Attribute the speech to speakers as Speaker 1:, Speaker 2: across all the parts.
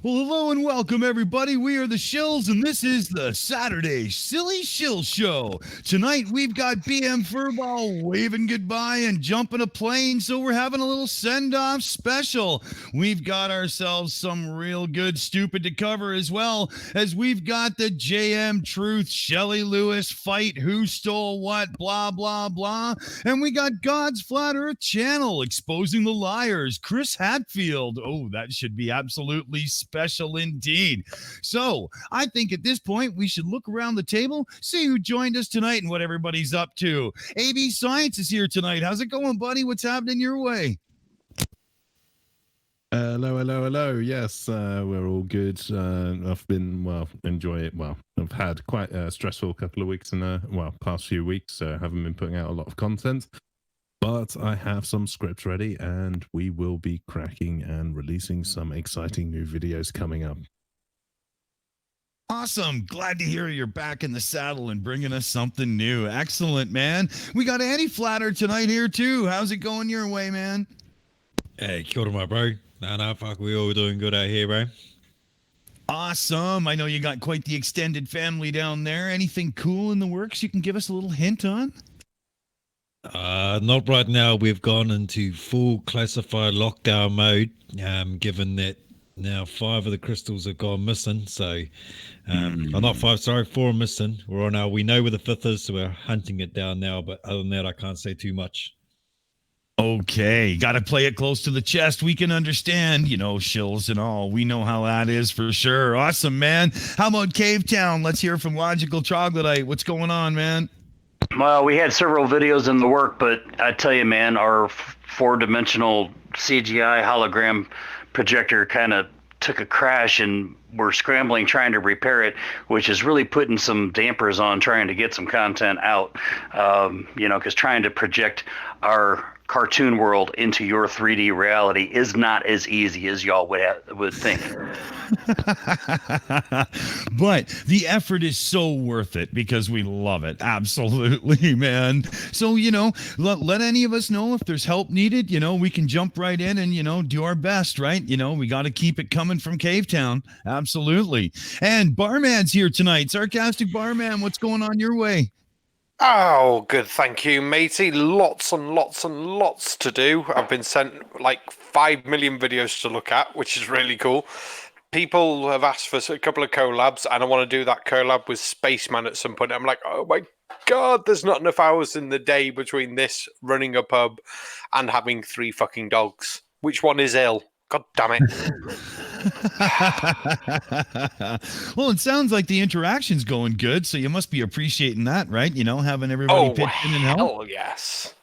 Speaker 1: Well, hello and welcome, everybody. We are the Shills, and this is the Saturday Silly Shill Show. Tonight, we've got BM Furball waving goodbye and jumping a plane, so we're having a little send-off special. We've got ourselves some real good stupid to cover, as well as we've got the JM Truth Shelley Lewis fight, who stole what, blah, blah, blah. And we got God's Flat Earth Channel exposing the liars, Chris Hatfield. Oh, that should be absolutely special indeed. So I think at this point we should look around the table, see who joined us tonight and what everybody's up to. AB Science is here tonight. How's it going, buddy? What's happening your way?
Speaker 2: Hello. Yes, we're all good. I've been, enjoy it. Well, I've had quite a stressful couple of weeks past few weeks, so I haven't been putting out a lot of content. But I have some scripts ready, and we will be cracking and releasing some exciting new videos coming up.
Speaker 1: Awesome. Glad to hear you're back in the saddle and bringing us something new. Excellent, man. We got Andy Flatter tonight here, too. How's it going your way, man?
Speaker 3: Hey, kia ora, my bro. No, fuck, we all doing good out here, bro.
Speaker 1: Awesome. I know you got quite the extended family down there. Anything cool in the works you can give us a little hint on?
Speaker 3: Not right now. We've gone into full classified lockdown mode, given that now 5 of the crystals have gone missing. So, not 5, sorry, 4 are missing. We know where the 5th is, so we're hunting it down now. But other than that, I can't say too much.
Speaker 1: Okay, got to play it close to the chest. We can understand, shills and all. We know how that is for sure. Awesome, man. How about Cave Town? Let's hear from Logical Troglodyte. What's going on, man?
Speaker 4: Well, we had several videos in the work, but I tell you, man, our 4-dimensional CGI hologram projector kind of took a crash, and we're scrambling trying to repair it, which is really putting some dampers on trying to get some content out, because trying to project our cartoon world into your 3D reality is not as easy as y'all would think.
Speaker 1: But the effort is so worth it because we love it. Absolutely, man. So, let any of us know if there's help needed. We can jump right in and, do our best, right? We got to keep it coming from Cave Town. Absolutely. And Barman's here tonight. Sarcastic Barman, what's going on your way?
Speaker 5: Oh, good, thank you, matey. Lots and lots to do. I've been sent like 5 million videos to look at, which is really cool. People have asked for a couple of collabs, and I want to do that collab with Spaceman at some point. I'm like, oh my god, there's not enough hours in the day between this, running a pub, and having 3 fucking dogs. Which one is ill? God damn it.
Speaker 1: Well, it sounds like the interaction's going good, so you must be appreciating that, right? Having everybody pitch in and help.
Speaker 5: Oh, yes.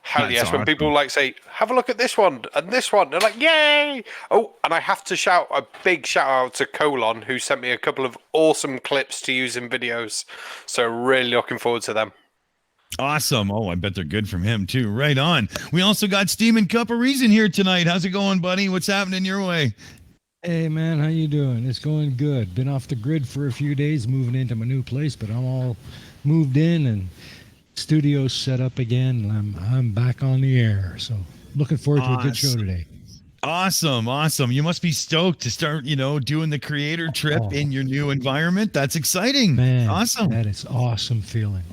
Speaker 5: Hell
Speaker 1: That's
Speaker 5: yes.
Speaker 1: awesome.
Speaker 5: When people say, have a look at this one and this one, they're like, yay! Oh, and I have to shout a big shout out to Colon, who sent me a couple of awesome clips to use in videos. So really looking forward to them.
Speaker 1: Awesome. Oh, I bet they're good from him too. Right on. We also got Steaming Cup of Reason here tonight. How's it going, buddy? What's happening your way?
Speaker 6: Hey man, how you doing? It's going good. Been off the grid for a few days, moving into my new place, but I'm all moved in and studio's set up again. And I'm back on the air, so looking forward to a good show today.
Speaker 1: Awesome. You must be stoked to start, doing the creator trip in your new environment. That's exciting.
Speaker 6: Man,
Speaker 1: awesome.
Speaker 6: That is awesome feeling.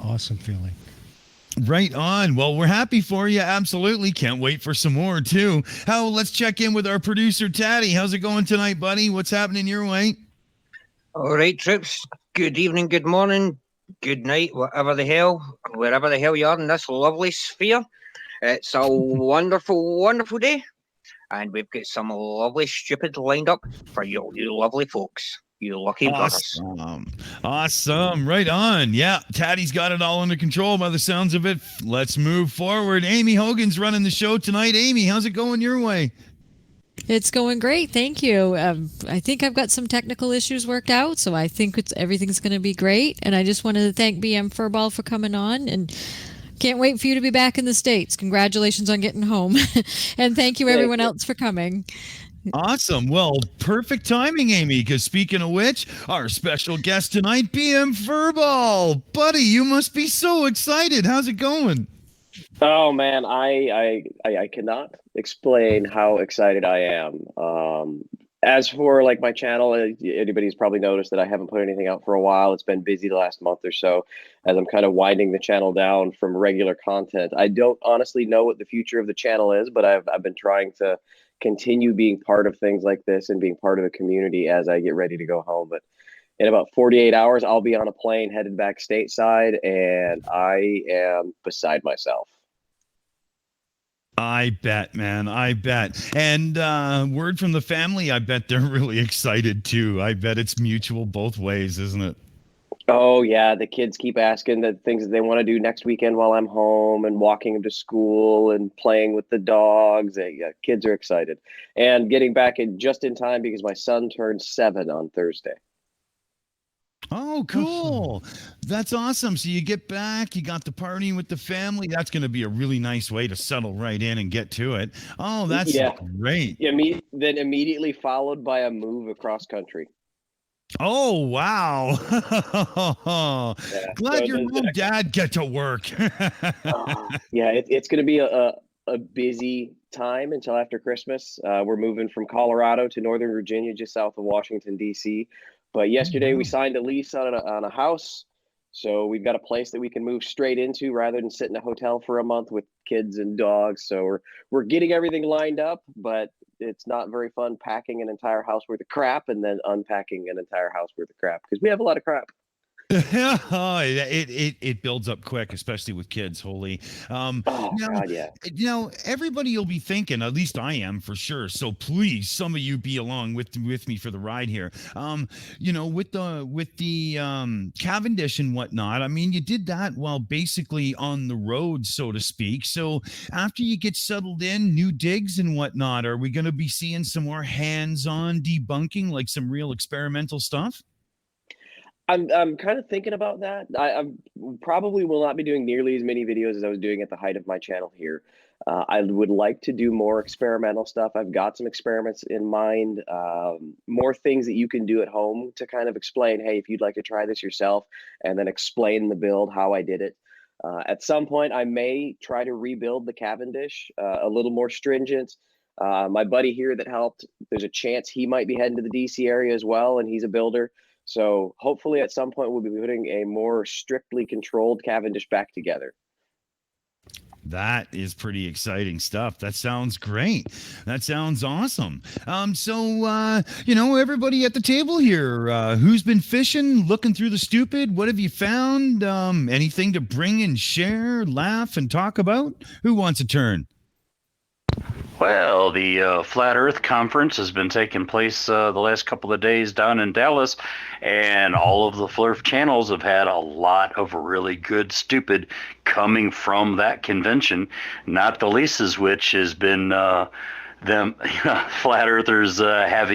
Speaker 1: Right on. Well, we're happy for you. Absolutely. Can't wait for some more, too. Let's check in with our producer, Tatty. How's it going tonight, buddy? What's happening your way?
Speaker 7: All right, troops. Good evening, good morning, good night, wherever the hell you are in this lovely sphere. It's a wonderful, wonderful day. And we've got some lovely stupid lined up for you lovely folks. You lucky buggers.
Speaker 1: Awesome. Right on. Yeah, Tatty's got it all under control by the sounds of it. Let's move forward. Aimee Hogan's running the show tonight. Aimee, how's it going your way?
Speaker 8: It's going great. Thank you. I think I've got some technical issues worked out, so I think everything's going to be great. And I just wanted to thank BM Furball for coming on, and can't wait for you to be back in the States. Congratulations on getting home. And thank you everyone else for coming.
Speaker 1: Awesome. Well, perfect timing, Aimee, because speaking of which, our special guest tonight, BM Furball. Buddy, you must be so excited. How's it going?
Speaker 9: Oh, man, I cannot explain how excited I am. As for like my channel, anybody's probably noticed that I haven't put anything out for a while. It's been busy the last month or so as I'm kind of winding the channel down from regular content. I don't honestly know what the future of the channel is, but I've been trying to continue being part of things like this and being part of the community as I get ready to go home. But in about 48 hours, I'll be on a plane headed back stateside, and I am beside myself.
Speaker 1: I bet, man. I bet. And word from the family, I bet they're really excited too. I bet it's mutual both ways, isn't it?
Speaker 9: Oh yeah, the kids keep asking the things that they want to do next weekend while I'm home, and walking them to school and playing with the dogs. Yeah, kids are excited, and getting back in just in time because my son turns 7 on Thursday.
Speaker 1: Oh, cool. That's awesome. So you get back, you got the party with the family. That's going to be a really nice way to settle right in and get to it. Oh, that's great.
Speaker 9: Then immediately followed by a move across country.
Speaker 1: Oh, wow. Glad
Speaker 9: so
Speaker 1: your mom and dad get to work.
Speaker 9: Yeah, it's going to be a busy time until after Christmas. We're moving from Colorado to Northern Virginia, just south of Washington, D.C. But yesterday we signed a lease on a house. So we've got a place that we can move straight into rather than sit in a hotel for a month with kids and dogs. So we're getting everything lined up, but it's not very fun packing an entire house worth of crap and then unpacking an entire house worth of crap because we have a lot of crap.
Speaker 1: it builds up quick, especially with kids. Holy,
Speaker 9: God, yeah.
Speaker 1: Everybody will be thinking. At least I am for sure. So please, some of you be along with me for the ride here. With the Cavendish and whatnot. I mean, you did that while basically on the road, so to speak. So after you get settled in, new digs and whatnot, are we going to be seeing some more hands-on debunking, like some real experimental stuff?
Speaker 9: I'm kind of thinking about that. I probably will not be doing nearly as many videos as I was doing at the height of my channel here. I would like to do more experimental stuff. I've got some experiments in mind, more things that you can do at home to kind of explain, hey, if you'd like to try this yourself, and then explain the build, how I did it. At some point, I may try to rebuild the Cavendish a little more stringent. My buddy here that helped, there's a chance he might be heading to the DC area as well, and he's a builder. So hopefully at some point we'll be putting a more strictly controlled Cavendish back together.
Speaker 1: That is pretty exciting stuff. That sounds great. That sounds awesome. Everybody at the table here, who's been fishing, looking through the stupid? What have you found? Anything to bring and share, laugh, and talk about? Who wants a turn?
Speaker 4: Well, the Flat Earth Conference has been taking place the last couple of days down in Dallas, and all of the Flurf channels have had a lot of really good stupid coming from that convention, not the least of which has been them flat earthers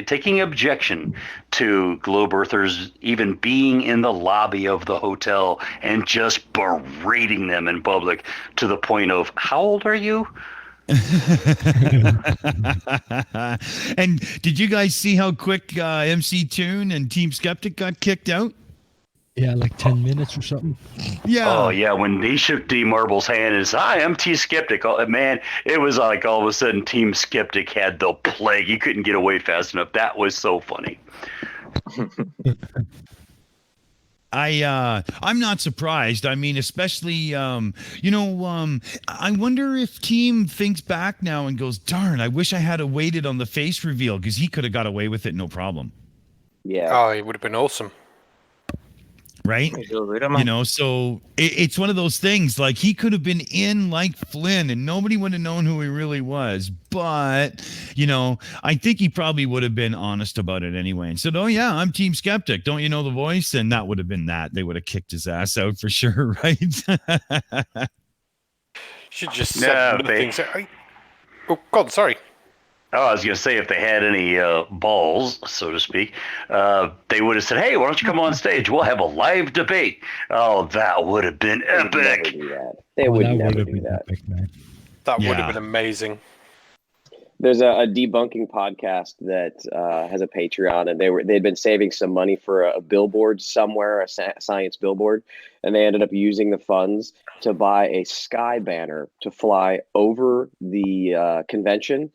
Speaker 4: taking objection to globe earthers even being in the lobby of the hotel and just berating them in public to the point of, how old are you?
Speaker 1: And did you guys see how quick MC Toon and Team Skeptic got kicked out?
Speaker 6: Yeah, like 10 minutes or something.
Speaker 1: Yeah.
Speaker 4: Oh, yeah. When they shook D Marble's hand and said, hi, I'm Team Skeptic. Oh, man, it was like all of a sudden Team Skeptic had the plague. You couldn't get away fast enough. That was so funny.
Speaker 1: I'm not surprised. I mean, especially, I wonder if Team thinks back now and goes, darn, I wish I had waited on the face reveal because he could have got away with it. No problem.
Speaker 9: Yeah.
Speaker 5: Oh, it would have been awesome.
Speaker 1: Right? So it's one of those things, like he could have been in like Flynn and nobody would have known who he really was. But, I think he probably would have been honest about it anyway and said, oh, yeah, I'm Team Skeptic. Don't you know the voice? And that would have been that. They would have kicked his ass out for sure, right?
Speaker 5: Should just say things. Oh, God, sorry.
Speaker 4: Oh, I was going to say, if they had any balls, so to speak, they would have said, hey, why don't you come on stage? We'll have a live debate. Oh, that would have been epic.
Speaker 9: They would never do that.
Speaker 6: Epic, man.
Speaker 5: That would have been amazing.
Speaker 9: There's a debunking podcast that has a Patreon, and they'd been saving some money for a billboard somewhere, a science billboard, and they ended up using the funds to buy a sky banner to fly over the convention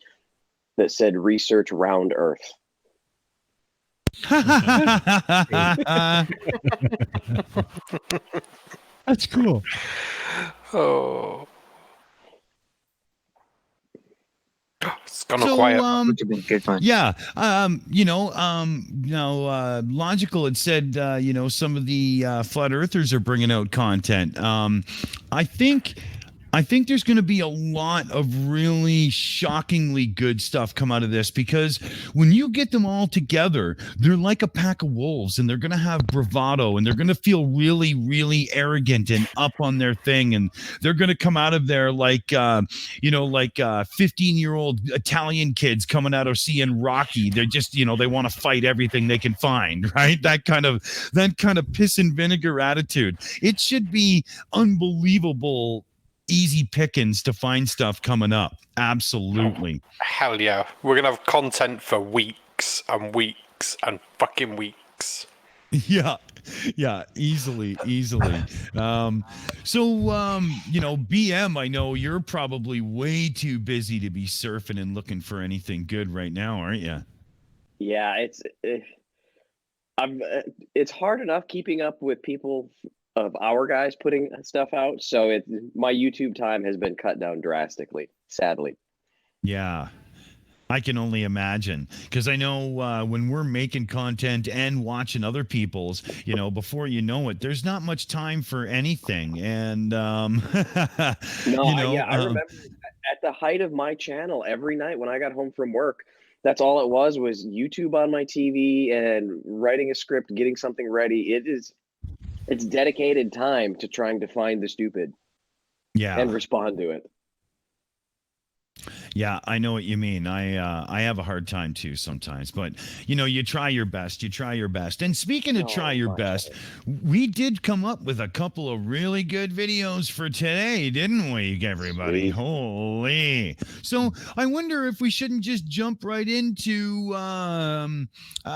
Speaker 9: that said research round Earth.
Speaker 6: That's cool.
Speaker 5: Oh. It's gone
Speaker 1: So,
Speaker 5: quiet.
Speaker 7: Would have been good fun.
Speaker 1: yeah, Logical had said, some of the flat earthers are bringing out content. I think there's going to be a lot of really shockingly good stuff come out of this, because when you get them all together, they're like a pack of wolves, and they're going to have bravado, and they're going to feel really, really arrogant and up on their thing. And they're going to come out of there like 15-year-old Italian kids coming out of seeing Rocky. They're just, they want to fight everything they can find, right? That kind of piss and vinegar attitude. It should be unbelievable. Easy pickings to find stuff coming up. Absolutely.
Speaker 5: Hell yeah. We're going to have content for weeks and weeks and fucking weeks.
Speaker 1: Yeah, easily. BM, I know you're probably way too busy to be surfing and looking for anything good right now, aren't you?
Speaker 9: Yeah, it's hard enough keeping up with people of our guys putting stuff out, so my YouTube time has been cut down drastically, sadly.
Speaker 1: Yeah, I can only imagine, because I know when we're making content and watching other people's, before you know it, there's not much time for anything. And I
Speaker 9: remember at the height of my channel, every night when I got home from work, that's all it was YouTube on my TV and writing a script, getting something ready. It's dedicated time to trying to find the stupid, and respond to it.
Speaker 1: Yeah, I know what you mean. I have a hard time too sometimes, but you try your best. And speaking of try your best, we did come up with a couple of really good videos for today, didn't we, everybody?
Speaker 9: Sweet.
Speaker 1: Holy! So I wonder if we shouldn't just jump right into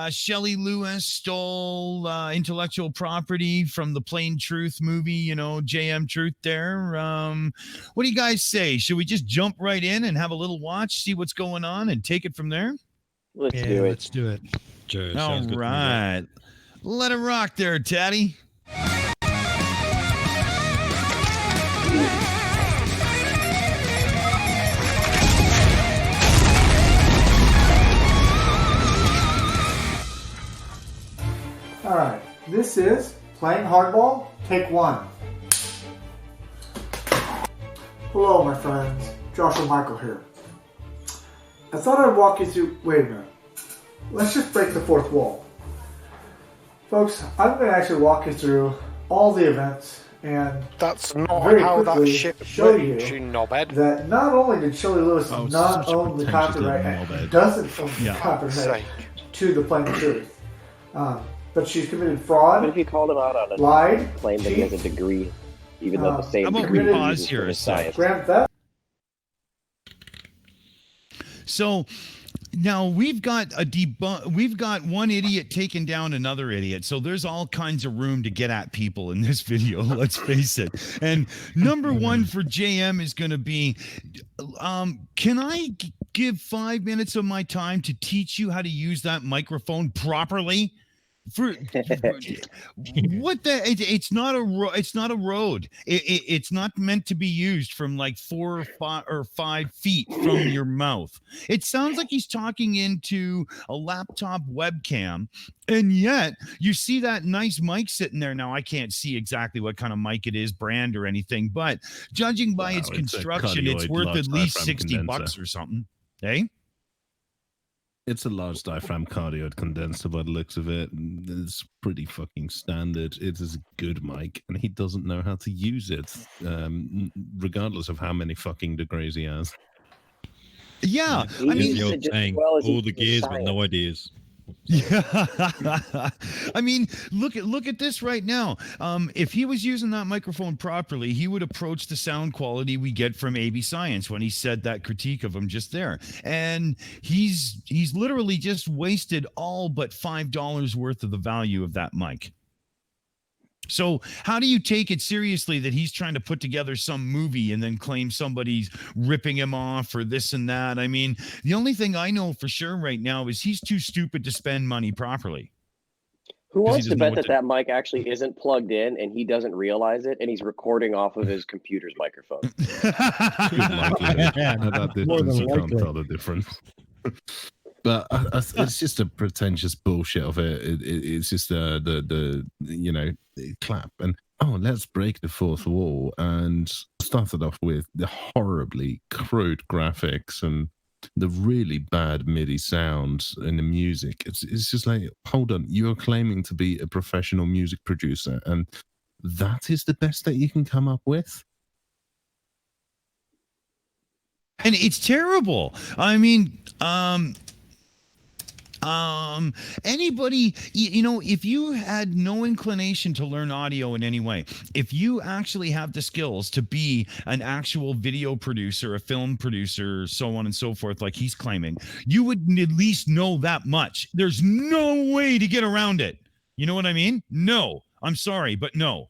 Speaker 1: Shelley Lewis stole intellectual property from the Plain Truth movie. JM Truth there. What do you guys say? Should we just jump right in and have a little watch, see what's going on, and take it from there?
Speaker 9: Let's do it.
Speaker 6: Let's do it.
Speaker 3: Sure,
Speaker 1: All
Speaker 3: sounds good to me,
Speaker 1: right. Let it rock there, Tatty.
Speaker 10: All right, this is Playing Hardball, Take 1. Hello, my friends. Joshua Michael here. I thought I'd walk you through... Wait a minute. Let's just break the fourth wall. Folks, I'm going to actually walk you through all the events and
Speaker 5: That's not
Speaker 10: very
Speaker 5: how that
Speaker 10: quickly
Speaker 5: shit
Speaker 10: show
Speaker 5: works,
Speaker 10: you
Speaker 5: you knobhead.
Speaker 10: that not only did Shelley Lewis
Speaker 2: Oh,
Speaker 10: not
Speaker 2: such a
Speaker 10: own the
Speaker 2: pretentious
Speaker 10: copyright,
Speaker 2: little
Speaker 10: and
Speaker 2: knobhead.
Speaker 10: doesn't own the
Speaker 1: Yeah.
Speaker 10: copyright
Speaker 5: Sake.
Speaker 10: to the Plain Truth, but she's committed
Speaker 9: What
Speaker 10: fraud,
Speaker 9: if you called him out on it?
Speaker 10: lied,
Speaker 9: Claimed that he has a degree, even though the same
Speaker 1: How about
Speaker 9: degree
Speaker 1: we
Speaker 9: he
Speaker 1: pause
Speaker 9: uses
Speaker 1: here
Speaker 9: for
Speaker 1: a
Speaker 9: his
Speaker 1: sec?
Speaker 9: science.
Speaker 10: grand theft.
Speaker 1: So now we've got one idiot taking down another idiot. So there's all kinds of room to get at people in this video. Let's face it. And number one for JM is going to be, can I give 5 minutes of my time to teach you how to use that microphone properly? It's not a road. It's not meant to be used from like 4 or 5 feet from your mouth. It sounds like he's talking into a laptop webcam, and yet you see that nice mic sitting there. Now I can't see exactly what kind of mic it is, brand or anything, but judging by its
Speaker 2: It's a
Speaker 1: construction, it's
Speaker 2: cardioid
Speaker 1: worth
Speaker 2: large
Speaker 1: at least
Speaker 2: diaphragm
Speaker 1: $60 or something. Hey.
Speaker 2: It's a large diaphragm cardioid condenser by the looks of it. It's pretty fucking standard. It is a good mic, and he doesn't know how to use it, regardless of how many fucking degrees he has.
Speaker 1: Yeah,
Speaker 9: He
Speaker 1: I mean,
Speaker 9: uses
Speaker 3: You're
Speaker 9: it just as
Speaker 3: saying
Speaker 9: well as he
Speaker 3: all the
Speaker 9: uses
Speaker 3: gears, but
Speaker 9: science.
Speaker 3: no ideas.
Speaker 1: yeah. I mean, look at this right now. If he was using that microphone properly, he would approach the sound quality we get from AB Science when he said that critique of him just there. And he's literally just wasted all but $5 worth of the value of that mic. So how do you take it seriously that he's trying to put together some movie and then claim somebody's ripping him off or this and that? I mean, the only thing I know for sure right now is he's too stupid to spend money properly.
Speaker 9: Who
Speaker 1: 'Cause he
Speaker 9: wants to
Speaker 1: doesn't know
Speaker 9: bet
Speaker 1: what
Speaker 9: that
Speaker 1: to-
Speaker 9: that mic actually isn't plugged in and he doesn't realize it and he's recording off of his computer's microphone?
Speaker 2: Good likelihood. At that
Speaker 6: More than
Speaker 2: distance, you can't
Speaker 6: likely.
Speaker 2: tell the difference. But it's just a pretentious bullshit of it. It's just the you know, clap and let's break the fourth wall, and started off with the horribly crude graphics and the really bad MIDI sound and the music. It's just like, hold on, you're claiming to be a professional music producer, and that is the best that you can come up with?
Speaker 1: And it's terrible. I mean, anybody, you know, if you had no inclination to learn audio in any way, if you actually have the skills to be an actual video producer, a film producer, so on and so forth, like he's claiming, you would at least know that much. There's no way to get around it. You know what I mean? No, I'm sorry, but no.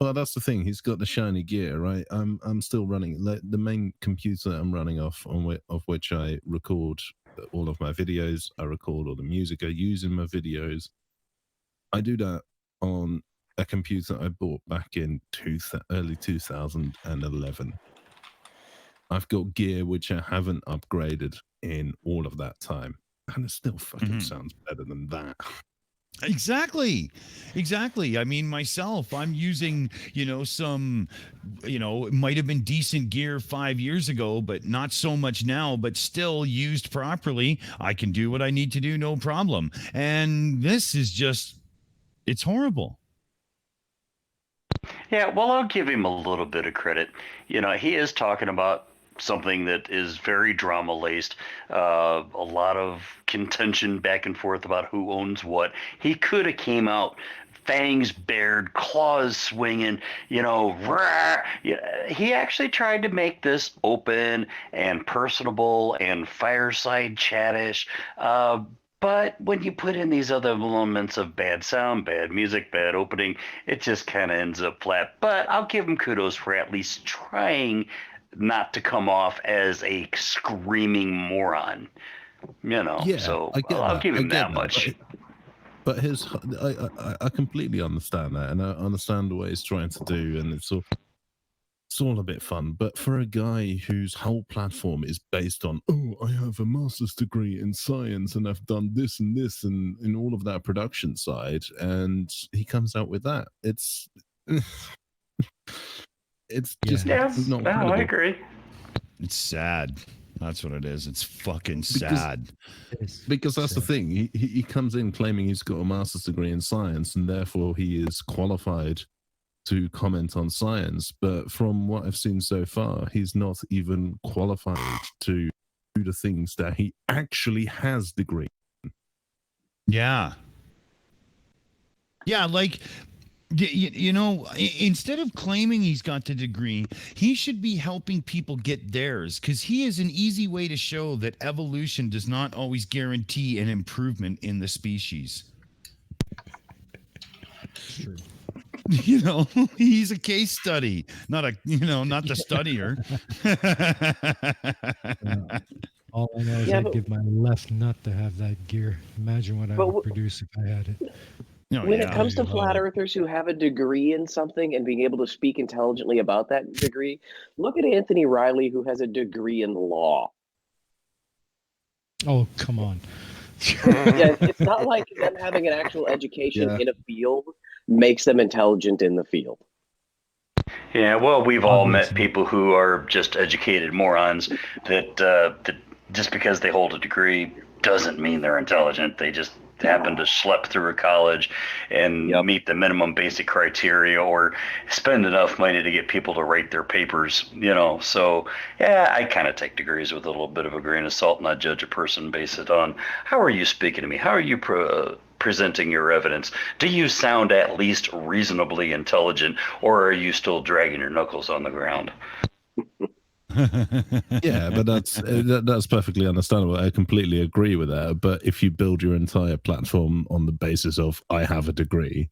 Speaker 2: Well, that's the thing. He's got the shiny gear, right? I'm still running the main computer I'm running off of which I record all of my videos. I record all the music I use in my videos. I do that on a computer I bought back in early 2011. I've got gear which I haven't upgraded in all of that time, and it still fucking sounds better than that.
Speaker 1: Exactly. I mean, myself, I'm using, you know, some, you know, it might have been decent gear 5 years ago, but not so much now, but still used properly. I can do what I need to do, no problem. And this is just, it's horrible.
Speaker 4: Yeah, well, I'll give him a little bit of credit. You know, he is talking about something that is very drama laced, a lot of contention back and forth about who owns what. He could have came out fangs bared, claws swinging, you know, rah. Yeah, he actually tried to make this open and personable and fireside chattish. But when you put in these other elements of bad sound, bad music, bad opening, it just kind of ends up flat. But I'll give him kudos for at least trying not to come off as a screaming moron, you know.
Speaker 2: Yeah,
Speaker 4: so
Speaker 2: I'll
Speaker 4: give him that much.
Speaker 2: But I completely understand that, and I understand what he's trying to do, and it's all a bit fun. But for a guy whose whole platform is based on, I have a master's degree in science and I've done this and this and in all of that production side, and he comes out with that, it's just not credible.
Speaker 4: I agree.
Speaker 1: It's sad. That's what it is. It's fucking sad.
Speaker 2: Because that's the thing. He comes in claiming he's got a master's degree in science and therefore he is qualified to comment on science. But from what I've seen so far, he's not even qualified to do the things that he actually has degree.
Speaker 1: Yeah. Yeah, like, you know, instead of claiming he's got the degree, he should be helping people get theirs, because he is an easy way to show that evolution does not always guarantee an improvement in the species.
Speaker 6: True.
Speaker 1: You know, he's a case study, not the studier.
Speaker 6: All I know is I'd give my left nut to have that gear. Imagine what I would produce if I had it.
Speaker 9: When it comes to flat earthers who have a degree in something and being able to speak intelligently about that degree, look at Anthony Riley, who has a degree in law.
Speaker 6: Oh, come on.
Speaker 9: Yeah, it's not like them having an actual education in a field makes them intelligent in the field.
Speaker 4: Yeah, well, we've all met people who are just educated morons that just because they hold a degree doesn't mean they're intelligent. They just happen to schlep through a college and meet the minimum basic criteria or spend enough money to get people to write their papers, you know. So, yeah, I kind of take degrees with a little bit of a grain of salt, not judge a person based it on how are you speaking to me? How are you presenting your evidence? Do you sound at least reasonably intelligent, or are you still dragging your knuckles on the ground?
Speaker 2: Yeah, but that's perfectly understandable. I completely agree with that. But if you build your entire platform on the basis of I have a degree,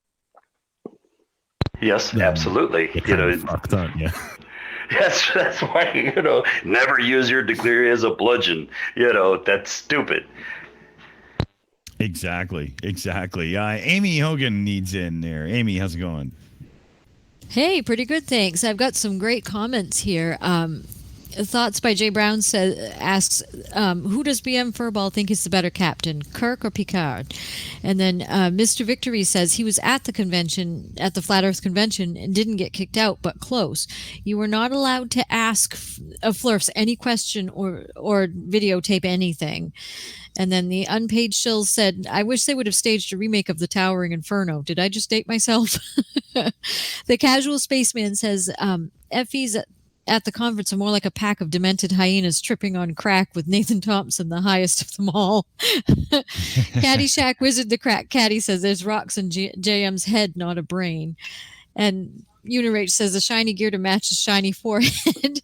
Speaker 4: Yes,
Speaker 2: then
Speaker 4: absolutely.
Speaker 2: you're kind of fucked, aren't you?
Speaker 4: That's why, never use your degree as a bludgeon. That's stupid.
Speaker 1: Exactly. Aimee Hogan needs in there. Aimee, how's it going?
Speaker 8: Hey, pretty good, thanks. I've got some great comments here. Thoughts by Jay Brown asks, who does BM Furball think is the better captain, Kirk or Picard? And then Mr. Victory says he was at the convention, at the Flat Earth convention, and didn't get kicked out, but close. You were not allowed to ask Flurfs any question or videotape anything. And then the unpaid Shills said, I wish they would have staged a remake of The Towering Inferno. Did I just date myself? The Casual Spaceman says, Effie's at the conference are more like a pack of demented hyenas tripping on crack with Nathan Thompson, the highest of them all. Caddyshack Wizard the Crack Caddy says there's rocks in JM's head, not a brain. And Unirage says the shiny gear to match his shiny forehead.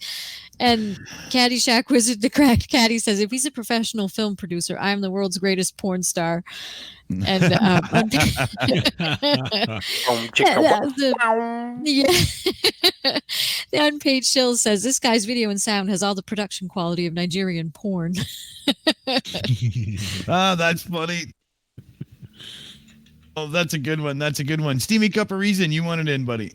Speaker 8: And Caddyshack Wizard the Cracked Caddy says, if he's a professional film producer, I'm the world's greatest porn star. And the unpaid Shill says, this guy's video and sound has all the production quality of Nigerian porn.
Speaker 1: That's funny. Oh, that's a good one. Steamy Cup of Reason, you wanted in, buddy.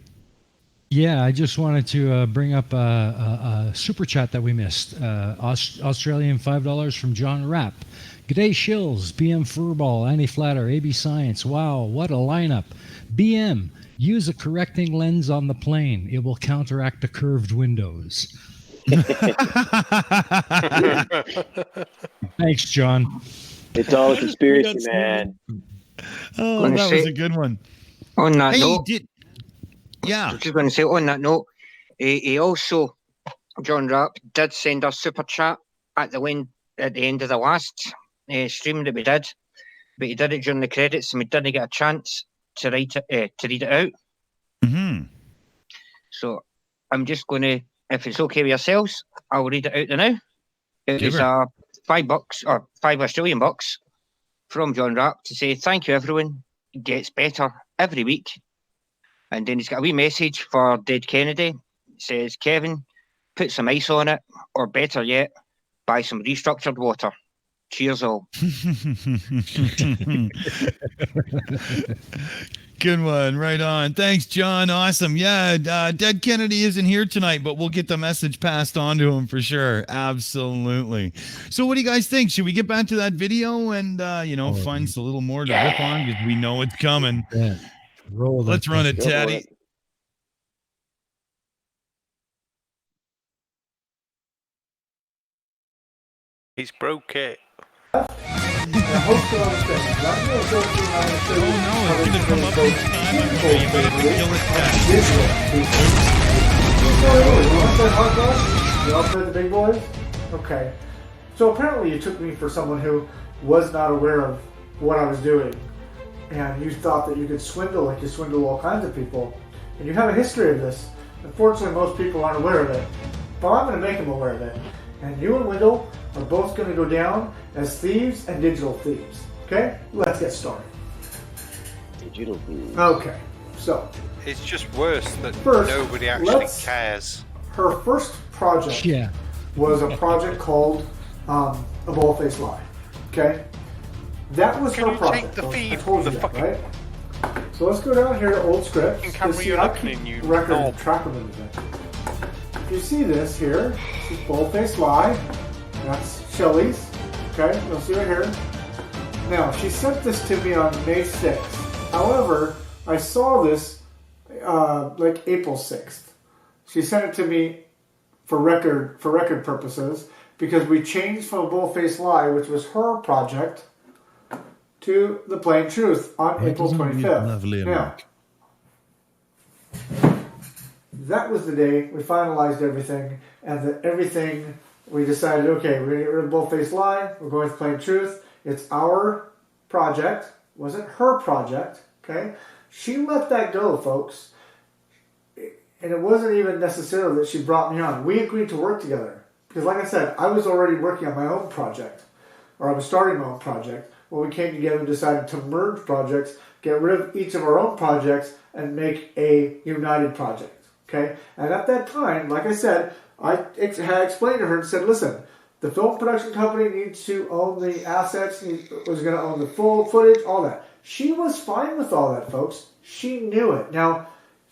Speaker 6: Yeah, I just wanted to bring up a super chat that we missed. Australian $5 from John Rapp. G'day Shills, BM Furball, Anti-Flatter, AB Science. Wow, what a lineup. BM, use a correcting lens on the plane. It will counteract the curved windows. Thanks, John.
Speaker 9: It's all a conspiracy, man.
Speaker 1: Oh, that was a good one.
Speaker 7: On that
Speaker 1: Hey,
Speaker 7: note,
Speaker 1: yeah.
Speaker 7: I was just going to say, on that note, he also, John Rapp, did send us super chat at the end of the last stream that we did, but he did it during the credits and we didn't get a chance to read it out.
Speaker 1: Mm-hmm.
Speaker 7: So I'm just going to, if it's okay with yourselves, I'll read it out now. It is $5 or $5 Australian bucks from John Rapp to say thank you everyone. It gets better every week. And then he's got a wee message for Dead Kennedy. It says, Kevin, put some ice on it, or better yet, buy some restructured water. Cheers all.
Speaker 1: Good one. Right on. Thanks, John. Awesome. Yeah, Dead Kennedy isn't here tonight, but we'll get the message passed on to him for sure. Absolutely. So what do you guys think? Should we get back to that video and, find a little more to rip on because we know it's coming?
Speaker 6: Yeah.
Speaker 1: Let's run it, Tatty.
Speaker 5: He's broke it.
Speaker 10: I hope you understand. I'm going to go through my show.
Speaker 1: Oh no, it's going to come up each time. I'm sure you better kill it fast.
Speaker 10: You want to play Hard Rock? You all play the big boys? Okay. So apparently you took me for someone who was not aware of what I was doing. And you thought that you could swindle like you swindle all kinds of people. And you have a history of this. Unfortunately, most people aren't aware of it. But I'm going to make them aware of it. And you and Wendell are both going to go down as thieves and digital thieves. Okay? Let's get started.
Speaker 9: Digital thieves.
Speaker 10: Okay. So.
Speaker 5: It's just worse that
Speaker 10: first,
Speaker 5: nobody actually cares.
Speaker 10: Her first project was a project called A Bald-Faced Lie. Okay? That was her project. I told you that, right? So let's go down here to old scripts. Record track of everything. If you see this here, this is Bald-Faced Lie. That's Shelly's. Okay, you'll see right here. Now, she sent this to me on May 6th. However, I saw this like April 6th. She sent it to me for record purposes because we changed from A Bald-Faced Lie, which was her project, to The Plain Truth on April 25th. Now, that was the day we finalized everything, and we decided, okay, we're going to get rid of Bald-Faced Lie, we're going with Plain Truth. It's our project, wasn't her project, okay? She let that go, folks. And it wasn't even necessarily that she brought me on. We agreed to work together. Because like I said, I was already working on my own project, or I was starting my own project, when we came together and decided to merge projects, get rid of each of our own projects, and make a united project. Okay? And at that time, like I said, I had explained to her and said, listen, the film production company needs to own the assets, was going to own the full footage, all that. She was fine with all that, folks. She knew it. Now,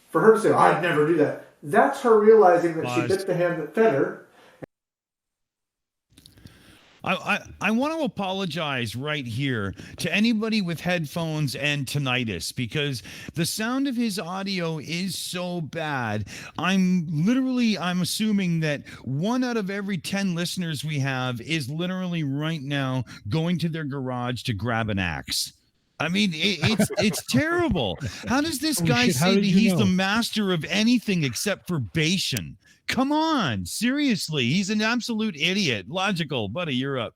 Speaker 10: for her to say, I'd never do that, that's her realizing that she bit the hand that fed her.
Speaker 1: I want to apologize right here to anybody with headphones and tinnitus, because the sound of his audio is so bad. I'm assuming that 1 out of every 10 listeners we have is literally right now going to their garage to grab an axe. I mean, it's terrible. How does this guy say that he's the master of anything except for Bashan? Come on, seriously, he's an absolute idiot. Logical, buddy, you're up.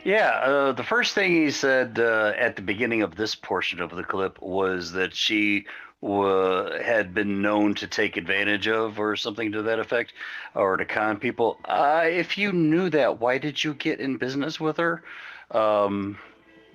Speaker 4: Yeah, the first thing he said at the beginning of this portion of the clip was that she had been known to take advantage of, or something to that effect, or to con people. If you knew that, why did you get in business with her?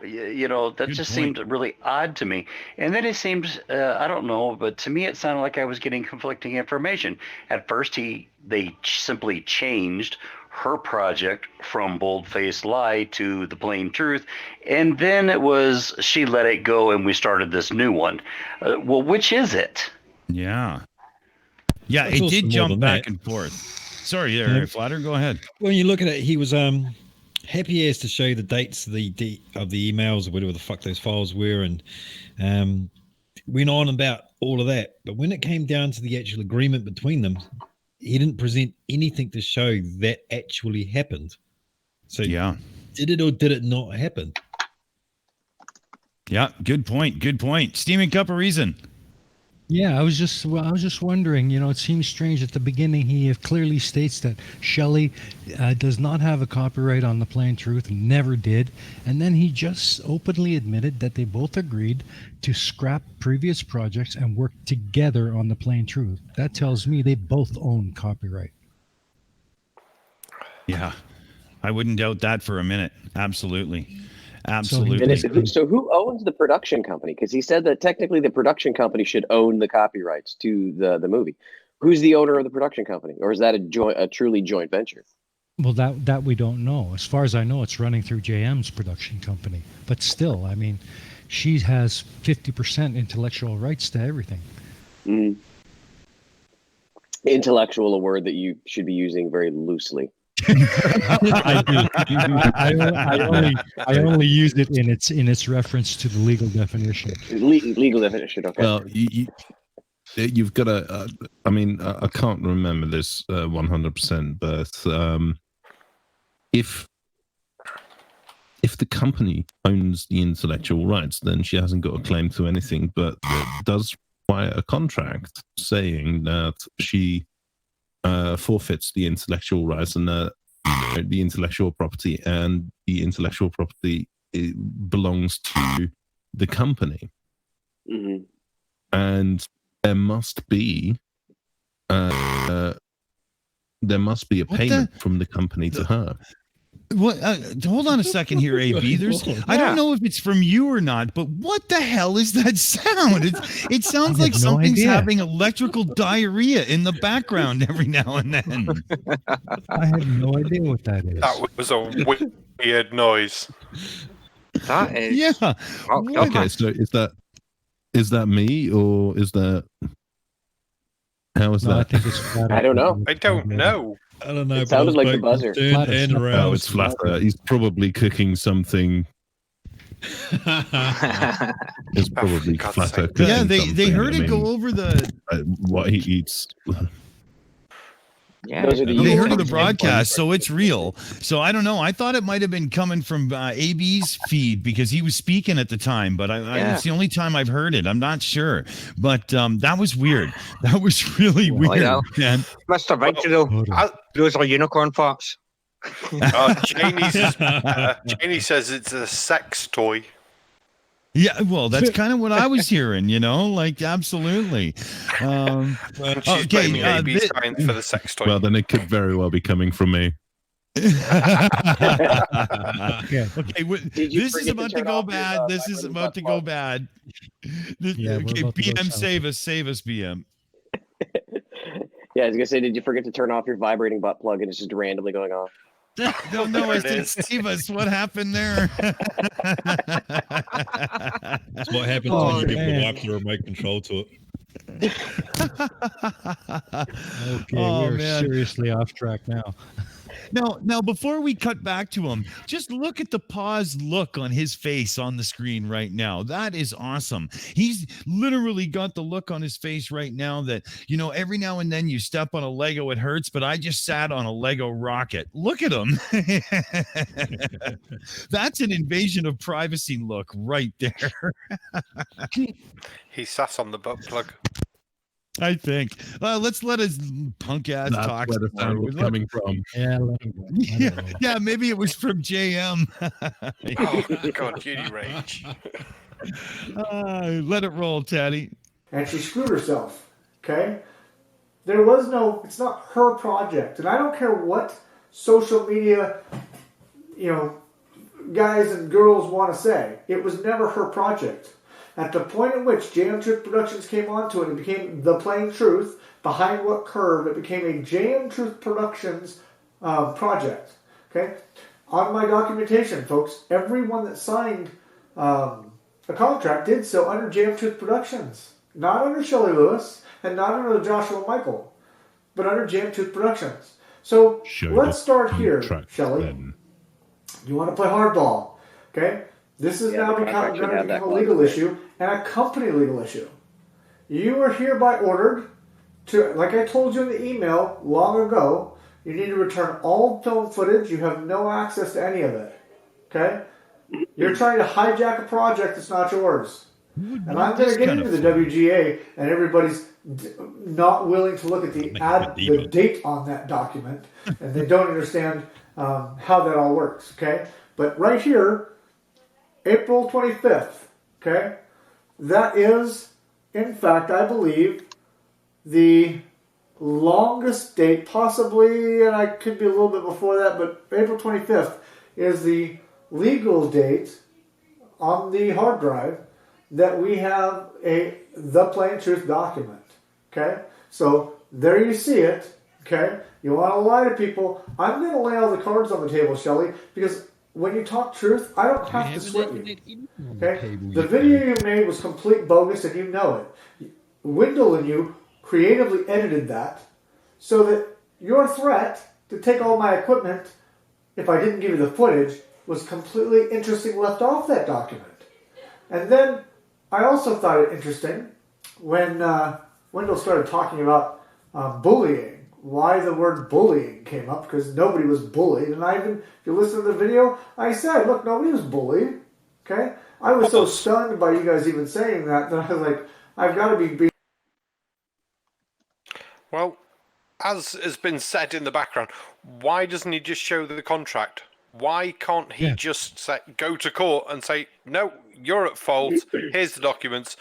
Speaker 4: That just seemed really odd to me. And then it seemed, I don't know, but to me it sounded like I was getting conflicting information. At first, they simply changed her project from Bold-Faced Lie to The Plain Truth, and then it was she let it go and we started this new one. Well, which is it?
Speaker 1: Yeah, it did jump back and forth. Sorry there, Flatter, go ahead.
Speaker 3: When you look at it, he was happy as to show the dates of the emails or whatever the fuck those files were, and went on about all of that. But when it came down to the actual agreement between them, he didn't present anything to show that actually happened. So did it or did it not happen?
Speaker 1: Yeah, good point. Steaming Cup of Reason.
Speaker 6: Yeah, I was just wondering, it seems strange at the beginning he clearly states that Shelley does not have a copyright on The Plain Truth, never did, and then he just openly admitted that they both agreed to scrap previous projects and work together on The Plain Truth. That tells me they both own copyright.
Speaker 1: Yeah, I wouldn't doubt that for a minute. Absolutely.
Speaker 9: So who owns the production company? Because he said that technically the production company should own the copyrights to the movie. Who's the owner of the production company, or is that a truly joint venture?
Speaker 6: Well, that we don't know. As far as I know, it's running through JM's production company. But still, I mean, she has 50% intellectual rights to everything.
Speaker 9: Mm. Intellectual, a word that you should be using very loosely.
Speaker 6: I do. I only use it in its reference to the legal definition.
Speaker 9: Legal definition. Okay.
Speaker 2: Well, you've got to. I can't remember this 100%, but if the company owns the intellectual rights, then she hasn't got a claim to anything. But it does require a contract saying that she forfeits the intellectual rights and the intellectual property, and the intellectual property belongs to the company.
Speaker 9: Mm-hmm.
Speaker 2: And there must be a payment from the company to her.
Speaker 1: What? Hold on a second here, AB. I don't know if it's from you or not, but what the hell is that sound? It sounds like something's having electrical diarrhea in the background every now and then.
Speaker 6: I have no idea what that is.
Speaker 5: That was a weird noise.
Speaker 7: That is.
Speaker 1: Yeah.
Speaker 2: Okay, so is that me, or is that? How is that?
Speaker 6: I think it's
Speaker 9: I don't know.
Speaker 5: I don't know.
Speaker 3: I don't know.
Speaker 9: It sounded like the buzzer.
Speaker 2: Oh, it's Flatter. He's probably cooking something. It's probably Flatter.
Speaker 1: Yeah, they heard it go over the
Speaker 2: what he eats.
Speaker 7: Yeah,
Speaker 1: they heard of the broadcast, so it's real. So I don't know. I thought it might have been coming from AB's feed because he was speaking at the time, but it's the only time I've heard it. I'm not sure, but that was weird. That was really weird, man.
Speaker 7: Mr. Victor, those are unicorn farts.
Speaker 5: Janie says it's a sex toy.
Speaker 1: Yeah, well, that's kind of what I was hearing, absolutely.
Speaker 5: She's blaming AB signs for the sex toy.
Speaker 2: Well, then it could very well be coming from me.
Speaker 6: Yeah.
Speaker 1: Okay,
Speaker 9: Did you
Speaker 1: this is
Speaker 9: forget to
Speaker 1: about to
Speaker 9: turn
Speaker 1: go
Speaker 9: off your,
Speaker 1: bad. This is
Speaker 9: vibrating
Speaker 1: about
Speaker 9: butt
Speaker 1: to go
Speaker 9: plug?
Speaker 1: bad.
Speaker 6: Yeah, we're
Speaker 1: Okay,
Speaker 6: about to go
Speaker 1: BM,
Speaker 6: south.
Speaker 1: save us, BM.
Speaker 9: Yeah, I was gonna say, did you forget to turn off your vibrating butt plug and it's just randomly going off?
Speaker 1: No, I
Speaker 5: There it
Speaker 1: said
Speaker 5: is.
Speaker 1: save us. What happened there?
Speaker 3: That's what happens
Speaker 6: Oh,
Speaker 3: when you give the
Speaker 6: man.
Speaker 3: wife the remote control to it.
Speaker 6: Okay,
Speaker 1: Oh,
Speaker 6: we are
Speaker 1: man.
Speaker 6: seriously off track now.
Speaker 1: Now, before we cut back to him, just look at the paused look on his face on the screen right now. That is awesome. He's literally got the look on his face right now that, every now and then you step on a Lego, it hurts, but I just sat on a Lego rocket. Look at him. That's an invasion of privacy look right there.
Speaker 5: He sat on the butt plug.
Speaker 1: I think. Let's let his punk ass
Speaker 2: That's
Speaker 1: talk.
Speaker 2: where the sound was coming from.
Speaker 6: Yeah, let him go. I don't know.
Speaker 1: Yeah, maybe it was from JM.
Speaker 5: Oh, God, Judy Rage.
Speaker 1: Let it roll, Tatty.
Speaker 10: And she screwed herself. Okay? There was no, it's not her project. And I don't care what social media, guys and girls want to say. It was never her project. At the point at which JM Truth Productions came onto it, it became The Plain Truth. Behind what curve, it became a JM Truth Productions project. Okay? On my documentation, folks, everyone that signed a contract did so under JM Truth Productions. Not under Shelley Lewis and not under Joshua Michael, but under JM Truth Productions. So let's start here, Shelley. You want to play hardball. Okay? This is now going to become a legal issue and a company legal issue. You are hereby ordered to, like I told you in the email long ago, you need to return all film footage. You have no access to any of it. Okay? You're trying to hijack a project that's not yours. And I'm going to get into the WGA, and everybody's not willing to look at the date on that document, and they don't understand how that all works. Okay? But right here, April 25th, okay? That is, in fact, I believe, the longest date, possibly, and I could be a little bit before that, but April 25th is the legal date on the hard drive that we have The Plain Truth document, okay? So there you see it, okay? You want to lie to people. I'm going to lay all the cards on the table, Shelley, because when you talk truth, I don't have to sweat you. Okay? The video you made was complete bogus, and you know it. Wendell and you creatively edited that so that your threat to take all my equipment, if I didn't give you the footage, was completely interesting left off that document. And then I also thought it interesting when Wendell started talking about bullying. Why the word bullying came up, because nobody was bullied. And if you listen to the video, I said, look, nobody was bullied. Okay? I was so stunned by you guys even saying that I was like, I've got to be...
Speaker 5: Well, as has been said in the background, why doesn't he just show the contract? Why can't he just go to court and say, no, you're at fault, here's the documents.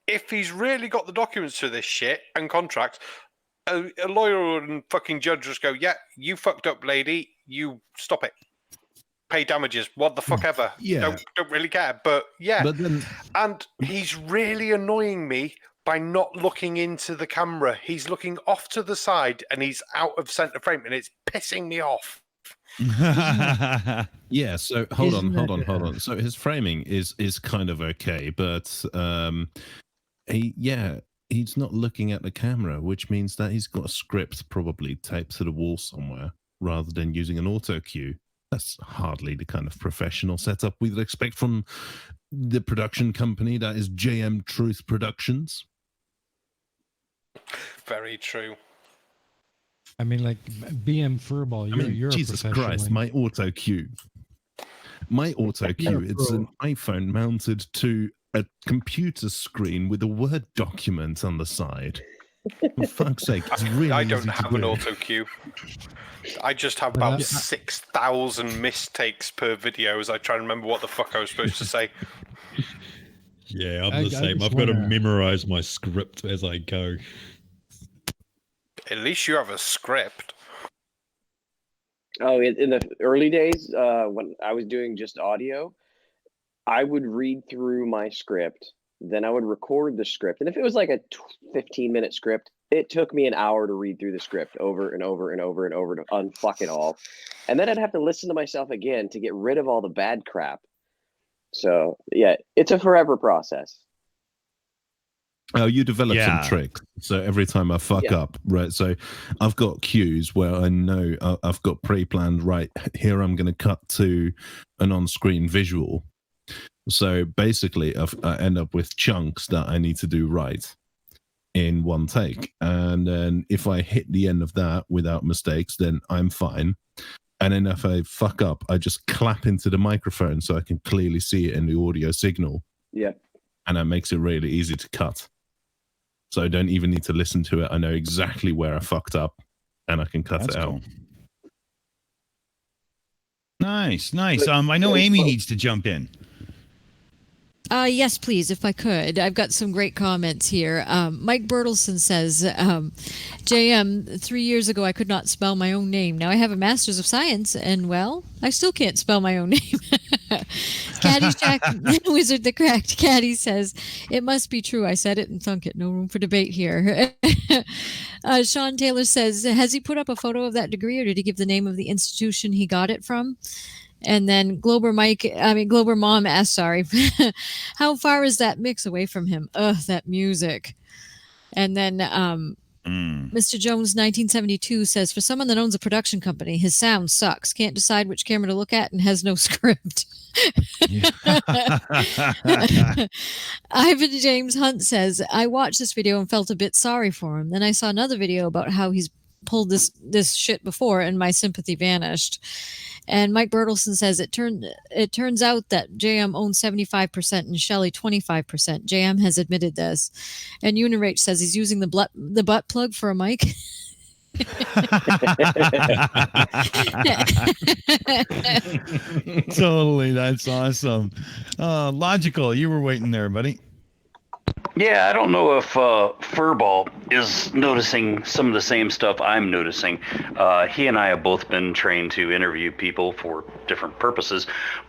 Speaker 5: If he's really got the documents to this shit and contracts, a lawyer and fucking judge just go, yeah, you fucked up, lady. You stop it. Pay damages. What the fuck ever.
Speaker 2: Yeah.
Speaker 5: Don't really care. But yeah.
Speaker 2: But then,
Speaker 5: and he's really annoying me by not looking into the camera. He's looking off to the side and he's out of center frame, and it's pissing me off.
Speaker 2: Yeah, so hold on. So his framing is kind of okay, but he's not looking at the camera, which means that he's got a script probably taped to the wall somewhere rather than using an auto cue. That's hardly the kind of professional setup we'd expect from the production company that is JM Truth Productions.
Speaker 5: Very true.
Speaker 6: I mean, like BM Furball, you're
Speaker 2: Jesus
Speaker 6: a professional.
Speaker 2: Christ, my auto cue. It's an iPhone mounted to a computer screen with a Word document on the side. For fuck's sake, it's really
Speaker 5: I don't
Speaker 2: easy to
Speaker 5: have an
Speaker 2: do.
Speaker 5: auto cue. I just have about 6,000 mistakes per video as I try and remember what the fuck I was supposed to say.
Speaker 3: Yeah, I'm the same. I've got to memorize my script as I go.
Speaker 5: At least you have a script.
Speaker 9: Oh, in the early days, when I was doing just audio, I would read through my script, then I would record the script. And if it was like a 15-minute script, it took me an hour to read through the script over and over and over and over to unfuck it all. And then I'd have to listen to myself again to get rid of all the bad crap. So, yeah, it's a forever process.
Speaker 2: Oh, you develop
Speaker 1: Yeah.
Speaker 2: some tricks. So every time I fuck up, right? So I've got cues where I know I've got pre-planned, right, here I'm going to cut to an on-screen visual. So basically, I end up with chunks that I need to do right in one take. And then if I hit the end of that without mistakes, then I'm fine. And then if I fuck up, I just clap into the microphone so I can clearly see it in the audio signal.
Speaker 9: Yeah.
Speaker 2: And that makes it really easy to cut. So I don't even need to listen to it. I know exactly where I fucked up and I can cut it out.
Speaker 1: Cool. Nice. I know Aimee needs to jump in.
Speaker 8: Yes, please, if I could. I've got some great comments here. Mike Bertelson says, JM, 3 years ago I could not spell my own name. Now I have a Master's of Science, and, well, I still can't spell my own name. Caddy's Jack, Wizard the Cracked Caddy says, it must be true. I said it and thunk it. No room for debate here. Sean Taylor says, has he put up a photo of that degree, or did he give the name of the institution he got it from? And then Glober Mom asked, how far is that mix away from him? Ugh, that music. And then Mr. Jones 1972 says, for someone that owns a production company, his sound sucks. Can't decide which camera to look at and has no script. Ivan James Hunt says, I watched this video and felt a bit sorry for him. Then I saw another video about how he's pulled this shit before and my sympathy vanished. And Mike Bertelson says it turns out that JM owns 75% and Shelley 25%. JM has admitted this. And Unirage says he's using the butt plug for a mic.
Speaker 1: Totally, that's awesome. Logical, you were waiting there, buddy.
Speaker 4: Yeah, I don't know if Furball is noticing some of the same stuff I'm noticing. He and I have both been trained to interview people for different purposes,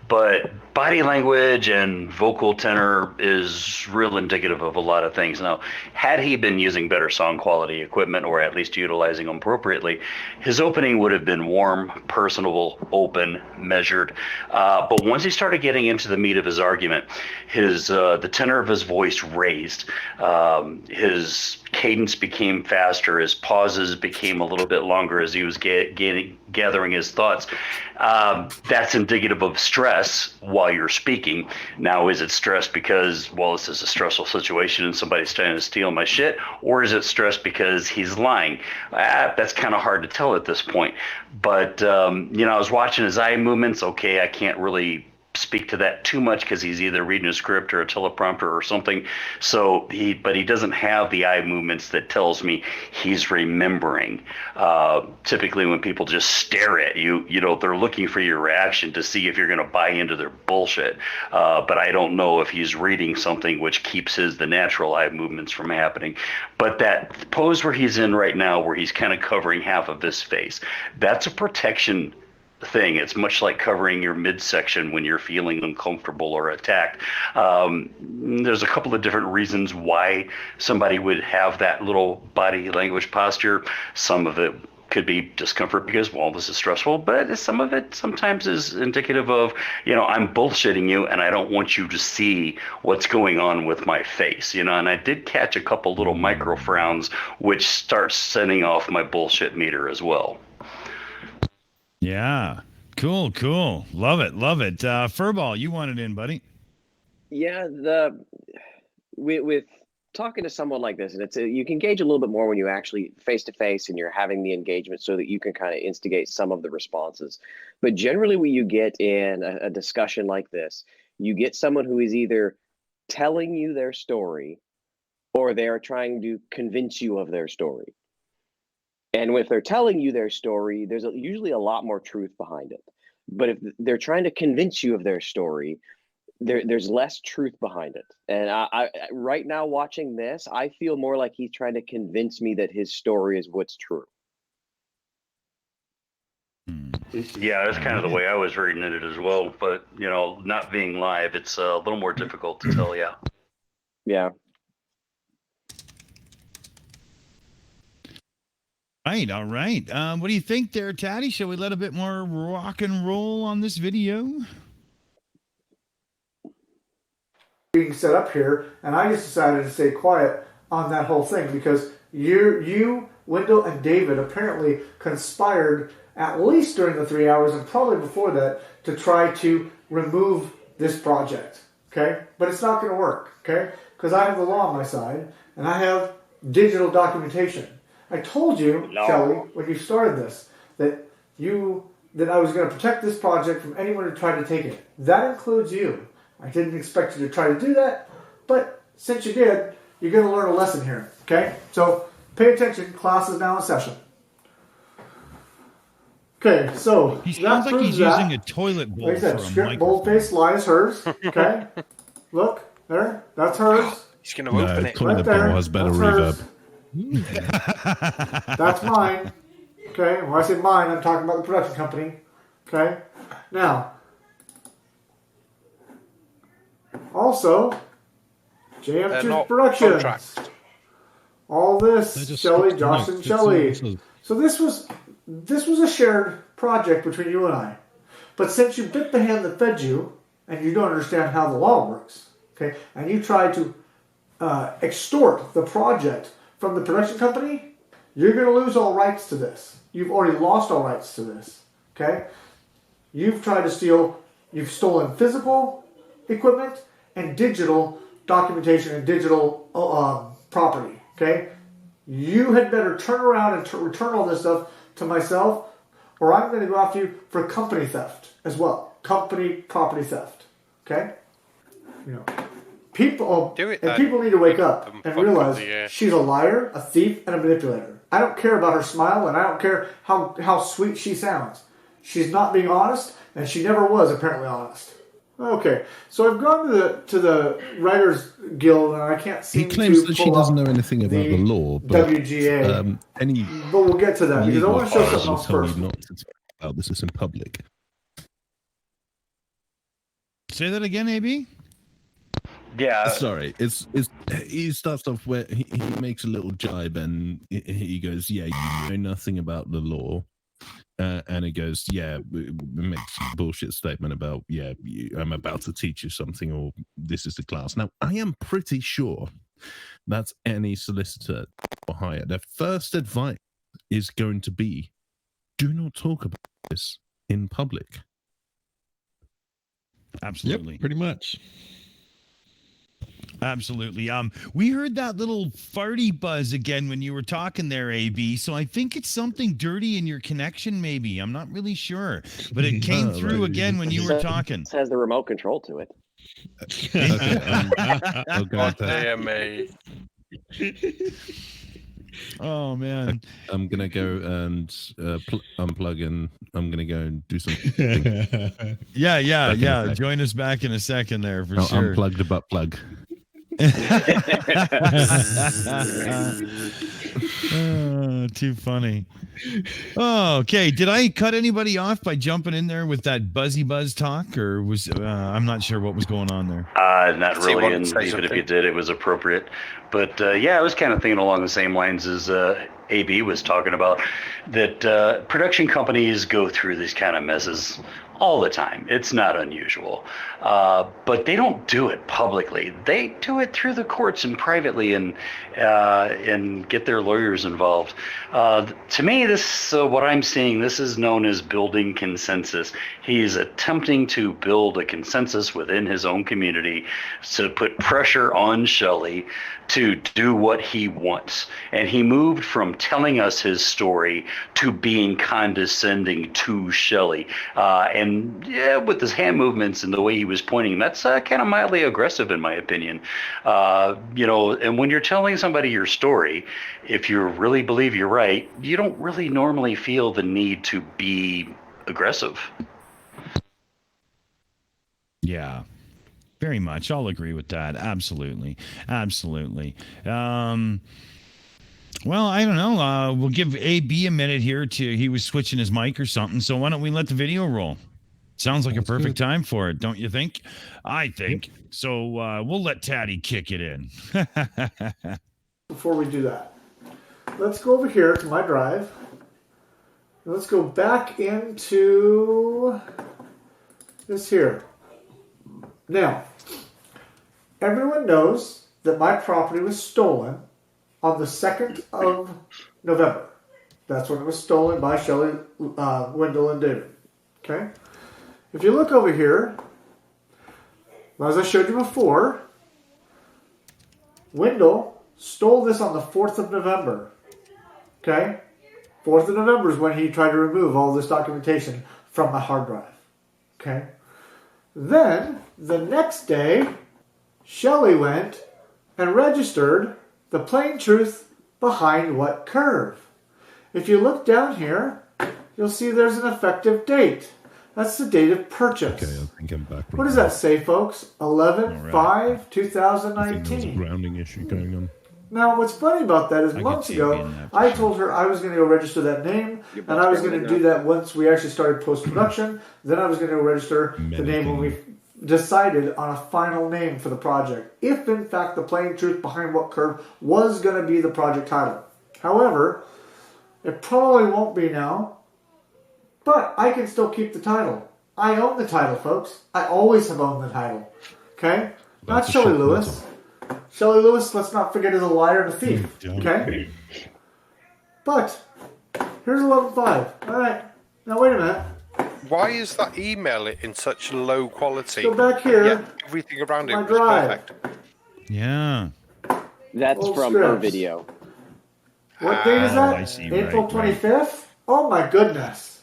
Speaker 4: but body language and vocal tenor is real indicative of a lot of things. Now, had he been using better song quality equipment, or at least utilizing them appropriately, his opening would have been warm, personable, open, measured. But once he started getting into the meat of his argument, the tenor of his voice raised. His cadence became faster. His pauses became a little bit longer as he was gathering his thoughts. That's indicative of stress while you're speaking. Now, is it stress because, well, this is a stressful situation and somebody's trying to steal my shit? Or is it stress because he's lying? That's kind of hard to tell at this point. But, I was watching his eye movements. Okay, I can't really speak to that too much because he's either reading a script or a teleprompter or something. So he doesn't have the eye movements that tells me he's remembering. Typically when people just stare at you, they're looking for your reaction to see if you're going to buy into their bullshit. But I don't know if he's reading something which keeps the natural eye movements from happening. But that pose where he's in right now, where he's kind of covering half of his face, that's a protection thing. It's much like covering your midsection when you're feeling uncomfortable or attacked. There's a couple of different reasons why somebody would have that little body language posture. Some of it could be discomfort because, well, this is stressful, but some of it sometimes is indicative of, I'm bullshitting you and I don't want you to see what's going on with my face, and I did catch a couple little micro frowns, which starts sending off my bullshit meter as well.
Speaker 1: Yeah. Cool. Love it. Furball, you want it in, buddy.
Speaker 9: Yeah, with talking to someone like this, and you can gauge a little bit more when you actually face to face and you're having the engagement, so that you can kind of instigate some of the responses. But generally, what you get in a discussion like this, you get someone who is either telling you their story, or they are trying to convince you of their story. And if they're telling you their story, there's usually a lot more truth behind it. But if they're trying to convince you of their story, there's less truth behind it. And I right now watching this, I feel more like he's trying to convince me that his story is what's true.
Speaker 4: Yeah, that's kind of the way I was reading it as well. But not being live, it's a little more difficult to tell. Yeah.
Speaker 9: Yeah.
Speaker 1: Right, all right. What do you think there, Tatty? Shall we let a bit more rock and roll on this video?
Speaker 10: Being set up here, and I just decided to stay quiet on that whole thing because you, Wendell, and David apparently conspired at least during the 3 hours and probably before that to try to remove this project. Okay, but it's not going to work. Okay, because I have the law on my side and I have digital documentation. I told you, Shelley, when you started this, that I was going to protect this project from anyone who tried to take it. That includes you. I didn't expect you to try to do that, but since you did, you're going to learn a lesson here. Okay? So pay attention. Class is now in session. Okay, so
Speaker 1: he sounds like he's using a toilet bowl.
Speaker 10: Like I said,
Speaker 1: for a
Speaker 10: script boldface line is hers. Okay? Look, there. That's hers.
Speaker 5: He's going to open it.
Speaker 2: Toilet bowl has better reverb.
Speaker 10: That's mine. Okay, when I say mine, I'm talking about the production company. Okay, now, also, JM2 Productions.
Speaker 5: Contract.
Speaker 10: All this, Shelley, Josh, and Shelley. So this was a shared project between you and I. But since you bit the hand that fed you, and you don't understand how the law works, okay, and you try to extort the project from the production company, you're going to lose all rights to this. You've already lost all rights to this. Okay? You've tried to steal, you've stolen physical equipment and digital documentation and digital property. Okay? You had better turn around and return all this stuff to myself, or I'm going to go after you for company theft as well. Company property theft. Okay? People need to wake up and realize she's a liar, a thief, and a manipulator. I don't care about her smile, and I don't care how sweet she sounds. She's not being honest, and she never was apparently honest. Okay, so I've gone to the Writers Guild, and I can't seem to.
Speaker 2: He claims that she doesn't know anything about the law, but
Speaker 10: WGA. But we'll get to that because I want to show something else first.
Speaker 2: Not to talk about this is in public.
Speaker 1: Say that again, AB.
Speaker 4: Yeah.
Speaker 2: Sorry, he starts off where he makes a little jibe and he goes, "Yeah, you know nothing about the law," and he goes, "Yeah," makes a bullshit statement about, "Yeah, I'm about to teach you something," or "This is the class." Now, I am pretty sure that's any solicitor or hire. Their first advice is going to be, "Do not talk about this in public."
Speaker 1: Absolutely,
Speaker 3: yep, pretty much.
Speaker 1: Absolutely. We heard that little farty buzz again when you were talking there, AB. So I think it's something dirty in your connection, maybe. I'm not really sure, but it came through again when you were talking.
Speaker 9: It has the remote control to it.
Speaker 5: Aimee.
Speaker 1: Oh man,
Speaker 2: I'm gonna go and unplug, and I'm gonna go and do some.
Speaker 1: yeah. Join us back in a second there for sure.
Speaker 2: Unplug the butt plug.
Speaker 1: Too funny. Oh, okay. Did I cut anybody off by jumping in there with that buzzy buzz talk, or was I'm not sure what was going on there?
Speaker 4: Not really, and even if you did, it was appropriate. But yeah, I was kind of thinking along the same lines as AB was talking about, that production companies go through these kind of messes all the time. It's not unusual. But they don't do it publicly. They do it through the courts and privately, and get their lawyers involved. To me, this what I'm seeing, this is known as building consensus. He's attempting to build a consensus within his own community to put pressure on Shelley to do what he wants. And he moved from telling us his story to being condescending to Shelley. And yeah, with his hand movements and the way he was pointing, that's kind of mildly aggressive in my opinion. And when you're telling somebody your story, if you really believe you're right, you don't really normally feel the need to be aggressive.
Speaker 1: Yeah. Very much. I'll agree with that. Absolutely. Well, I don't know. We'll give AB a minute here he was switching his mic or something. So why don't we let the video roll? Sounds like a perfect time for it, don't you think? I think. Yep. So we'll let Tatty kick it in.
Speaker 10: Before we do that, let's go over here to my drive. Let's go back into this here. Now, everyone knows that my property was stolen on the 2nd of November. That's when it was stolen by Shelley, Wendell, and David. Okay? If you look over here, as I showed you before, Wendell stole this on the 4th of November. Okay? 4th of November is when he tried to remove all this documentation from my hard drive. Okay? Then, the next day, Shelley went and registered the plain truth behind what curve. If you look down here, you'll see there's an effective date. That's the date of purchase.
Speaker 2: Okay, I think I'm back.
Speaker 10: What does that say, folks? 11/5/2019.
Speaker 2: I think there's a grounding issue going on.
Speaker 10: Now, what's funny about that is months ago, I told her I was going to go register that name, and I was going to do that once we actually started post-production. Then I was going to go register the name when we decided on a final name for the project. If, in fact, the plain truth behind what curve was going to be the project title. However, it probably won't be now, but I can still keep the title. I own the title, folks. I always have owned the title. Okay? Not Shelley Lewis. Shelley Lewis, let's not forget, is a liar and a thief. Okay? But, here's 11/5. Alright. Now, wait a minute.
Speaker 5: Why is that email in such low quality?
Speaker 10: Go back here.
Speaker 5: Yeah, everything around it was perfect.
Speaker 1: Yeah.
Speaker 9: That's from her video.
Speaker 10: What date is that?
Speaker 1: I see,
Speaker 10: April 25th? Oh my goodness.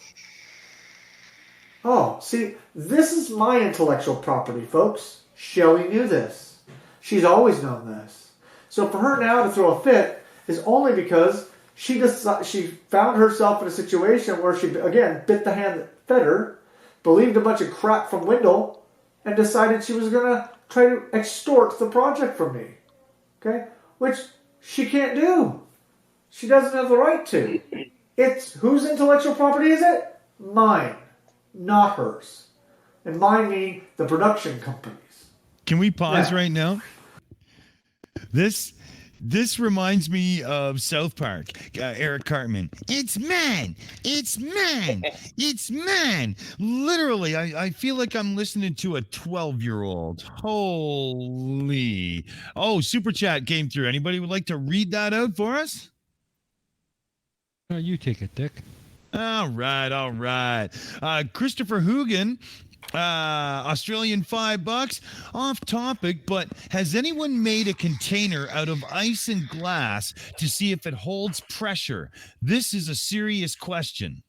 Speaker 10: Oh, see, this is my intellectual property, folks. Shelley knew this. She's always known this. So for her now to throw a fit is only because she found herself in a situation where she, again, bit the hand that fed her, believed a bunch of crap from Wendell, and decided she was going to try to extort the project from me. Okay? Which she can't do. She doesn't have the right to. It's whose intellectual property is it? Mine, not hers. And mine mean the production companies.
Speaker 1: Can we pause right now? This reminds me of South Park. Eric Cartman. It's man. It's man. It's man. Literally, I feel like I'm listening to a 12-year-old. Holy. Oh, Super Chat came through. Anybody would like to read that out for us?
Speaker 6: You take it, Dick.
Speaker 1: All right. Christopher Hogan, Australian $5. Off topic, but has anyone made a container out of ice and glass to see if it holds pressure? This is a serious question.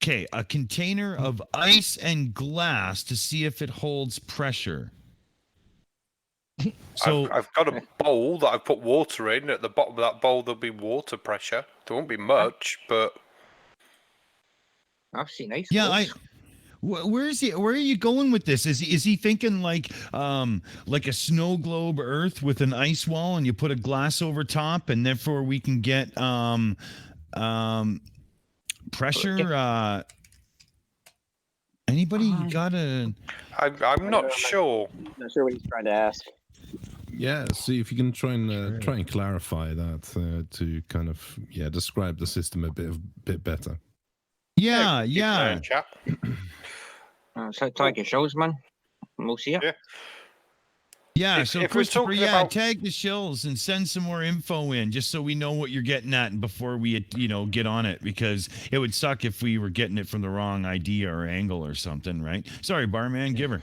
Speaker 1: Okay, a container of ice and glass to see if it holds pressure. So
Speaker 5: I've got a bowl that I've put water in. At the bottom of that bowl, there'll be water pressure. There won't be much, but
Speaker 7: I've seen ice.
Speaker 1: yeah, where is he? Where are you going with this? Is he thinking like a snow globe Earth with an ice wall, and you put a glass over top, and therefore we can get pressure? Anybody got a?
Speaker 5: I'm not sure.
Speaker 9: Not sure what he's trying to ask.
Speaker 2: Yeah, see if you can try and clarify that to kind of describe the system a bit better.
Speaker 1: Yeah.
Speaker 5: Chat.
Speaker 7: So tag your shows, man. We'll see you.
Speaker 5: Yeah.
Speaker 1: Yeah, so
Speaker 5: if we're
Speaker 1: Christopher,
Speaker 5: talking about...
Speaker 1: tag the Shills and send some more info in just so we know what you're getting at before we, get on it, because it would suck if we were getting it from the wrong idea or angle or something, right? Sorry, Barman, give her.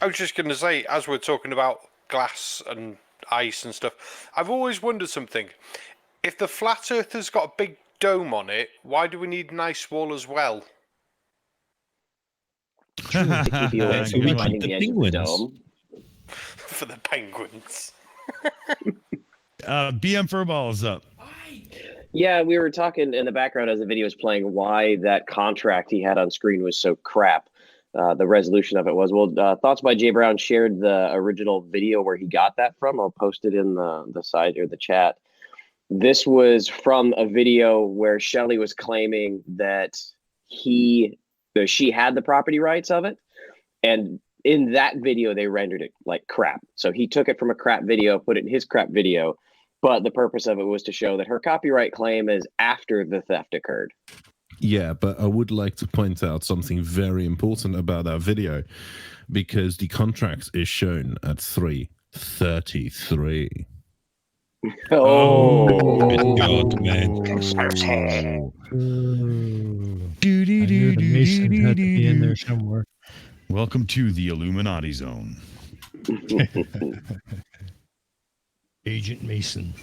Speaker 5: I was just going to say, as we're talking about glass and ice and stuff, I've always wondered something. If the flat Earth has got a big dome on it, why do we need an ice wall as well?
Speaker 9: To keep you away from finding the edge of the dome.
Speaker 5: For the penguins.
Speaker 1: BM Furball is up.
Speaker 9: Yeah, we were talking in the background as the video was playing why that contract he had on screen was so crap. the resolution of it was. Well, Thoughts by Jay Brown shared the original video where he got that from. I'll post it in the side or the chat. This was from a video where Shelly was claiming that she had the property rights of it, and in that video they rendered it like crap. So he took it from a crap video, put it in his crap video, but the purpose of it was to show that her copyright claim is after the theft occurred.
Speaker 2: Yeah, but I would like to point out something very important about that video, because the contract is shown at 3:33.
Speaker 3: Oh, good God, man.
Speaker 7: Conspiracy.
Speaker 6: I knew the Mason had to be in there somewhere.
Speaker 1: Welcome to the Illuminati Zone.
Speaker 6: Agent Mason.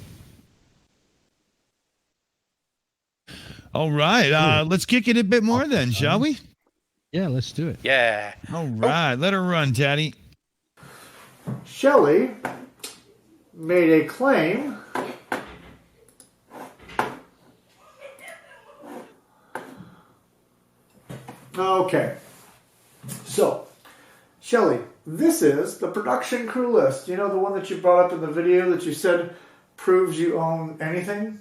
Speaker 1: All right, let's kick it a bit more then, shall we?
Speaker 6: Yeah, let's do it.
Speaker 5: Yeah.
Speaker 1: All right, let her run, Tatty.
Speaker 10: Shelley made a claim Okay. So, Shelley, this is the production crew list. You know, the one that you brought up in the video that you said proves you own anything?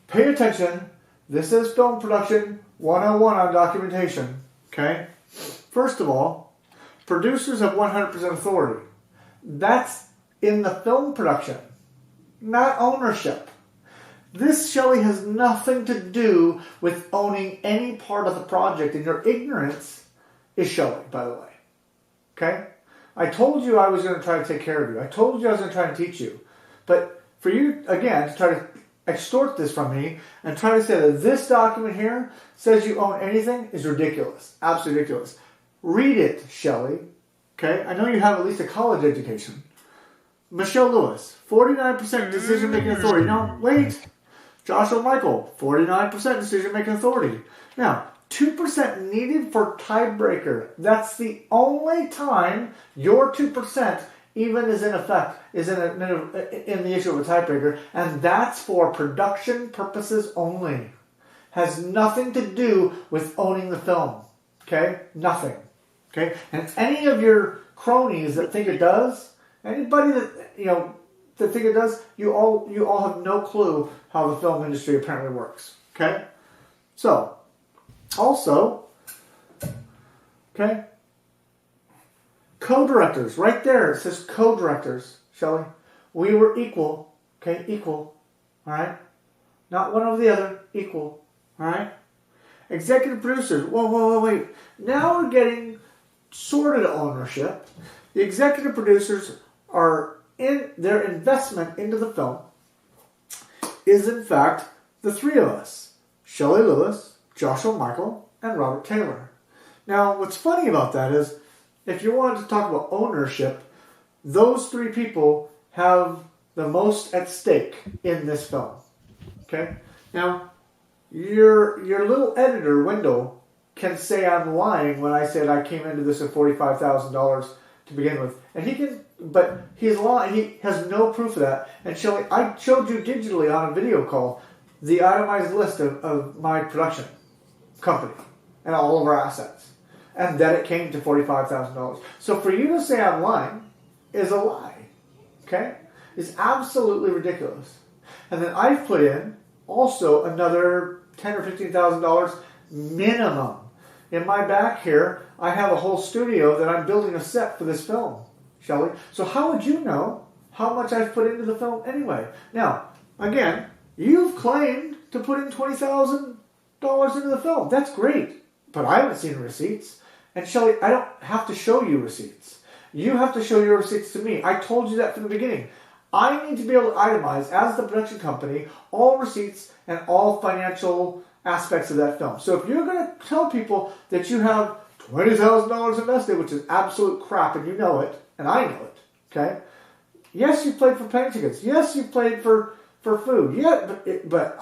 Speaker 10: Pay attention. This is film production 101 on documentation. Okay? First of all, producers have 100% authority. That's in the film production, not ownership. This, Shelley, has nothing to do with owning any part of the project, and your ignorance is showing, by the way. Okay? I told you I was going to try to take care of you. I told you I was going to try to teach you. But for you, again, to try to extort this from me and try to say that this document here says you own anything is ridiculous. Absolutely ridiculous. Read it, Shelley. Okay? I know you have at least a college education. Michelle Lewis, 49% decision-making authority. Now, wait. Joshua Michael, 49% decision-making authority. Now, 2% needed for tiebreaker. That's the only time your 2% even is in effect, is in the issue of a tiebreaker, and that's for production purposes only. Has nothing to do with owning the film. Okay? Nothing. Okay? And any of your cronies that think it does, anybody that, that think it does, you all have no clue how the film industry apparently works. Okay? So, also, okay, co-directors, right there, it says co-directors, Shelley. We were equal, okay, equal, all right? Not one over the other, equal, all right? Executive producers, whoa, wait. Now we're getting sorted ownership. The executive producers are in their investment into the film is in fact the three of us, Shelley Lewis, Joshua Michael, and Robert Taylor. Now, what's funny about that is, if you wanted to talk about ownership, those three people have the most at stake in this film. Okay? Now, your little editor, Wendell, can say I'm lying when I said I came into this at $45,000 to begin with. And he can, but he's lying. He has no proof of that. And Shelley, I showed you digitally on a video call the itemized list of my production company and all of our assets. And that it came to $45,000. So for you to say I'm lying is a lie. Okay? It's absolutely ridiculous. And then I've put in also another $10,000 or $15,000 minimum. In my back here, I have a whole studio that I'm building a set for this film, Shelley. So how would you know how much I've put into the film anyway? Now, again, you've claimed to put in $20,000 into the film. That's great. But I haven't seen receipts. And Shelley, I don't have to show you receipts. You have to show your receipts to me. I told you that from the beginning. I need to be able to itemize, as the production company, all receipts and all financial aspects of that film. So if you're going to tell people that you have $20,000 invested, which is absolute crap, and you know it, and I know it, okay? Yes, you played for plane tickets. Yes, you played for food. Yeah, but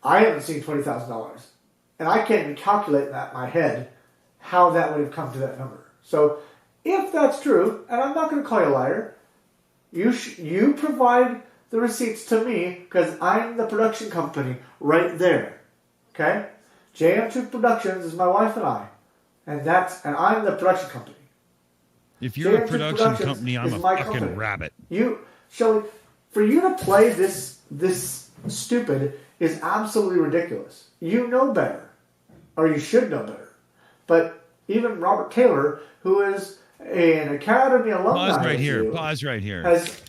Speaker 10: I haven't seen $20,000. And I can't even calculate that in my head how that would have come to that number. So if that's true, and I'm not going to call you a liar, you provide the receipts to me because I'm the production company right there. Okay? JM Truth Productions is my wife and I, and I'm the production company.
Speaker 1: If you're a
Speaker 10: JM Truth
Speaker 1: production
Speaker 10: Productions
Speaker 1: company, I'm
Speaker 10: is
Speaker 1: a
Speaker 10: my
Speaker 1: fucking
Speaker 10: company.
Speaker 1: rabbit.
Speaker 10: Shelley, for you to play this stupid is absolutely ridiculous. You know better, or you should know better. But even Robert Taylor, who is an Academy alumni,
Speaker 1: Pause right here.
Speaker 10: Has,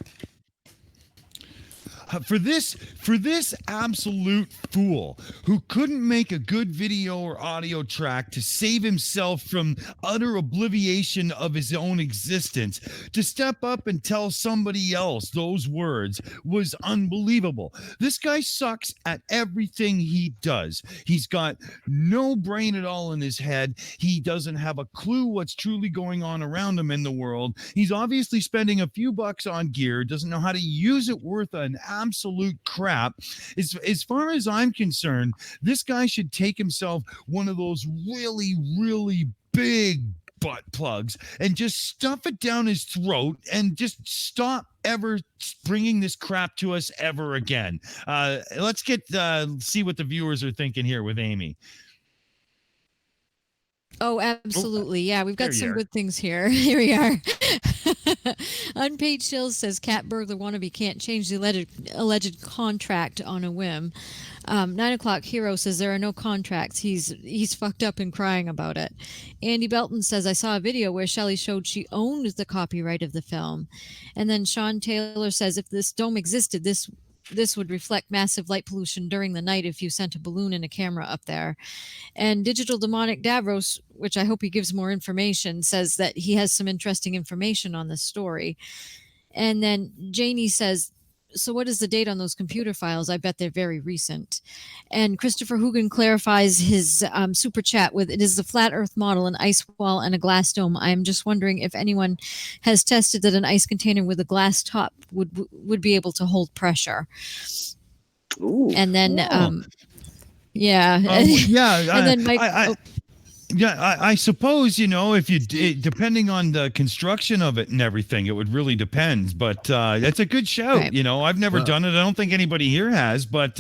Speaker 1: for this absolute fool who couldn't make a good video or audio track to save himself from utter obliviation of his own existence, to step up and tell somebody else those words was unbelievable. This guy sucks at everything he does. He's got no brain at all in his head. He doesn't have a clue what's truly going on around him in the world. He's obviously spending a few bucks on gear, doesn't know how to use it worth an absolute crap. As far as I'm concerned, this guy should take himself one of those really, really big butt plugs and just stuff it down his throat and just stop ever bringing this crap to us ever again. Let's see what the viewers are thinking here with Aimee.
Speaker 8: Oh, absolutely. Yeah, we've got some
Speaker 1: are.
Speaker 8: good things here. Here we are. Unpaid Shills says cat burglar wannabe can't change the alleged contract on a whim. 9 o'clock Hero says there are no contracts. He's fucked up and crying about it. Andy Belton says I saw a video where Shelley showed she owned the copyright of the film. And then Sean Taylor says if this dome existed, this would reflect massive light pollution during the night if you sent a balloon and a camera up there. And Digital Demonic Davros, which I hope he gives more information, says that he has some interesting information on this story. And then Janie says, so what is the date on those computer files? I bet they're very recent. And Christopher Hogan clarifies his super chat with, it is the flat earth model, an ice wall and a glass dome. I'm just wondering if anyone has tested that an ice container with a glass top would be able to hold pressure.
Speaker 9: Ooh.
Speaker 8: And then, yeah.
Speaker 1: Yeah.
Speaker 8: And then Mike...
Speaker 1: I suppose, if you depending on the construction of it and everything, it would really depend. But that's a good shout. Right. I've never done it. I don't think anybody here has. But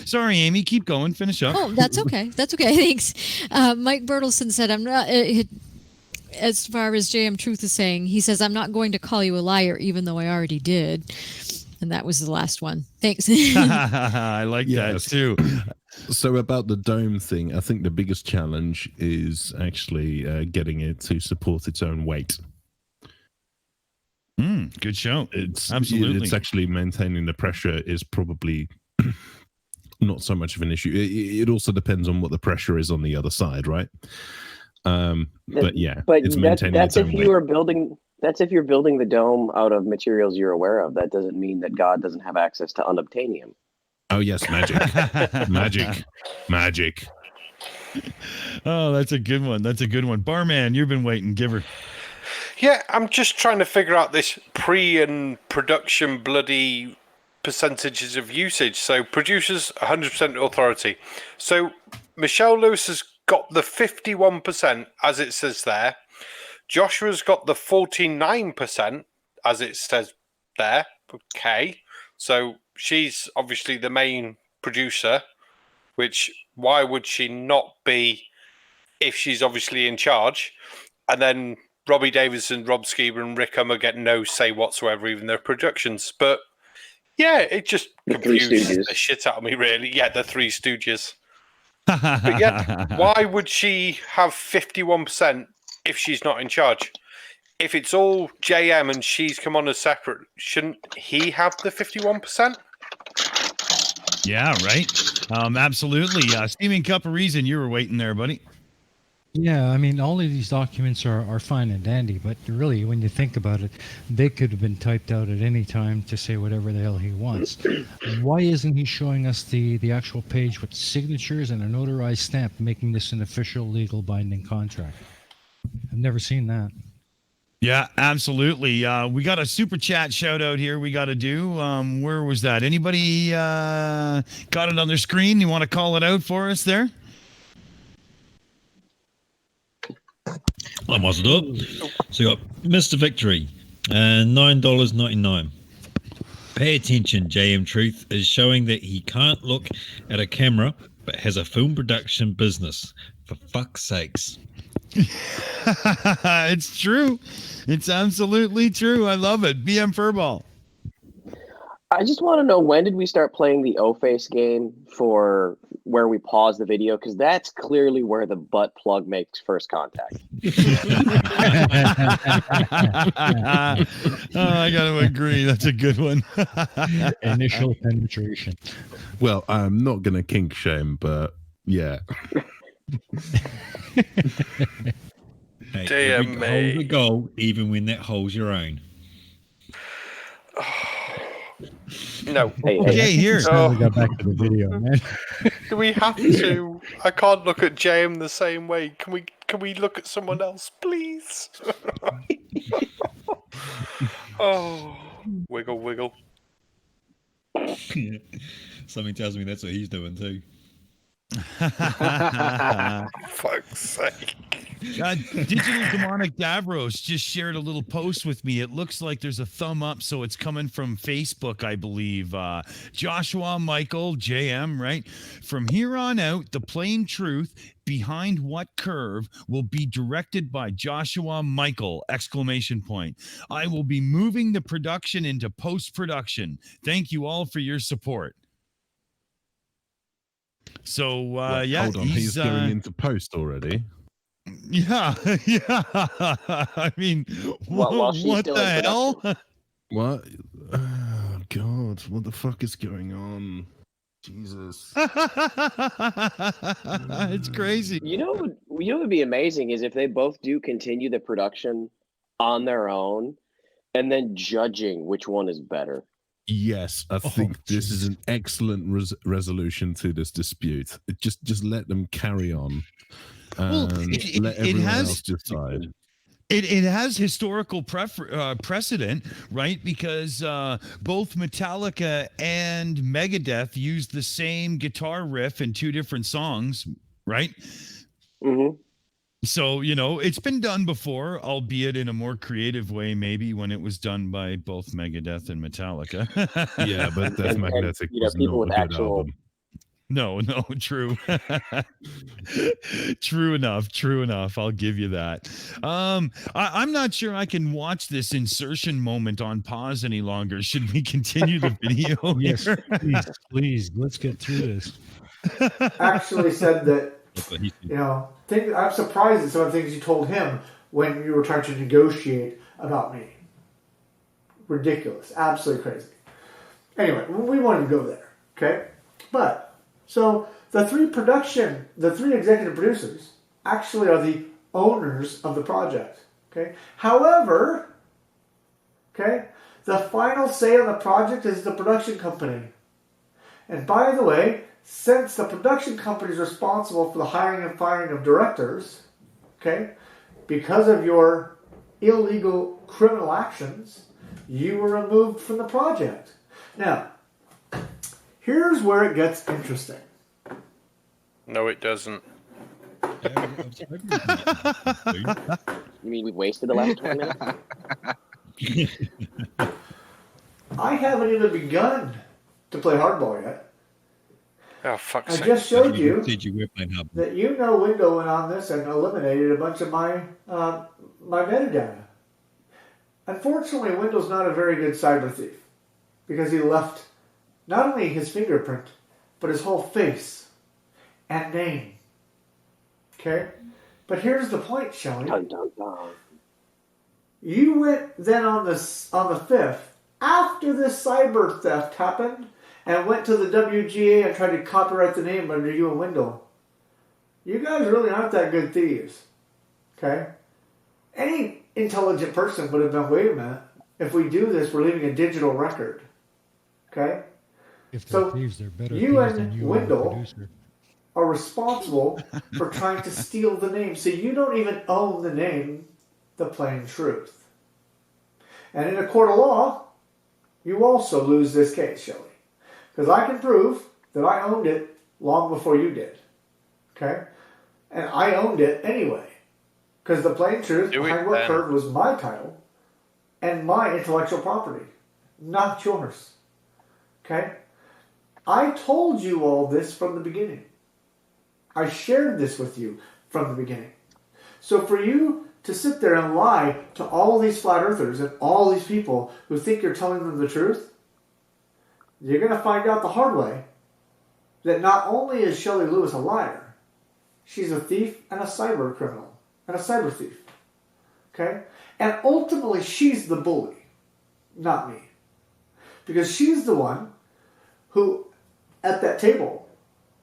Speaker 1: sorry, Aimee, keep going. Finish up.
Speaker 8: Oh, that's okay. That's okay. Thanks. Mike Bertelson said, I'm not. As far as JM Truth is saying, he says, I'm not going to call you a liar, even though I already did. And that was the last one. Thanks.
Speaker 1: I like that too.
Speaker 2: So about the dome thing, I think the biggest challenge is actually getting it to support its own weight.
Speaker 1: Good show. Absolutely.
Speaker 2: It's actually maintaining the pressure is probably not so much of an issue. It also depends on what the pressure is on the other side, right? But yeah, it's maintaining
Speaker 9: that's
Speaker 2: its own
Speaker 9: if
Speaker 2: weight.
Speaker 9: you are building. That's if you're building the dome out of materials you're aware of. That doesn't mean that God doesn't have access to unobtainium.
Speaker 2: Oh yes, magic. magic.
Speaker 1: Oh, that's a good one. That's a good one. Barman, you've been waiting. Give her.
Speaker 5: Yeah, I'm just trying to figure out this pre and production bloody percentages of usage. So producers 100% authority. So Michelle Lewis has got the 51% as it says there. Joshua's got the 49% as it says there. Okay. So she's obviously the main producer, which why would she not be if she's obviously in charge? And then Robbie Davidson, Rob Skiba and Rick Hummer get no say whatsoever, even their productions. But yeah, it just confuses the shit out of me, really. Yeah, the Three Stooges. But yeah, why would she have 51% if she's not in charge? If it's all JM and she's come on as separate, shouldn't he have the 51%?
Speaker 1: Yeah, right. Absolutely. Steaming Cup of Reason, you were waiting there, buddy.
Speaker 6: Yeah, I mean, all of these documents are fine and dandy, but really, when you think about it, they could have been typed out at any time to say whatever the hell he wants. Why isn't he showing us the actual page with signatures and a notarized stamp making this an official legal binding contract? I've never seen that.
Speaker 1: Yeah, absolutely. We got a super chat shout out here we got to do. Where was that? Anybody got it on their screen? You want to call it out for us there?
Speaker 3: I must do it. So you got Mr. Victory and $9.99. Pay attention, JM Truth is showing that he can't look at a camera but has a film production business. For fuck's sakes.
Speaker 1: It's true. It's absolutely true. I love it. BM Furball.
Speaker 9: I just want to know, when did we start playing the O-Face game for where we pause the video? Because that's clearly where the butt plug makes first contact.
Speaker 1: I got to agree. That's a good one.
Speaker 6: Initial penetration.
Speaker 2: Well, I'm not going to kink shame, but yeah.
Speaker 3: Hey,
Speaker 5: Damn,
Speaker 3: every
Speaker 5: mate.
Speaker 3: hole's a goal, even when that hole's your own.
Speaker 5: No.
Speaker 9: Hey,
Speaker 1: Okay, here.
Speaker 6: Finally got back to the video, man.
Speaker 5: Do we have to? I can't look at JM the same way. Can we look at someone else, please? Oh, wiggle, wiggle.
Speaker 3: Something tells me that's what he's doing too.
Speaker 5: Fuck's sake.
Speaker 1: Digital Demonic Davros just shared a little post with me. It looks like there's a thumb up, so it's coming from Facebook, I believe. Joshua Michael, JM, right? From here on out, the plain truth behind what curve will be directed by Joshua Michael, exclamation point. I will be moving the production into post-production. Thank you all for your support. So,
Speaker 2: Wait,
Speaker 1: yeah.
Speaker 2: hold on. He's going into post already.
Speaker 1: Yeah, yeah. I mean,
Speaker 9: While she's
Speaker 1: what
Speaker 9: still
Speaker 1: the
Speaker 9: in
Speaker 1: hell?
Speaker 2: What? Oh, God. What the fuck is going on? Jesus.
Speaker 1: It's crazy.
Speaker 9: You know what would be amazing is if they both do continue the production on their own and then judging which one is better.
Speaker 2: Yes, I think this is an excellent resolution to this dispute. Just let them carry on.
Speaker 1: Well,
Speaker 2: Let everyone else decide.
Speaker 1: It has historical precedent, right? Because both Metallica and Megadeth used the same guitar riff in two different songs, right?
Speaker 9: Mm-hmm.
Speaker 1: So, you know, it's been done before, albeit in a more creative way, maybe when it was done by both Megadeth and Metallica.
Speaker 2: Yeah, but Death Magnetic was
Speaker 9: people
Speaker 2: not
Speaker 9: with
Speaker 2: a good
Speaker 9: actual
Speaker 2: album.
Speaker 1: No, true. True enough. I'll give you that. I'm not sure I can watch this insertion moment on pause any longer. Should we continue the video?
Speaker 6: Yes,
Speaker 1: here?
Speaker 6: please. Let's get through this.
Speaker 10: Actually said that,
Speaker 3: That's what he
Speaker 10: you know, I'm surprised at some of the things you told him when you were trying to negotiate about me. Ridiculous. Absolutely crazy. Anyway, we wanted to go there, okay? But, so the three executive producers actually are the owners of the project, okay? However, okay, the final say on the project is the production company. And by the way, since the production company is responsible for the hiring and firing of directors, okay, because of your illegal criminal actions, you were removed from the project. Now, here's where it gets interesting.
Speaker 5: No, it doesn't.
Speaker 9: You mean we wasted the last 20 minutes?
Speaker 10: I haven't even begun to play hardball yet.
Speaker 5: Oh, fuck's
Speaker 10: I
Speaker 5: sake.
Speaker 10: just showed you
Speaker 3: Did you were playing hub?
Speaker 10: that Window went on this and eliminated a bunch of my my metadata. Unfortunately, Window's not a very good cyber thief because he left not only his fingerprint, but his whole face and name. Okay? But here's the point, Shelley.
Speaker 9: Dun, dun, dun.
Speaker 10: You went then on the 5th, after this cyber theft happened, and went to the WGA and tried to copyright the name under you and Wendell. You guys really aren't that good thieves. Okay? Any intelligent person would have been, wait a minute, if we do this, we're leaving a digital record. Okay?
Speaker 6: If they're
Speaker 10: So,
Speaker 6: thieves, they're better
Speaker 10: you
Speaker 6: thieves
Speaker 10: and
Speaker 6: than you
Speaker 10: Wendell
Speaker 6: are the producer.
Speaker 10: are responsible for trying to steal the name. So you don't even own the name, The Plain Truth. And in a court of law, you also lose this case, Shelley. Because I can prove that I owned it long before you did. Okay? And I owned it anyway. Because The Plain Truth
Speaker 5: Do it
Speaker 10: behind what
Speaker 5: then.
Speaker 10: curved was my title and my intellectual property, not yours. Okay? I told you all this from the beginning. I shared this with you from the beginning. So for you to sit there and lie to all these flat earthers and all these people who think you're telling them the truth, you're going to find out the hard way that not only is Shelley Lewis a liar, she's a thief and a cyber criminal and a cyber thief. Okay? And ultimately, she's the bully, not me. Because she's the one who, at that table,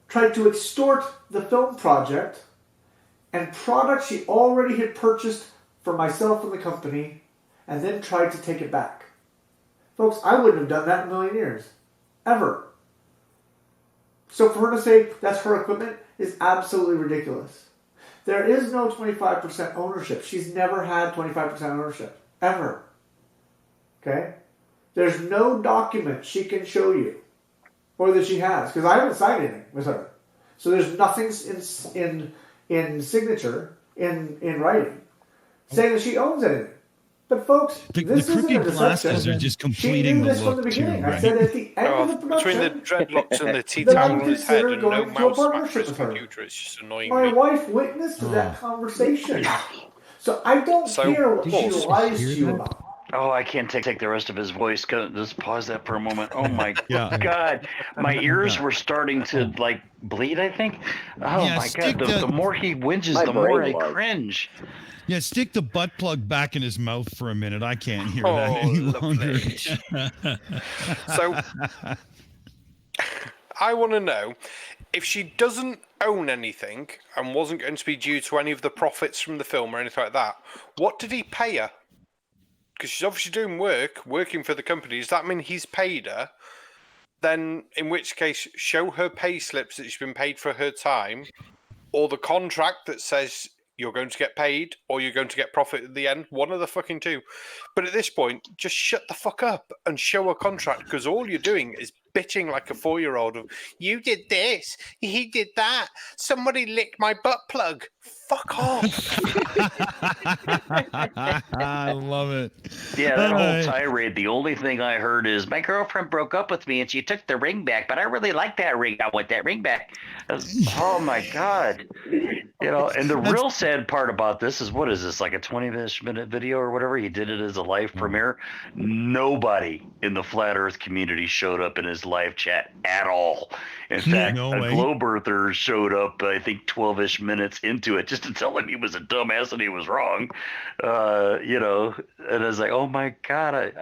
Speaker 10: tried to extort the film project and products she already had purchased for myself and the company, and then tried to take it back. Folks, I wouldn't have done that in a million years. Ever. So for her to say that's her equipment is absolutely ridiculous. There is no 25% ownership. She's never had 25% ownership. Ever. Okay? There's no document she can show you. Or that she has. Because I haven't signed anything with her. So there's nothing in signature, in writing, saying that she owns anything. But folks,
Speaker 1: The
Speaker 10: this isn't a
Speaker 1: crooked glasses
Speaker 10: deception.
Speaker 1: are just
Speaker 10: She
Speaker 1: completing
Speaker 10: knew
Speaker 1: the
Speaker 10: this from the
Speaker 1: look too,
Speaker 10: beginning. I
Speaker 1: right?
Speaker 10: said at the end of the
Speaker 5: Between the
Speaker 10: production
Speaker 5: dreadlocks and the tea
Speaker 10: that I
Speaker 5: towel
Speaker 10: would
Speaker 5: on his head
Speaker 10: consider
Speaker 5: and no
Speaker 10: going to a
Speaker 5: mouse smack for
Speaker 10: partnership
Speaker 5: his
Speaker 10: with her.
Speaker 5: computer, it's just annoying
Speaker 10: My
Speaker 5: me.
Speaker 10: wife witnessed that conversation. So I don't
Speaker 5: So,
Speaker 10: care what she
Speaker 5: Paul,
Speaker 10: lies to
Speaker 6: hear
Speaker 10: you
Speaker 6: that?
Speaker 10: about.
Speaker 4: Oh, I can't take the rest of his voice. Just pause that for a moment. Oh my
Speaker 1: Yeah.
Speaker 4: God, my ears
Speaker 1: Yeah.
Speaker 4: were starting to like bleed. I think. Oh
Speaker 1: Yeah,
Speaker 4: my
Speaker 1: stick
Speaker 4: God, the more he whinges,
Speaker 9: My
Speaker 4: the more I
Speaker 9: brain was.
Speaker 4: cringe.
Speaker 1: Yeah, stick the butt plug back in his mouth for a minute. I can't hear that
Speaker 5: Oh,
Speaker 1: any longer.
Speaker 5: lovely. So, I want to know if she doesn't own anything and wasn't going to be due to any of the profits from the film or anything like that, what did he pay her? Because she's obviously doing working for the company. Does that mean he's paid her? Then, in which case, show her pay slips that she's been paid for her time, or the contract that says you're going to get paid or you're going to get profit at the end. One of the fucking two. But at this point, just shut the fuck up and show a contract, because all you're doing is bitching like a 4-year-old of, you did this, he did that, somebody licked my butt plug. Fuck off.
Speaker 1: I love it.
Speaker 4: Yeah, that whole
Speaker 1: Uh,
Speaker 4: tirade, the only thing I heard is, my girlfriend broke up with me and she took the ring back, but I really like that ring. I want that ring back. Oh my God. You know, and the real sad part about this is, what is this, like a 20-ish minute video or whatever? He did it as a live premiere. Nobody in the flat earth community showed up in his live chat at all. In fact,
Speaker 1: No
Speaker 4: a
Speaker 1: way.
Speaker 4: globe earther showed up, I think, 12-ish minutes into it just to tell him he was a dumbass and he was wrong. You know, and I was like, oh my God,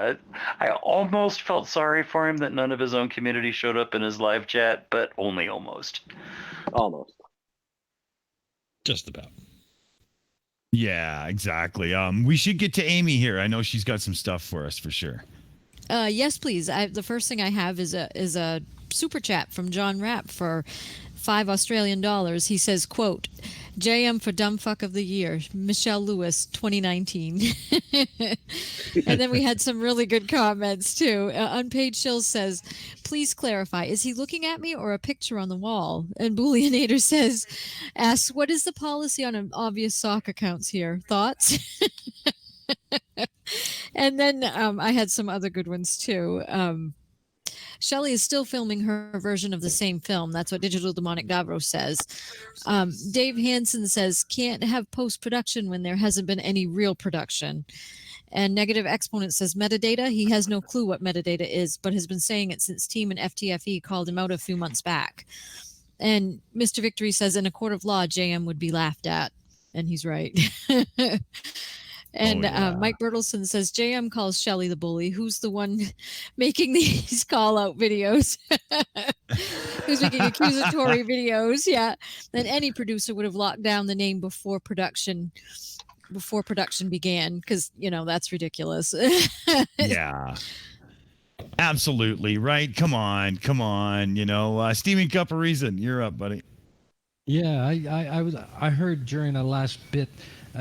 Speaker 4: I almost felt sorry for him that none of his own community showed up in his live chat, but only almost.
Speaker 9: Almost.
Speaker 3: Just about.
Speaker 1: Yeah, exactly. We should get to Aimee here. I know she's got some stuff for us for sure.
Speaker 8: Yes, please. The first thing I have is a super chat from John Rapp for $5 Australian. He says, quote, JM for Dumb Fuck of the Year, Michelle Lewis, 2019. And then we had some really good comments, too. Unpaid Shills says, please clarify, is he looking at me or a picture on the wall? And Booleanator asks, what is the policy on obvious sock accounts here? Thoughts? And then I had some other good ones, too. Shelley is still filming her version of the same film. That's what Digital Demonic Davros says. Dave Hansen says, can't have post-production when there hasn't been any real production. And Negative Exponent says, metadata, he has no clue what metadata is, but has been saying it since Team and FTFE called him out a few months back. And Mr. Victory says, in a court of law, JM would be laughed at. And he's right. And Mike Bertelson says, JM calls Shelley the bully. Who's the one making these call-out videos? Who's making accusatory videos? Yeah. Then any producer would have locked down the name before production began, because, you know, that's ridiculous.
Speaker 1: Yeah. Absolutely. Right. Come on. You know, Steaming Cup of Reason, you're up, buddy.
Speaker 6: Yeah, I heard during the last bit,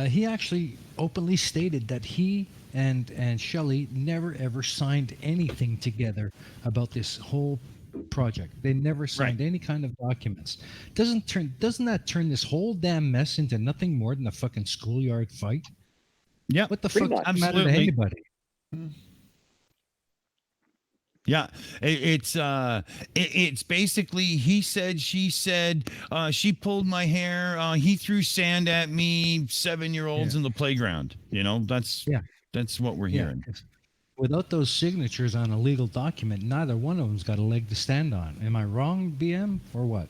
Speaker 6: he actually openly stated that he and Shelley never ever signed anything together about this whole project. They never signed any kind of documents. Doesn't that turn this whole damn mess into nothing more than a fucking schoolyard fight?
Speaker 1: Yeah.
Speaker 6: What the
Speaker 9: Pretty
Speaker 6: fuck
Speaker 9: much.
Speaker 6: does matter to
Speaker 1: Absolutely.
Speaker 6: anybody?
Speaker 1: Yeah, it's basically he said, she said, she pulled my hair, he threw sand at me, 7-year-olds in the playground. You know, that's what we're hearing.
Speaker 6: Without those signatures on a legal document, neither one of them's got a leg to stand on. Am I wrong, BM, or what?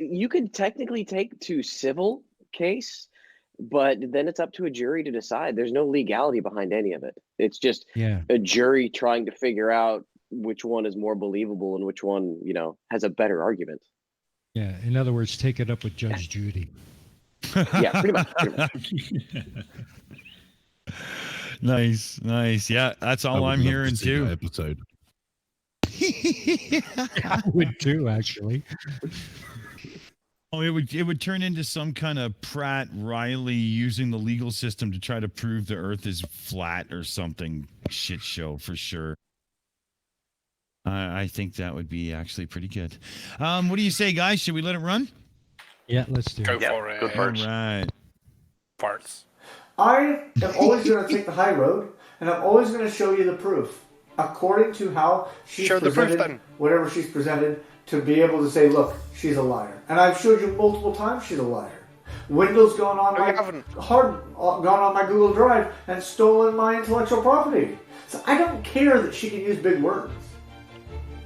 Speaker 9: You could technically take to civil case, but then it's up to a jury to decide. There's no legality behind any of it. It's just a jury trying to figure out which one is more believable and which one, has a better argument.
Speaker 6: Yeah, in other words, take it up with Judge Judy.
Speaker 9: Yeah, pretty much.
Speaker 1: Nice. Yeah, that's all I'm hearing too.
Speaker 2: Episode.
Speaker 6: I would too, actually.
Speaker 1: Oh, it would turn into some kind of Pratt Riley using the legal system to try to prove the Earth is flat or something shit show for sure. I think that would be actually pretty good. What do you say, guys? Should we let it run?
Speaker 6: Yeah, let's do it.
Speaker 5: Go for it.
Speaker 4: Good parts.
Speaker 1: All right.
Speaker 5: Parts.
Speaker 10: I am always going to take the high road, and I'm always going to show you the proof according to how she's presented, whatever she's presented, to be able to say, look, she's a liar. And I've showed you multiple times she's a liar. Windows gone on my Google Drive and stolen my intellectual property. So I don't care that she can use big words.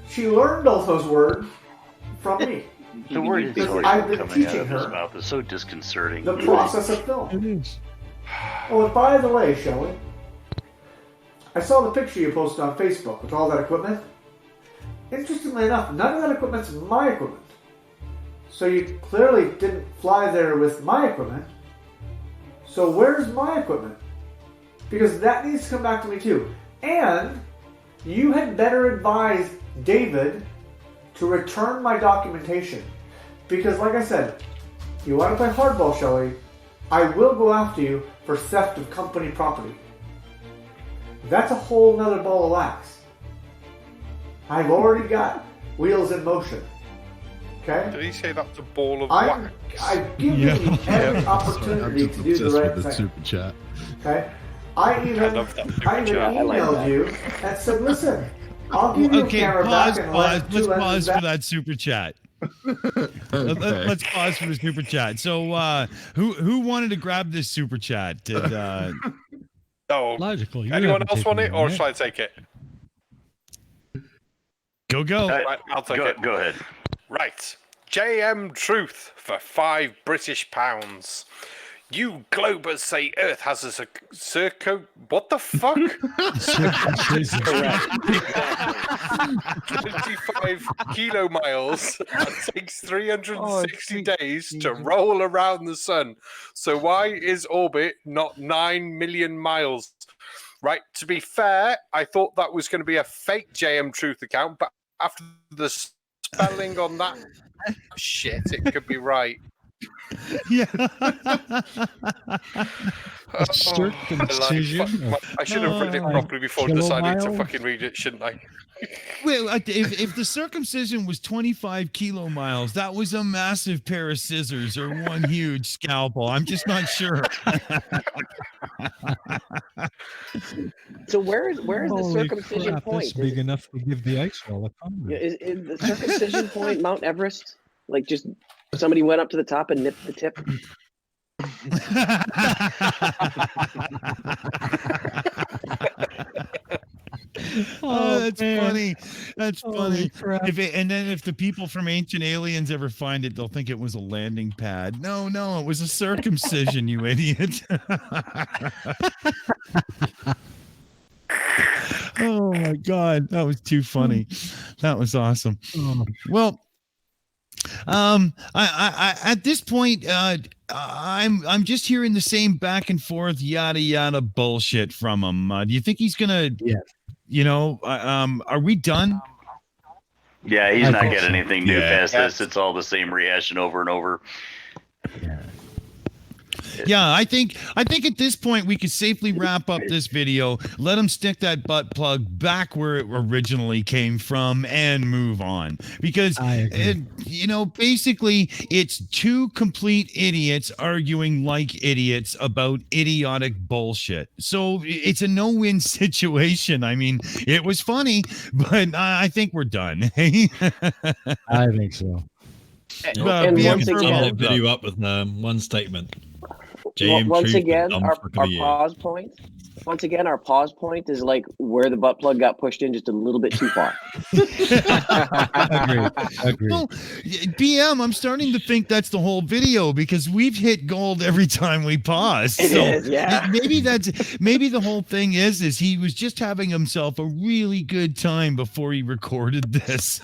Speaker 10: She learned all those words from me.
Speaker 4: The word is
Speaker 10: I've been
Speaker 4: coming out
Speaker 10: teaching
Speaker 4: of his
Speaker 10: her
Speaker 4: mouth is so disconcerting.
Speaker 10: the process of film.
Speaker 6: It is.
Speaker 10: Oh, and by the way, Shelley, I saw the picture you posted on Facebook with all that equipment. Interestingly enough, none of that equipment's my equipment. So you clearly didn't fly there with my equipment. So where's my equipment? Because that needs to come back to me too. And you had better advise David to return my documentation. Because like I said, you want to play hardball, Shelley, I will go after you for theft of company property. That's a whole nother ball of wax. I've already got wheels in motion. Okay?
Speaker 5: Did he say that's a ball of wax?
Speaker 10: I've given you every opportunity to do the right thing.
Speaker 2: Super chat.
Speaker 10: Okay? I even emailed you and said, listen, I'll give you a camera back and
Speaker 1: let's pause for that super chat. Let's pause for the super chat. So who wanted to grab this super chat?
Speaker 6: Logical.
Speaker 5: Anyone else want it, or shall I take it?
Speaker 1: Go.
Speaker 5: Right, I'll take it.
Speaker 4: Go ahead.
Speaker 5: Right. JM Truth for £5 You globers say Earth has a what the fuck? 25 kilomiles and takes 360 days to roll around the sun. So why is orbit not 9 million miles? Right, to be fair, I thought that was going to be a fake JM Truth account, but after the spelling on that shit, it could be right.
Speaker 1: Yeah.
Speaker 6: Circumcision.
Speaker 5: I should have read it properly before deciding to fucking read it, shouldn't I?
Speaker 1: Well, if the circumcision was 25 kilomiles, that was a massive pair of scissors or one huge scalpel. I'm just not sure.
Speaker 9: So where is the circumcision point?
Speaker 6: That's big enough to give the ice wall a comment.
Speaker 9: Is the circumcision point Mount Everest? Like just somebody went up to the top and nipped the tip?
Speaker 1: That's funny. That's funny.
Speaker 6: Crap.
Speaker 1: If the people from Ancient Aliens ever find it, they'll think it was a landing pad. No, it was a circumcision, you idiot. Oh my God, that was too funny. That was awesome. Well, I at this point, I'm just hearing the same back and forth yada yada bullshit from him. Do you think he's gonna? Yeah. Are we done?
Speaker 4: Yeah, he's not getting anything new past this. It's all the same reaction over and over.
Speaker 1: Yeah. Yeah, I think at this point we could safely wrap up this video, let him stick that butt plug back where it originally came from, and move on. Because basically it's two complete idiots arguing like idiots about idiotic bullshit. So it's a no-win situation. I mean, it was funny, but I think we're done.
Speaker 6: I think so.
Speaker 9: And once
Speaker 3: Sum
Speaker 9: again,
Speaker 3: that video up with one statement.
Speaker 9: once again, our
Speaker 3: pause
Speaker 9: point. Once again, our pause point is like where the butt plug got pushed in just a little bit too far.
Speaker 6: Agreed.
Speaker 1: Well, BM, I'm starting to think that's the whole video because we've hit gold every time we pause.
Speaker 9: It is, yeah.
Speaker 1: Maybe the whole thing is he was just having himself a really good time before he recorded this.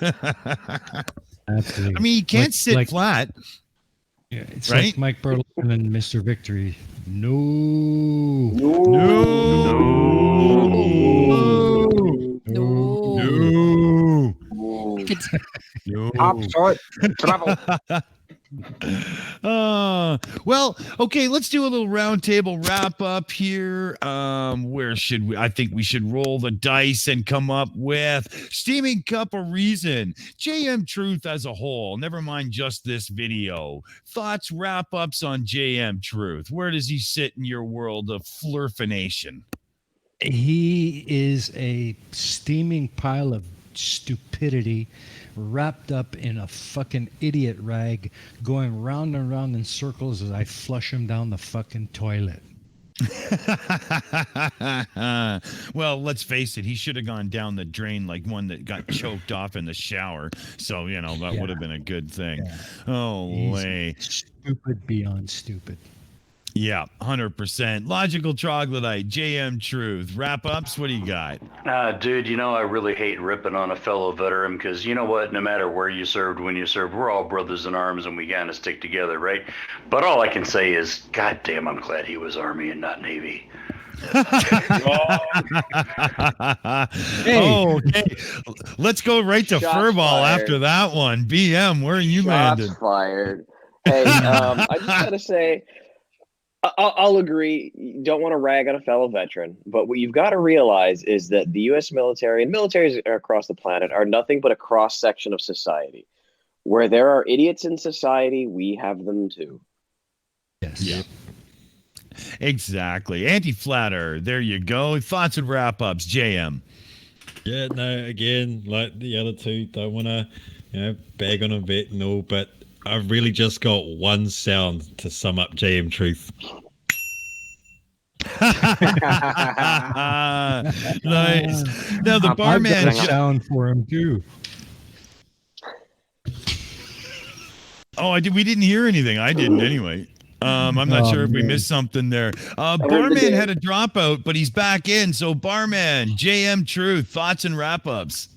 Speaker 6: Absolutely.
Speaker 1: I mean, he can't sit flat.
Speaker 6: Yeah, it's
Speaker 1: right?
Speaker 6: like Mike Burleson and Mr. Victory. No.
Speaker 7: Travel.
Speaker 1: Well, okay, let's do a little round table wrap up here. Where should we? I think we should roll the dice and come up with Steaming Cup of Reason, JM Truth as a whole. Never mind just this video. Thoughts, wrap ups on JM Truth. Where does he sit in your world of flurfination?
Speaker 6: He is a steaming pile of stupidity wrapped up in a fucking idiot rag going round and round in circles as I flush him down the fucking toilet.
Speaker 1: Well, let's face it, he should have gone down the drain like one that got choked off in the shower. So, that would have been a good thing.
Speaker 6: Yeah.
Speaker 1: Holy.
Speaker 6: Stupid beyond stupid.
Speaker 1: Yeah, 100%. Logical Troglodyte, JM Truth. Wrap-ups, what do you got?
Speaker 4: Dude, I really hate ripping on a fellow veteran because you know what? No matter where you served, when you served, we're all brothers in arms and we kind of stick together, right? But all I can say is, God damn, I'm glad he was Army and not Navy.
Speaker 1: Okay. Let's go right to Furball after that one. BM, where are you landed?
Speaker 9: Shots fired. Hey, I just got to say, I'll agree. You don't want to rag on a fellow veteran, but what you've got to realize is that the U.S. military and militaries across the planet are nothing but a cross-section of society. Where there are idiots in society, we have them too.
Speaker 6: Yes.
Speaker 1: Yeah. Exactly. Anti-flatter. There you go. Thoughts and wrap-ups, JM.
Speaker 3: Yeah, no, again, like the other two, don't want to, bag on a vet and all, but I've really just got one sound to sum up JM Truth.
Speaker 1: Nice. Now the barman
Speaker 6: I've got a sound for him too.
Speaker 1: Oh, we didn't hear anything. I didn't anyway. I'm not sure if we missed something there. Barman had a dropout, but he's back in. So Barman, JM Truth, thoughts and wrap-ups.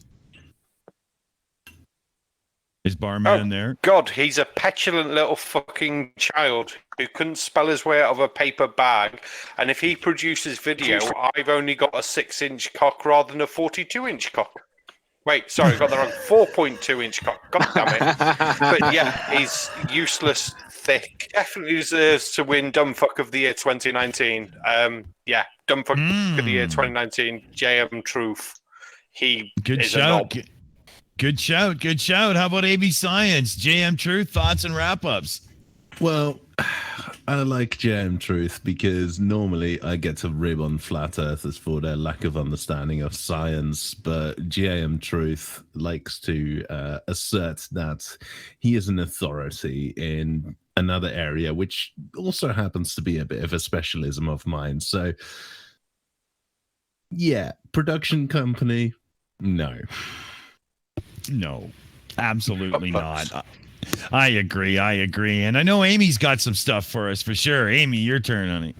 Speaker 1: Is Barman there?
Speaker 5: God, he's a petulant little fucking child who couldn't spell his way out of a paper bag. And if he produces video, I've only got a 6-inch cock rather than a 42-inch cock. Wait, sorry, I got the wrong 4.2-inch cock. God damn it. But yeah, he's useless, thick. Definitely deserves to win Dumb Fuck of the Year 2019. Yeah, Dumb Fuck of the Year 2019, JM Truth. He
Speaker 1: Good
Speaker 5: is
Speaker 1: shout.
Speaker 5: a knob.
Speaker 1: Good shout. Good shout. How about AB Science? JM Truth, thoughts and wrap-ups.
Speaker 2: Well, I like JM Truth because normally I get to rib on flat earthers for their lack of understanding of science, but JM Truth likes to assert that he is an authority in another area, which also happens to be a bit of a specialism of mine. So, yeah, production company, no.
Speaker 1: No, absolutely not. I agree. And I know Amy's got some stuff for us for sure. Aimee, your turn, honey.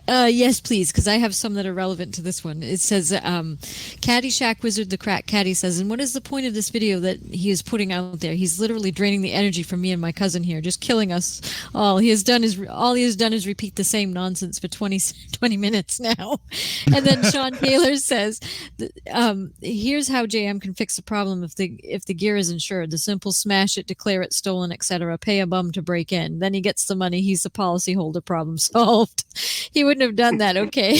Speaker 8: Yes, please, because I have some that are relevant to this one. It says, Caddyshack Wizard the Crack Caddy says, and what is the point of this video that he is putting out there? He's literally draining the energy from me and my cousin here, just killing us all. All he has done is repeat the same nonsense for 20 minutes now. And then Sean Taylor says, here's how JM can fix the problem if the gear is insured. The simple smash it, declare it stolen, etc. Pay a bum to break in. Then he gets the money. He's the policyholder. Problem solved. He wouldn't have done that, okay?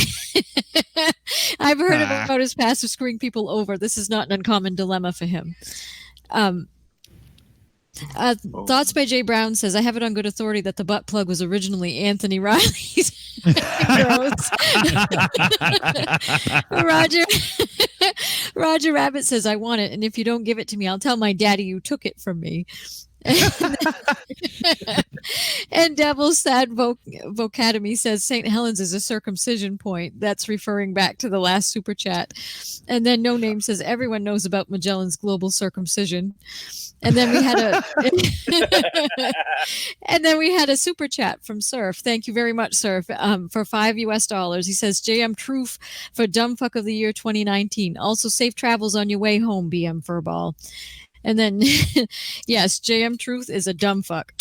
Speaker 8: I've heard about his past of screwing people over. This is not an uncommon dilemma for him. Thoughts by Jay Brown says, I have it on good authority that the butt plug was originally Anthony Riley's. Roger Rabbit says, I want it, and if you don't give it to me, I'll tell my daddy you took it from me. And Devil's Sad Vocademy says St. Helens is a circumcision point. That's referring back to the last super chat. And then No Name says everyone knows about Magellan's global circumcision. And then we had a super chat from Surf. Thank you very much, Surf, for $5. He says JM Truth for Dumbfuck of the Year 2019. Also safe travels on your way home, BM Furball. And then, yes, JM Truth is a dumb fuck.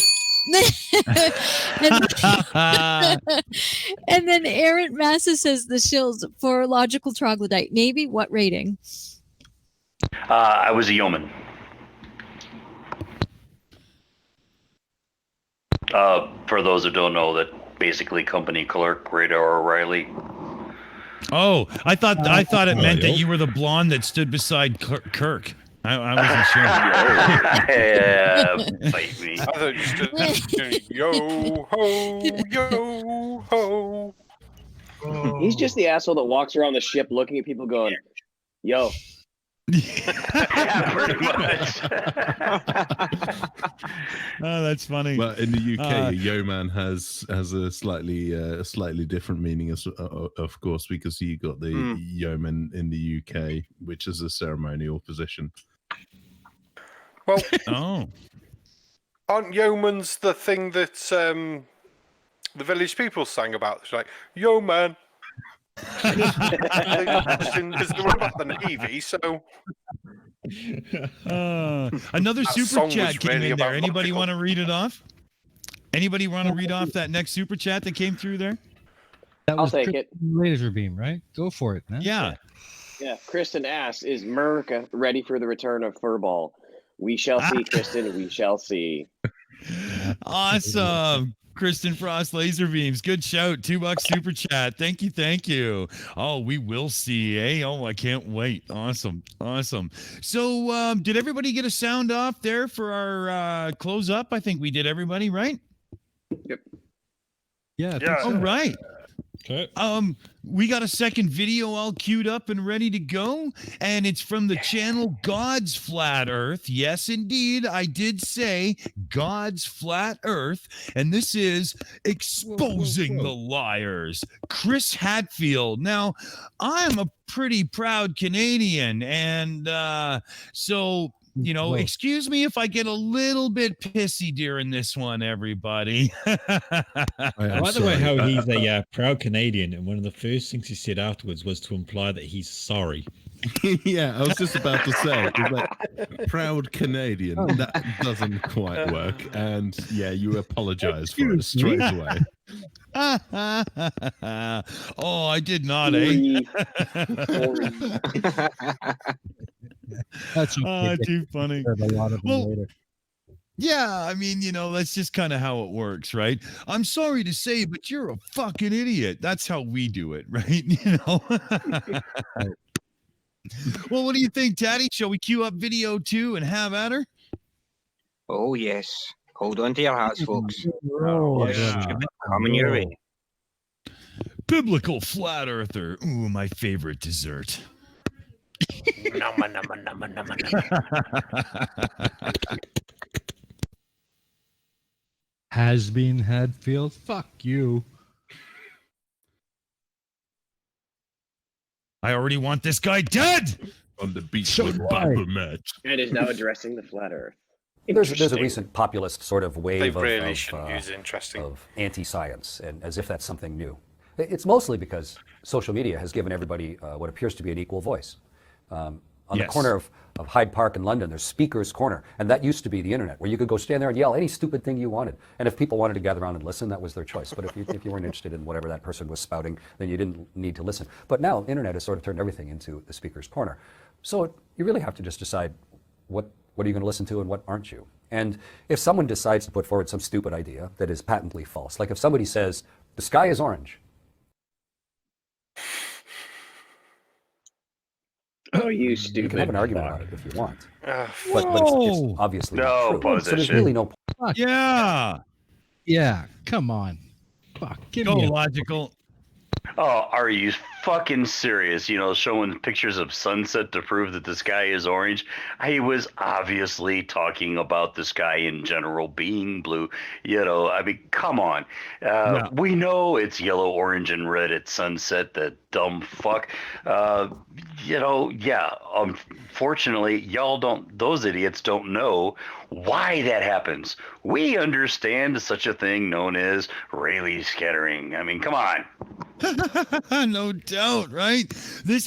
Speaker 8: And then Errant Massa says the Shills for Logical Troglodyte. Navy, what rating?
Speaker 4: I was a yeoman. For those who don't know, that basically company clerk, Radar O'Reilly.
Speaker 1: Oh, I thought it meant that you were the blonde that stood beside Kirk. I wasn't sure.
Speaker 4: Yeah, fight me.
Speaker 5: I thought you stood yo ho.
Speaker 9: He's just the asshole that walks around the ship looking at people going, yo.
Speaker 4: Yeah, pretty much.
Speaker 1: Oh, that's funny.
Speaker 2: Well, in the UK, yeoman has a slightly different meaning, of course, because you got the yeoman in the UK, which is a ceremonial position.
Speaker 5: Well, aren't yeomans the thing that the village people sang about? It's like, yo, man. Because they were about the Navy, so...
Speaker 1: Another
Speaker 5: That
Speaker 1: super
Speaker 5: song
Speaker 1: chat
Speaker 5: was
Speaker 1: came
Speaker 5: really
Speaker 1: in there.
Speaker 5: about
Speaker 1: Anybody
Speaker 5: logical.
Speaker 1: want to read it off? Anybody want to read off that next super chat that came through there?
Speaker 6: That
Speaker 9: I'll
Speaker 6: was
Speaker 9: take it.
Speaker 6: Laser beam, right? Go for it, man.
Speaker 1: Yeah.
Speaker 9: Yeah, Kristen asks, is America ready for the return of Furball? We shall see, Kristen. We shall see.
Speaker 1: Awesome. Kristen Frost Laser Beams. Good shout. $2 super chat. Thank you. Oh, we will see, eh? Oh, I can't wait. Awesome. So did everybody get a sound off there for our close up? I think we did, everybody, right?
Speaker 9: Yep.
Speaker 6: Yeah.
Speaker 1: All right.
Speaker 3: Okay.
Speaker 1: We got a second video all queued up and ready to go, and it's from the channel God's Flat Earth. Yes, indeed, I did say God's Flat Earth, and this is exposing the liars. Chris Hadfield. Now, I'm a pretty proud Canadian, and so. You know, excuse me if I get a little bit pissy during this one, everybody.
Speaker 3: By the way, how he's a proud Canadian, and one of the first things he said afterwards was to imply that he's sorry.
Speaker 2: Yeah, I was just about to say, it's like, proud Canadian. That doesn't quite work. And yeah, you apologize for it straight away.
Speaker 1: Oh, I did not, eh?
Speaker 6: That's okay.
Speaker 1: Too funny.
Speaker 6: A lot of them later.
Speaker 1: Yeah, I mean, you know, that's just kind of how it works, right? I'm sorry to say, but you're a fucking idiot. That's how we do it, right? You know? Well, what do you think, Tatty? Shall we queue up video 2 and have at her?
Speaker 7: Oh, yes. Hold on to your hats, folks.
Speaker 6: Oh,
Speaker 7: Yes, coming your way.
Speaker 1: Biblical flat earther. Ooh, my favorite dessert.
Speaker 6: Has been Hadfield. Fuck you.
Speaker 1: I already want this guy dead.
Speaker 2: On the beach
Speaker 6: So
Speaker 2: with
Speaker 6: do
Speaker 2: Baphomet.
Speaker 9: And is now addressing the flat Earth.
Speaker 11: There's a
Speaker 9: Interesting.
Speaker 11: recent populist sort of
Speaker 5: They
Speaker 11: wave
Speaker 5: really
Speaker 11: of
Speaker 5: shouldn't use interesting.
Speaker 11: anti-science, and as if that's something new. It's mostly because social media has given everybody what appears to be an equal voice. On the corner of Hyde Park in London, there's Speaker's Corner, and that used to be the internet, where you could go stand there and yell any stupid thing you wanted. And if people wanted to gather around and listen, that was their choice. But if you weren't interested in whatever that person was spouting, then you didn't need to listen. But now, the internet has sort of turned everything into the Speaker's Corner. So you really have to just decide what are you going to listen to and what aren't you. And if someone decides to put forward some stupid idea that is patently false, like if somebody says, the sky is orange.
Speaker 9: Oh, you stupid.
Speaker 11: You can have an argument about it if you want. But
Speaker 1: Whoa.
Speaker 11: it's obviously
Speaker 4: No
Speaker 11: not true. So there's
Speaker 4: position.
Speaker 11: really no
Speaker 6: Fuck.
Speaker 1: Yeah.
Speaker 6: Yeah, come on. Fuck, give
Speaker 1: Go
Speaker 6: me a
Speaker 1: logical.
Speaker 4: Oh, are you fucking serious? You know, showing pictures of sunset to prove that the sky is orange. He was obviously talking about the sky in general being blue. You know, I mean, come on. We know it's yellow, orange, and red at sunset, that dumb fuck. You know, yeah, unfortunately, those idiots don't know why that happens. We understand such a thing known as Rayleigh scattering. I mean, come on.
Speaker 1: No doubt, right? This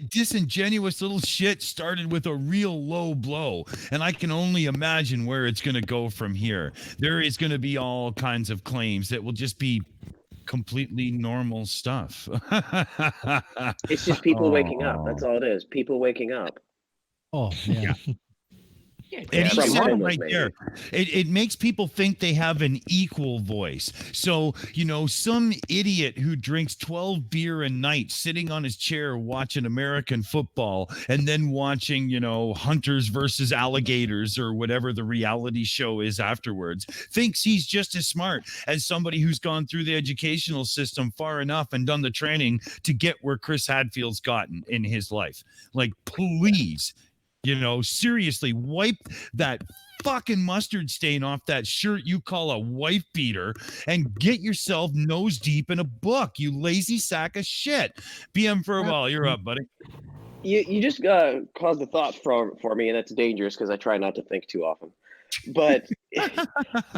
Speaker 1: disingenuous little shit started with a real low blow, and I can only imagine where it's going to go from here. There is going to be all kinds of claims that will just be completely normal stuff.
Speaker 9: It's just people waking up. That's all it is. People waking up.
Speaker 6: Oh, yeah.
Speaker 1: And
Speaker 9: From
Speaker 1: he said it
Speaker 9: home,
Speaker 1: right
Speaker 9: maybe.
Speaker 1: there. It makes people think they have an equal voice. So, you know, some idiot who drinks 12 beer a night sitting on his chair watching American football and then watching, you know, Hunters versus Alligators or whatever the reality show is afterwards, thinks he's just as smart as somebody who's gone through the educational system far enough and done the training to get where Chris Hadfield's gotten in his life. Like, please. You know, seriously, wipe that fucking mustard stain off that shirt you call a wife beater and get yourself nose deep in a book, you lazy sack of shit. BM Furball, you're up, buddy.
Speaker 9: You just caused a thought for me, and that's dangerous because I try not to think too often. But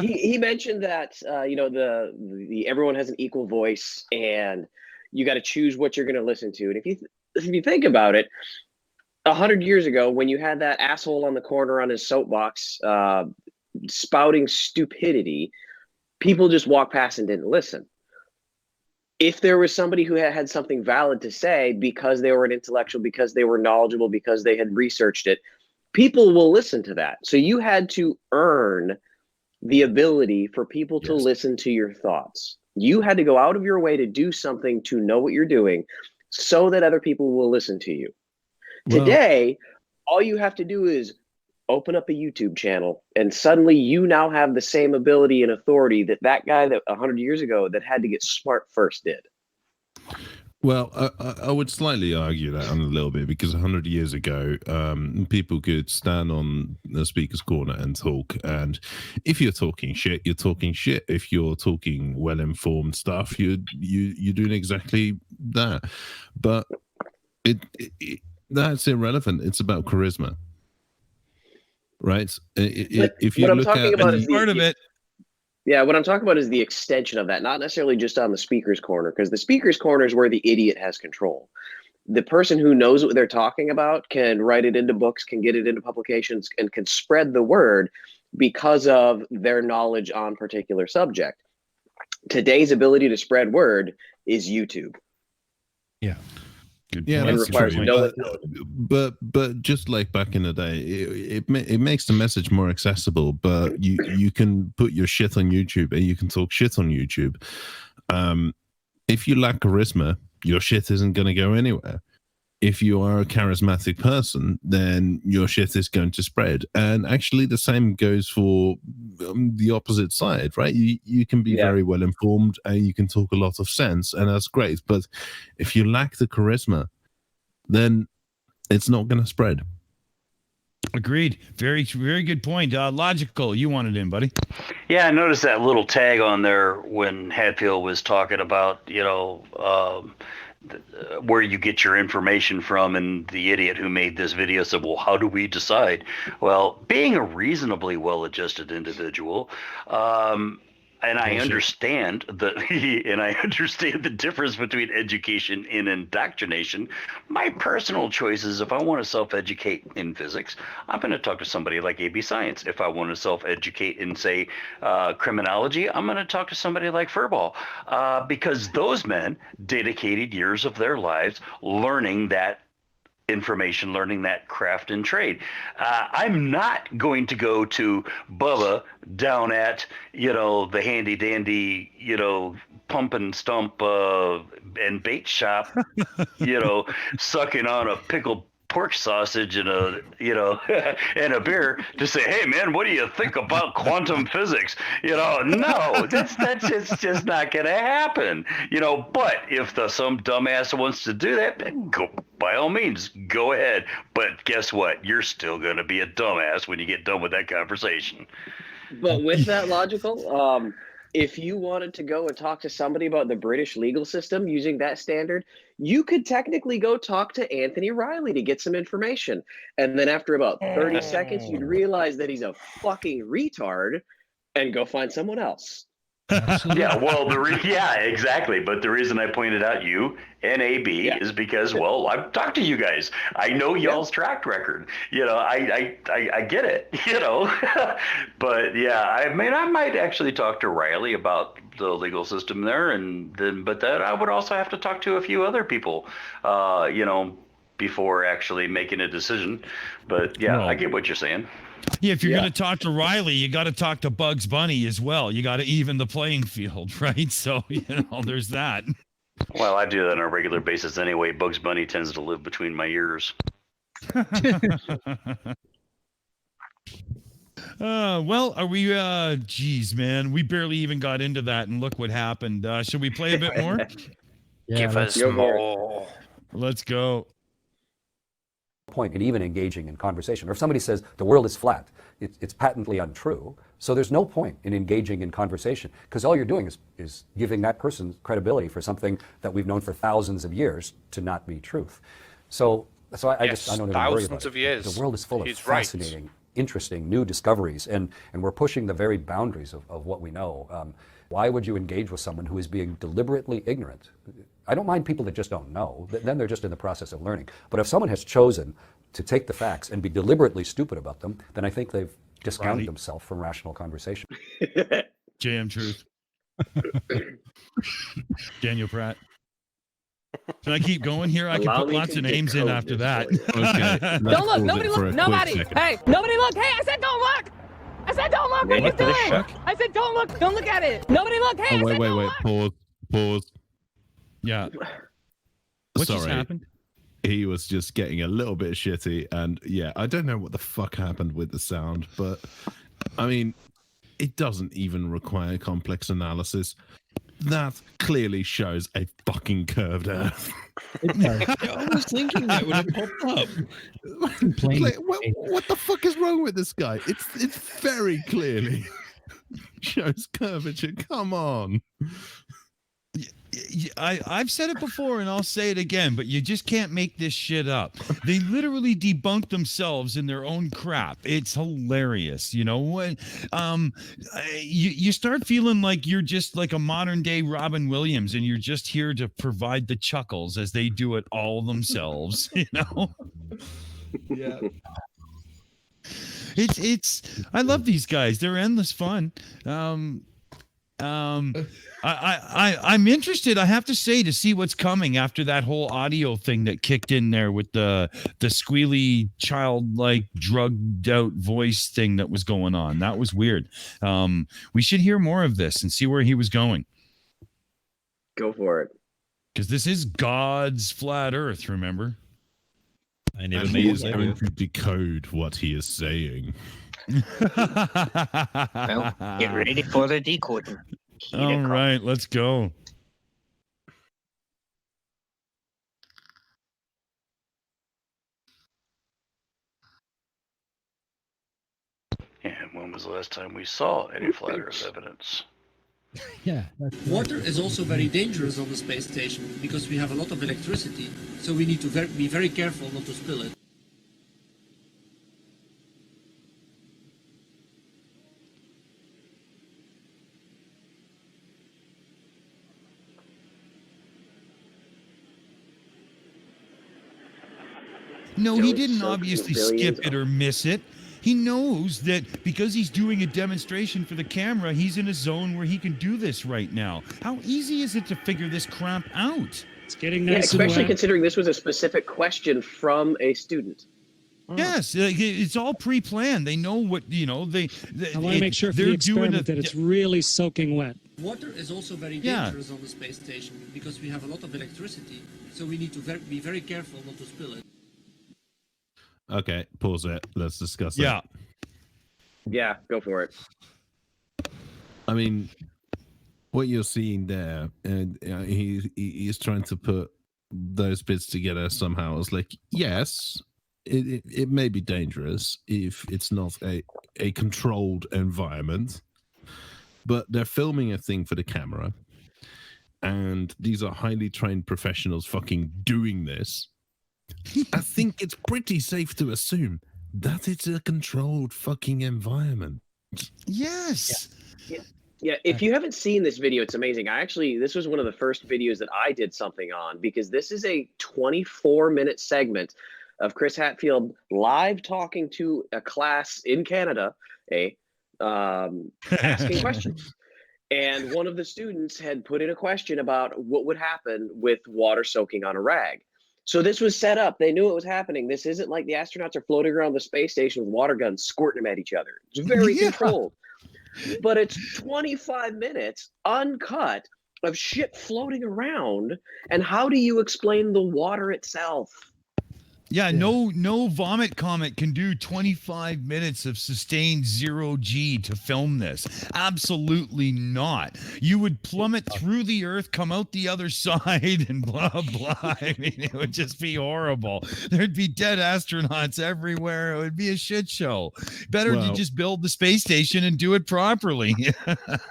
Speaker 9: he mentioned that you know, the everyone has an equal voice, and you got to choose what you're going to listen to. And if you think about it, 100 years ago, when you had that asshole on the corner on his soapbox spouting stupidity, people just walked past and didn't listen. If there was somebody who had something valid to say because they were an intellectual, because they were knowledgeable, because they had researched it, people will listen to that. So you had to earn the ability for people to listen to your thoughts. You had to go out of your way to do something to know what you're doing so that other people will listen to you. Today, all you have to do is open up a YouTube channel, and suddenly you now have the same ability and authority that guy that 100 years ago that had to get smart first did.
Speaker 2: Well, I would slightly argue that on a little bit, because 100 years ago, people could stand on the speaker's corner and talk. And if you're talking shit, you're talking shit. If you're talking well-informed stuff, you're doing exactly that. But that's irrelevant. It's about charisma, right? If you look at
Speaker 1: part of it.
Speaker 9: Yeah, what I'm talking about is the extension of that, not necessarily just on the speaker's corner, because the speaker's corner is where the idiot has control. The person who knows what they're talking about can write it into books, can get it into publications, and can spread the word because of their knowledge on particular subject. Today's ability to spread word is YouTube.
Speaker 6: Yeah.
Speaker 2: Yeah,
Speaker 9: It
Speaker 2: that's
Speaker 9: requires
Speaker 2: true.
Speaker 9: no
Speaker 2: But just like back in the day, it makes the message more accessible. But you can put your shit on YouTube and you can talk shit on YouTube. If you lack charisma, your shit isn't going to go anywhere. If you are a charismatic person, then your shit is going to spread. And actually, the same goes for the opposite side, right? You can be very well informed and you can talk a lot of sense, and that's great. But if you lack the charisma, then it's not going to spread.
Speaker 1: Agreed. Very, very good point. Logical. You wanted in, buddy.
Speaker 4: Yeah, I noticed that little tag on there when Hadfield was talking about, you know, where you get your information from, and the idiot who made this video said, well, how do we decide? Well, being a reasonably well-adjusted individual, And I
Speaker 1: Bullshit.
Speaker 4: understand the difference between education and indoctrination. My personal choice is if I want to self-educate in physics, I'm going to talk to somebody like AB Science. If I want to self-educate in, say, criminology, I'm going to talk to somebody like Furball, because those men dedicated years of their lives learning that information, learning that craft and trade. I'm not going to go to Bubba down at, the handy dandy, pump and stump and bait shop, sucking on a pickled pork sausage and a and a beer to say, hey man, what do you think about quantum physics? No, that's just not gonna happen. But if some dumbass wants to do that, then go, by all means, go ahead. But guess what? You're still gonna be a dumbass when you get done with that conversation.
Speaker 9: But with that logical, if you wanted to go and talk to somebody about the British legal system using that standard, you could technically go talk to Anthony Riley to get some information. And then after about 30 seconds, you'd realize that he's a fucking retard and go find someone else.
Speaker 4: Yeah, well, exactly. But the reason I pointed out you and AB is because, well, I've talked to you guys. I know y'all's track record. I get it. But yeah, I might actually talk to Riley about the legal system there, but then I would also have to talk to a few other people, before actually making a decision. But yeah, I get what you're saying.
Speaker 1: Yeah, if you're going to talk to Riley, you got to talk to Bugs Bunny as well. You got to even the playing field, right? So, there's that.
Speaker 4: Well, I do that on a regular basis anyway. Bugs Bunny tends to live between my ears.
Speaker 1: Well, are we, geez, man, we barely even got into that, and look what happened. Should we play a bit more?
Speaker 5: Give us more.
Speaker 1: Let's go.
Speaker 11: Point in even engaging in conversation. Or if somebody says the world is flat, it's patently untrue. So there's no point in engaging in conversation, because all you're doing is giving that person credibility for something that we've known for thousands of years to not be truth. So I don't even worry about
Speaker 5: thousands of years.
Speaker 11: The world is full of fascinating, interesting new discoveries, and we're pushing the very boundaries of what we know. Why would you engage with someone who is being deliberately ignorant? I don't mind people that just don't know. Then they're just in the process of learning. But if someone has chosen to take the facts and be deliberately stupid about them, then I think they've discounted themselves from rational conversation.
Speaker 1: JM Truth. Daniel Pratt. Can I keep going here? I can put lots of names in after that.
Speaker 2: Okay.
Speaker 12: Don't look. Nobody look. Nobody. Hey, nobody look. Hey, I said don't look. I said don't look. What are you doing? I said don't look. Don't look at it. Nobody look. Hey,
Speaker 2: wait. Pause.
Speaker 1: Yeah. What just
Speaker 2: Sorry.
Speaker 1: happened?
Speaker 2: He was just getting a little bit shitty, and yeah, I don't know what the fuck happened with the sound, but I mean, it doesn't even require complex analysis. That clearly shows a fucking curved earth.
Speaker 3: I was thinking that when it popped up.
Speaker 2: What the fuck is wrong with this guy? It's very clearly shows curvature. Come on.
Speaker 1: I've said it before and I'll say it again, but you just can't make this shit up. They literally debunk themselves in their own crap. It's hilarious. When you start feeling like you're just like a modern day Robin Williams and you're just here to provide the chuckles as they do it all themselves,
Speaker 3: Yeah.
Speaker 1: It's I love these guys. They're endless fun. I'm interested, I have to say, to see what's coming after that whole audio thing that kicked in there with the squealy, childlike, drugged out voice thing that was going on. That was weird. We should hear more of this and see where he was going.
Speaker 9: Go for it.
Speaker 1: Because this is God's flat earth, remember?
Speaker 3: I never
Speaker 2: And
Speaker 3: made
Speaker 2: he is
Speaker 3: it.
Speaker 2: going to decode what he is saying.
Speaker 7: Well, get ready for the decoding.
Speaker 1: All right, let's go.
Speaker 4: And when was the last time we saw any flat Earth evidence?
Speaker 6: Yeah.
Speaker 13: Water is also very dangerous on the space station because we have a lot of electricity, so we need to be very careful not to spill it.
Speaker 1: No,
Speaker 9: So
Speaker 1: he
Speaker 9: it's
Speaker 1: didn't
Speaker 9: soaking
Speaker 1: obviously
Speaker 9: billions
Speaker 1: skip it or miss it. He knows that because he's doing a demonstration for the camera, he's in a zone where he can do this right now. How easy is it to figure this crap out?
Speaker 14: It's getting
Speaker 9: Yeah,
Speaker 14: nice and
Speaker 9: especially
Speaker 14: wet.
Speaker 9: considering this was a specific question from a student.
Speaker 1: Yes, it's all pre-planned. They know what, they
Speaker 14: I want to make sure for the
Speaker 1: they're doing
Speaker 14: experiment that it's really soaking wet.
Speaker 13: Water is also very
Speaker 1: Yeah.
Speaker 13: dangerous on the space station because we have a lot of electricity, so we need to be very careful not to spill it.
Speaker 2: Okay, pause it. Let's discuss it.
Speaker 1: Yeah.
Speaker 9: Yeah, go for it.
Speaker 2: I mean, what you're seeing there, and he is trying to put those bits together somehow. It's like, yes, it may be dangerous if it's not a controlled environment, but they're filming a thing for the camera, and these are highly trained professionals fucking doing this. I think it's pretty safe to assume that it's a controlled fucking environment.
Speaker 1: Yes.
Speaker 9: Yeah, if you haven't seen this video, it's amazing. This was one of the first videos that I did something on, because this is a 24-minute segment of Chris Hatfield live talking to a class in Canada, asking questions. And one of the students had put in a question about what would happen with water soaking on a rag. So this was set up. They knew it was happening. This isn't like the astronauts are floating around the space station with water guns squirting them at each other. It's very controlled. But it's 25 minutes uncut of shit floating around. And how do you explain the water itself?
Speaker 1: Yeah, no vomit comet can do 25 minutes of sustained 0G to film this. Absolutely not. You would plummet through the earth, come out the other side, and blah, blah. I mean, it would just be horrible. There'd be dead astronauts everywhere. It would be a shit show. Better to just build the space station and do it properly.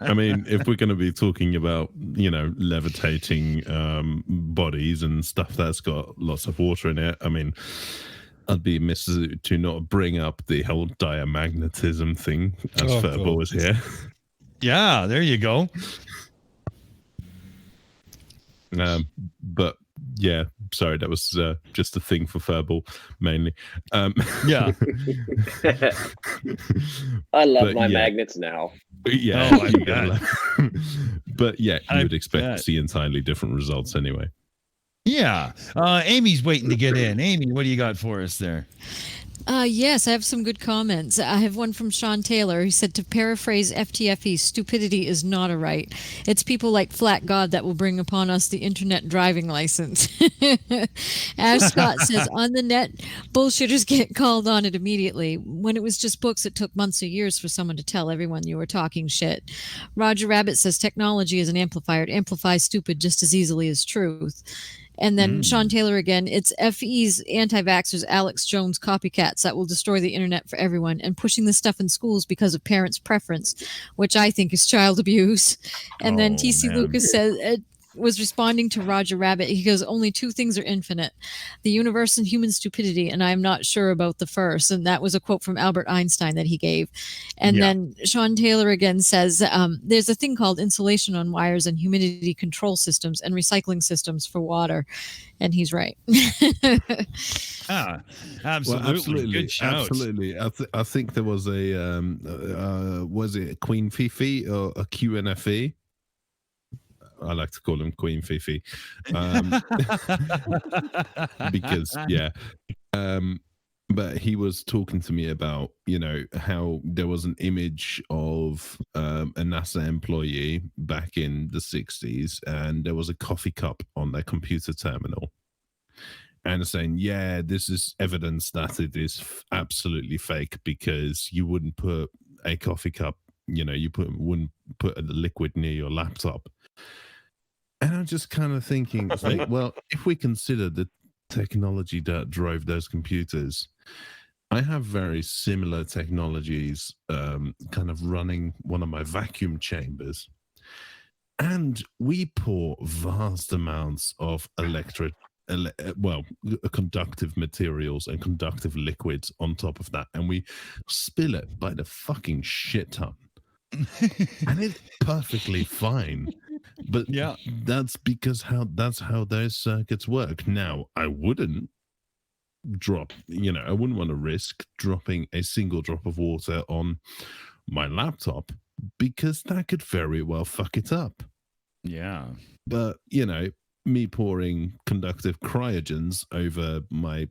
Speaker 2: I mean, if we're going to be talking about, levitating bodies and stuff that's got lots of water in it, I mean, I'd be amiss to not bring up the whole diamagnetism thing as Furball was here.
Speaker 1: Yeah, there you go.
Speaker 2: But yeah, sorry, that was just a thing for Furball mainly.
Speaker 1: Yeah.
Speaker 9: I love my magnets now.
Speaker 2: Yeah.
Speaker 1: Oh,
Speaker 2: But yeah, you would expect to see entirely different results anyway.
Speaker 1: Yeah. Amy's waiting to get in. Amy, what do you got for us there?
Speaker 8: Yes, I have some good comments. I have one from Sean Taylor. He said, to paraphrase FTFE, stupidity is not a right. It's people like Flat God that will bring upon us the internet driving license. Ash Scott says, on the net, bullshitters get called on it immediately. When it was just books, it took months or years for someone to tell everyone you were talking shit. Roger Rabbit says, technology is an amplifier. It amplifies stupid just as easily as truth. And then Sean Taylor again, it's FE's anti-vaxxers, Alex Jones copycats that will destroy the internet for everyone and pushing this stuff in schools because of parents' preference, which I think is child abuse. And then TC Lucas says, was responding to Roger Rabbit. He goes, only two things are infinite, the universe and human stupidity, and I'm not sure about the first. And that was a quote from Albert Einstein that he gave. And then Sean Taylor again says, there's a thing called insulation on wires and humidity control systems and recycling systems for water. And he's right.
Speaker 1: Absolutely.
Speaker 2: Well, absolutely.
Speaker 1: Good shout.
Speaker 2: Absolutely. I think there was a, was it Queen Fifi or a QNFE? I like to call him Queen Fifi. Because, but he was talking to me about, how there was an image of a NASA employee back in the 60s, and there was a coffee cup on their computer terminal. And saying, yeah, this is evidence that it is absolutely fake, because you wouldn't put a coffee cup, wouldn't put a liquid near your laptop. And I'm just kind of thinking, well, if we consider the technology that drove those computers, I have very similar technologies kind of running one of my vacuum chambers. And we pour vast amounts of conductive materials and conductive liquids on top of that. And we spill it by the fucking shit ton. And it's perfectly fine. But that's because that's how those circuits work. Now, I wouldn't drop, I wouldn't want to risk dropping a single drop of water on my laptop because that could very well fuck it up.
Speaker 1: Yeah.
Speaker 2: But, me pouring conductive cryogens over my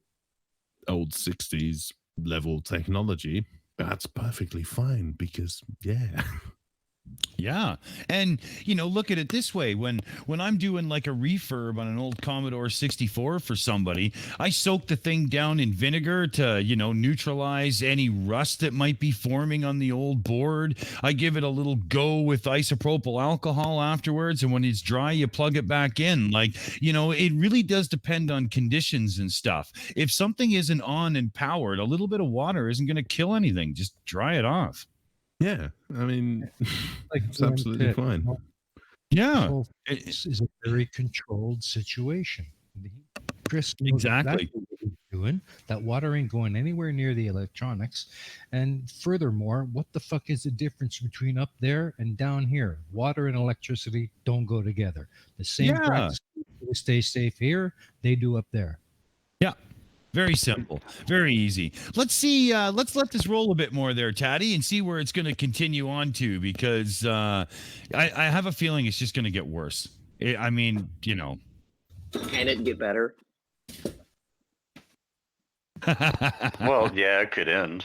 Speaker 2: old 60s level technology, that's perfectly fine because, yeah.
Speaker 1: Yeah. And, look at it this way. When I'm doing like a refurb on an old Commodore 64 for somebody, I soak the thing down in vinegar to, neutralize any rust that might be forming on the old board. I give it a little go with isopropyl alcohol afterwards. And when it's dry, you plug it back in. It really does depend on conditions and stuff. If something isn't on and powered, a little bit of water isn't going to kill anything. Just dry it off.
Speaker 2: Yeah, I mean, it's absolutely fine.
Speaker 1: Yeah,
Speaker 6: this is a very controlled situation. Chris knows
Speaker 1: exactly
Speaker 6: what he's doing. That water ain't going anywhere near the electronics. And furthermore, what the fuck is the difference between up there and down here? Water and electricity don't go together. The same practice stay safe here, they do up there.
Speaker 1: Yeah. Very simple, very easy. Let's see. Let's let this roll a bit more there, Tatty, and see where it's going to continue on to, because I have a feeling it's just going to get worse.
Speaker 9: Can it get better?
Speaker 4: Well, yeah, it could end.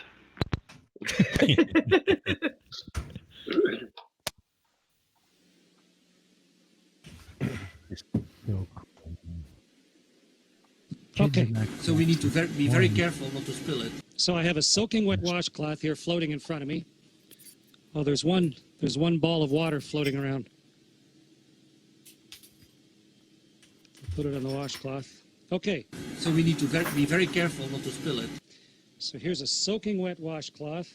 Speaker 14: Okay.
Speaker 13: So we need to be very careful not to spill it.
Speaker 14: So I have a soaking wet washcloth here floating in front of me. Oh, there's one ball of water floating around. Put it on the washcloth. Okay.
Speaker 13: So we need to be very careful not to spill it.
Speaker 14: So here's a soaking wet washcloth.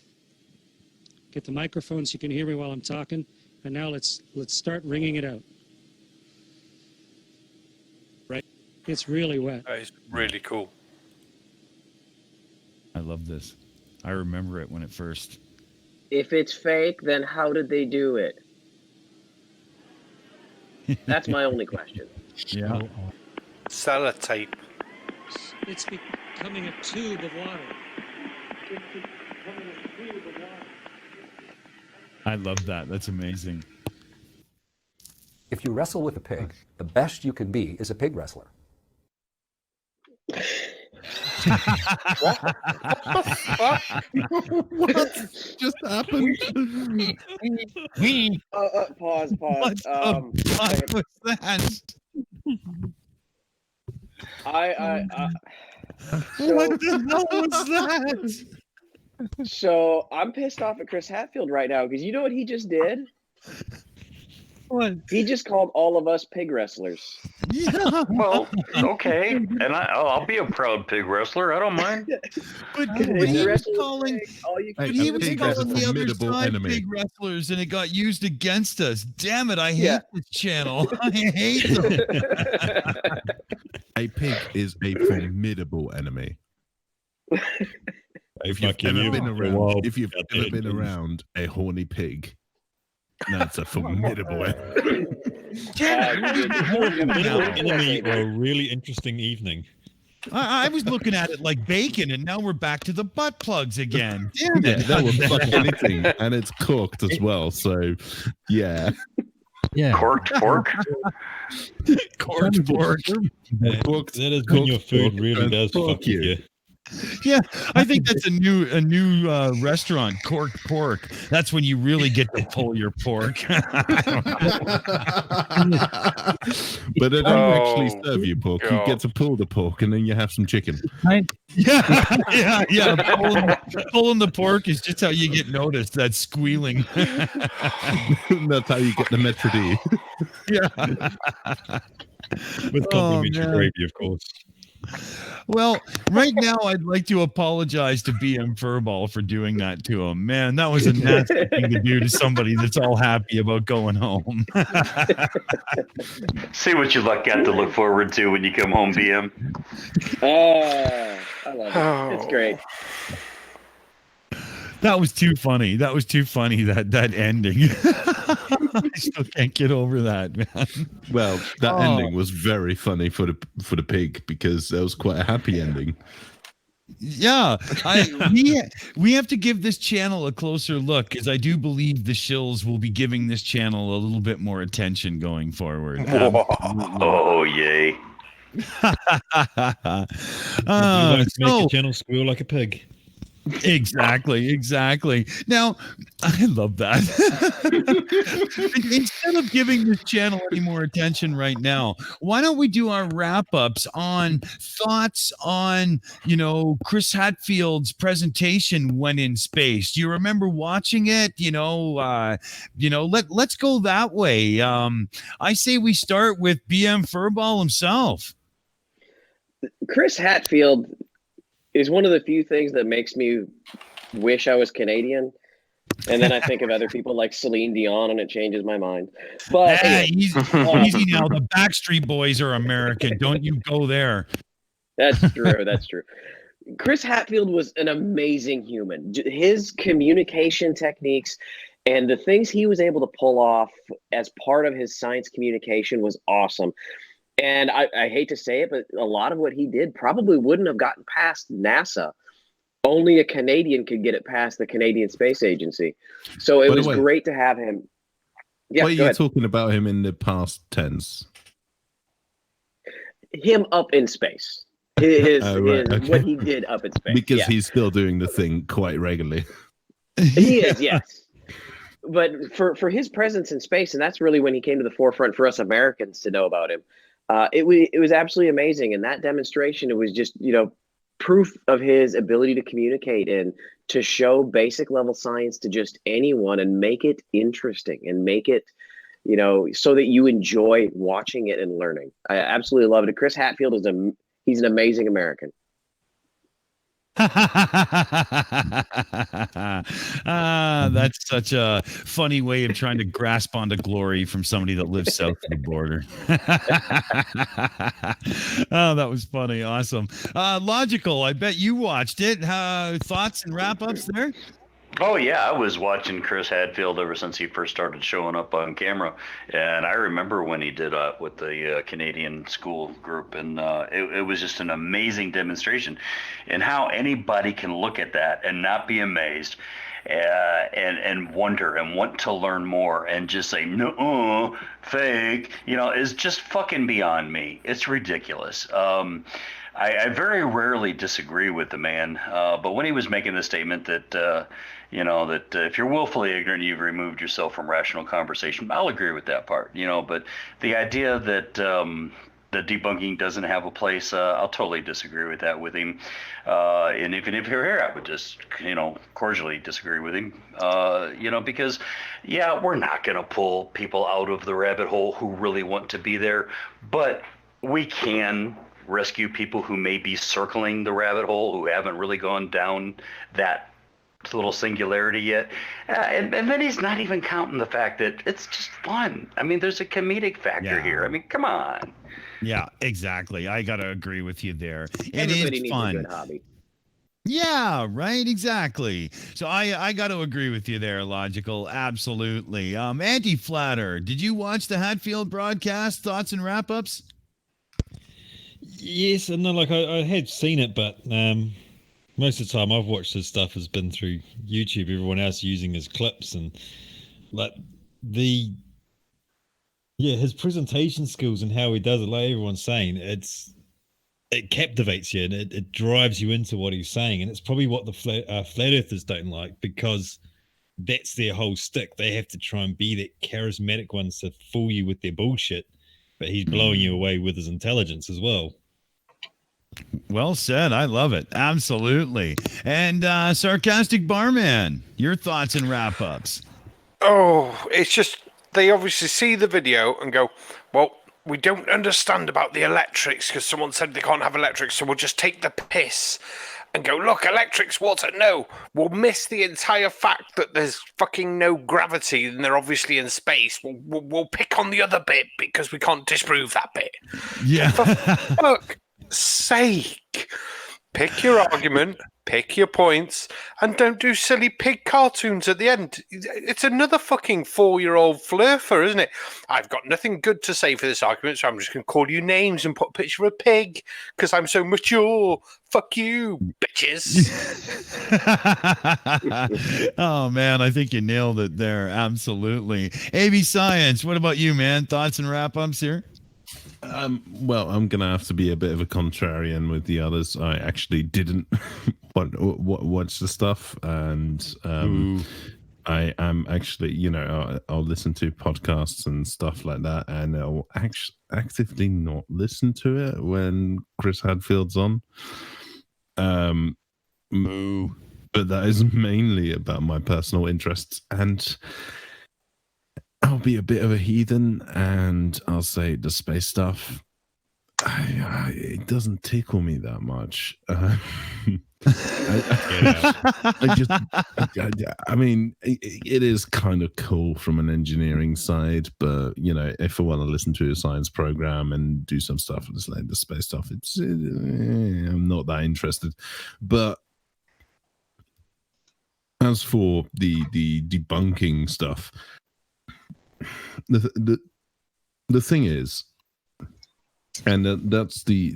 Speaker 14: Get the microphone so you can hear me while I'm talking. And now let's start wringing it out. Right. It's really wet.
Speaker 5: That is really cool.
Speaker 1: I love this. I remember it when it first.
Speaker 9: If it's fake, then how did they do it? That's my only question.
Speaker 1: Yeah.
Speaker 5: Sellotape.
Speaker 14: It's becoming a tube of water. It's becoming a tube of water.
Speaker 1: I love that. That's amazing.
Speaker 11: If you wrestle with a pig, the best you can be is a pig wrestler.
Speaker 2: What just happened?
Speaker 9: Pause.
Speaker 1: What was that? What the hell was that?
Speaker 9: So I'm pissed off at Chris Hatfield right now because you know what he just did?
Speaker 1: What?
Speaker 9: He just called all of us pig wrestlers.
Speaker 1: Yeah.
Speaker 4: Well, okay, and I'll be a proud pig wrestler. I don't mind.
Speaker 1: But he was calling the other side
Speaker 2: enemy.
Speaker 1: pig wrestlers, and it got used against us. Damn it! I hate this channel. I hate them.
Speaker 2: A pig is a formidable enemy. If you've ever been around a horny pig, that's a formidable enemy.
Speaker 3: Enemy or a really interesting evening.
Speaker 1: I was looking at it like bacon, and now we're back to the butt plugs again. Damn
Speaker 2: Yeah,
Speaker 1: it!
Speaker 2: that was fucking anything, and it's cooked as well. So, yeah.
Speaker 4: Corked pork.
Speaker 1: Corked pork.
Speaker 3: That is when your food really does fuck you.
Speaker 1: Yeah, I think that's a new restaurant, Corked Pork. That's when you really get to pull your pork.
Speaker 2: But they don't actually serve you pork. You get to pull the pork, and then you have some chicken.
Speaker 1: Yeah. Pulling the pork is just how you get noticed. That squealing.
Speaker 2: That's how you get the Metro D.
Speaker 1: Yeah.
Speaker 3: With complimentary gravy, of course.
Speaker 1: Well, right now I'd like to apologize to BM Furball for doing that to him. Man, that was a nasty thing to do to somebody that's all happy about going home.
Speaker 4: See what you got to look forward to when you come home, BM.
Speaker 9: I love it. It's great.
Speaker 1: That was too funny. That ending. I still can't get over that, man.
Speaker 2: Well, that ending was very funny for the pig because that was quite a happy ending.
Speaker 1: Yeah, we have to give this channel a closer look, because I do believe the Shills will be giving this channel a little bit more attention going forward.
Speaker 4: Oh, yay.
Speaker 3: Make
Speaker 1: So
Speaker 3: a channel squeal like a pig.
Speaker 1: Exactly. Now, I love that. Instead of giving this channel any more attention right now, why don't we do our wrap-ups on thoughts on, Chris Hadfield's presentation when in space? Do you remember watching it? Let's go that way. I say we start with BM Furball himself.
Speaker 9: Chris Hadfield is one of the few things that makes me wish I was Canadian. And then I think of other people like Celine Dion, and it changes my mind. But
Speaker 1: easy now. The Backstreet Boys are American. Don't you go there.
Speaker 9: That's true. Chris Hadfield was an amazing human. His communication techniques and the things he was able to pull off as part of his science communication was awesome. And I hate to say it, but a lot of what he did probably wouldn't have gotten past NASA. Only a Canadian could get it past the Canadian Space Agency. So it was great to have him. Yeah,
Speaker 2: what are you talking about him in the past tense?
Speaker 9: Him up in space. What he did up in space.
Speaker 2: Because he's still doing the thing quite regularly.
Speaker 9: He is, yes. But for his presence in space, and that's really when he came to the forefront for us Americans to know about him. It was absolutely amazing. And that demonstration, it was just, proof of his ability to communicate and to show basic level science to just anyone and make it interesting and make it, so that you enjoy watching it and learning. I absolutely love it. Chris Hadfield he's an amazing American.
Speaker 1: That's such a funny way of trying to grasp onto glory from somebody that lives south of the border. Oh, that was funny. Awesome. Logical. I bet you watched it. Thoughts and wrap-ups there?
Speaker 4: Oh, yeah, I was watching Chris Hadfield ever since he first started showing up on camera. And I remember when he did with the Canadian school group, and it was just an amazing demonstration. And how anybody can look at that and not be amazed and wonder and want to learn more and just say, no, fake, is just fucking beyond me. It's ridiculous. I very rarely disagree with the man, but when he was making the statement that, that if you're willfully ignorant, you've removed yourself from rational conversation, I'll agree with that part, but the idea that the debunking doesn't have a place, I'll totally disagree with that with him. And even if you're here, I would just, cordially disagree with him, because, we're not going to pull people out of the rabbit hole who really want to be there, but we can rescue people who may be circling the rabbit hole, who haven't really gone down that little singularity yet. And then he's not even counting the fact that it's just fun. I mean, there's a comedic factor here. I mean, come on.
Speaker 1: Yeah, exactly. I got to agree with you there.
Speaker 9: Everybody
Speaker 1: needs
Speaker 9: a good hobby.
Speaker 1: Yeah, right. Exactly. So I got to agree with you there, Logical. Absolutely. Anti-Flatter, did you watch the Hadfield broadcast? Thoughts and wrap-ups?
Speaker 3: Yes, and no, I had seen it, but most of the time I've watched his stuff has been through YouTube. Everyone else using his clips, and his presentation skills and how he does it, like everyone's saying, it captivates you and it drives you into what he's saying, and it's probably what the flat earthers don't like, because that's their whole stick. They have to try and be that charismatic ones to fool you with their bullshit, but he's blowing you away with his intelligence as well.
Speaker 1: Well said. I love it. Absolutely. And Sarcastic Barman, your thoughts and wrap-ups.
Speaker 5: Oh, it's just, they obviously see the video and go, well, we don't understand about the electrics because someone said they can't have electrics, so we'll just take the piss and go, look, electrics, water. No, we'll miss the entire fact that there's fucking no gravity and they're obviously in space. We'll pick on the other bit because we can't disprove that bit.
Speaker 1: Yeah.
Speaker 5: For fuck's sake. Pick your argument, pick your points, and don't do silly pig cartoons at the end. It's another fucking 4-year-old flurfer, isn't it? I've got nothing good to say for this argument, so I'm just going to call you names and put a picture of a pig because I'm so mature. Fuck you, bitches.
Speaker 1: Oh, man, I think you nailed it there. Absolutely. AB Science, what about you, man? Thoughts and wrap-ups here?
Speaker 2: Well, I'm going to have to be a bit of a contrarian with the others. I actually didn't watch the stuff, and I am actually, I'll listen to podcasts and stuff like that, and I'll actively not listen to it when Chris Hadfield's on. But that is mainly about my personal interests, and I'll be a bit of a heathen, and I'll say the space stuff, it doesn't tickle me that much. I mean, it is kind of cool from an engineering side, but if I want to listen to a science program and do some stuff, it's like the space stuff. I'm not that interested. But as for the debunking stuff, the thing is, and that's the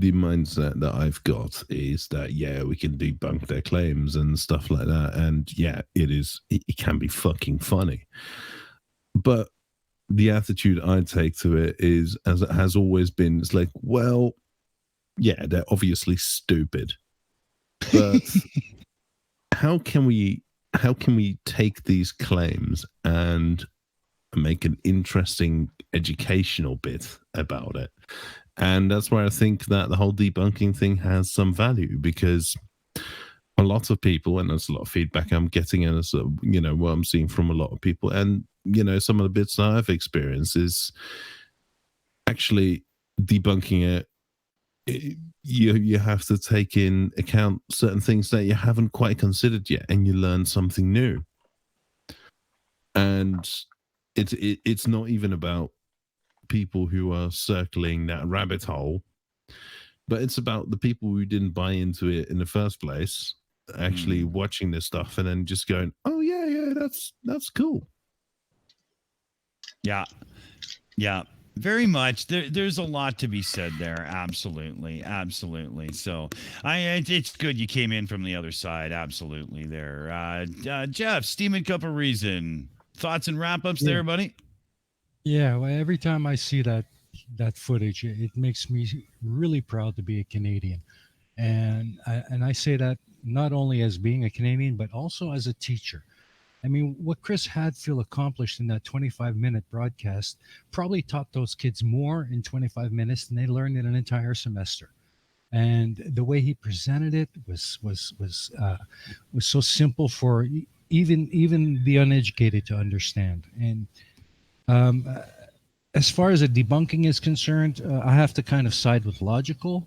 Speaker 2: mindset that I've got, is that we can debunk their claims and stuff like that, and it can be fucking funny, but the attitude I take to it is, as it has always been, it's like, well, they're obviously stupid, but how can we take these claims and make an interesting educational bit about it? And that's where I think that the whole debunking thing has some value, because a lot of people, and there's a lot of feedback I'm getting, and what I'm seeing from a lot of people, and some of the bits that I've experienced is actually debunking it. You have to take in account certain things that you haven't quite considered yet, and you learn something new. And it's not even about people who are circling that rabbit hole, but it's about the people who didn't buy into it in the first place, actually watching this stuff and then just going, oh yeah, that's cool.
Speaker 1: Yeah, very much. There's a lot to be said there. Absolutely. So it's good you came in from the other side. Absolutely there. Jeff, Steaming Cup of Reason. Thoughts and wrap-ups there, buddy?
Speaker 6: Yeah, well, every time I see that footage, it makes me really proud to be a Canadian. And I say that not only as being a Canadian, but also as a teacher. I mean, what Chris Hadfield accomplished in that 25-minute broadcast probably taught those kids more in 25 minutes than they learned in an entire semester. And the way he presented it was so simple for even the uneducated to understand. And as far as the debunking is concerned, I have to kind of side with logical.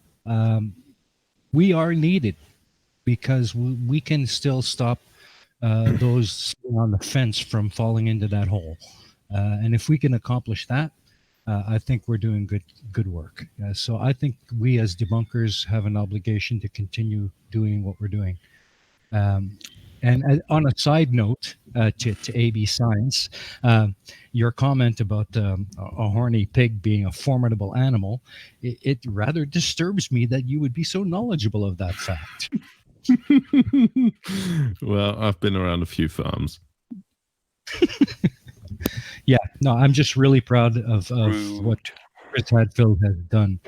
Speaker 6: We are needed because we can still stop those on the fence from falling into that hole. And if we can accomplish that, I think we're doing good work. So I think we as debunkers have an obligation to continue doing what we're doing. And on a side note, to AB Science, your comment about a horny pig being a formidable animal, it rather disturbs me that you would be so knowledgeable of that fact.
Speaker 2: Well, I've been around a few farms.
Speaker 6: Yeah, no, I'm just really proud of what Chris Hadfield has done,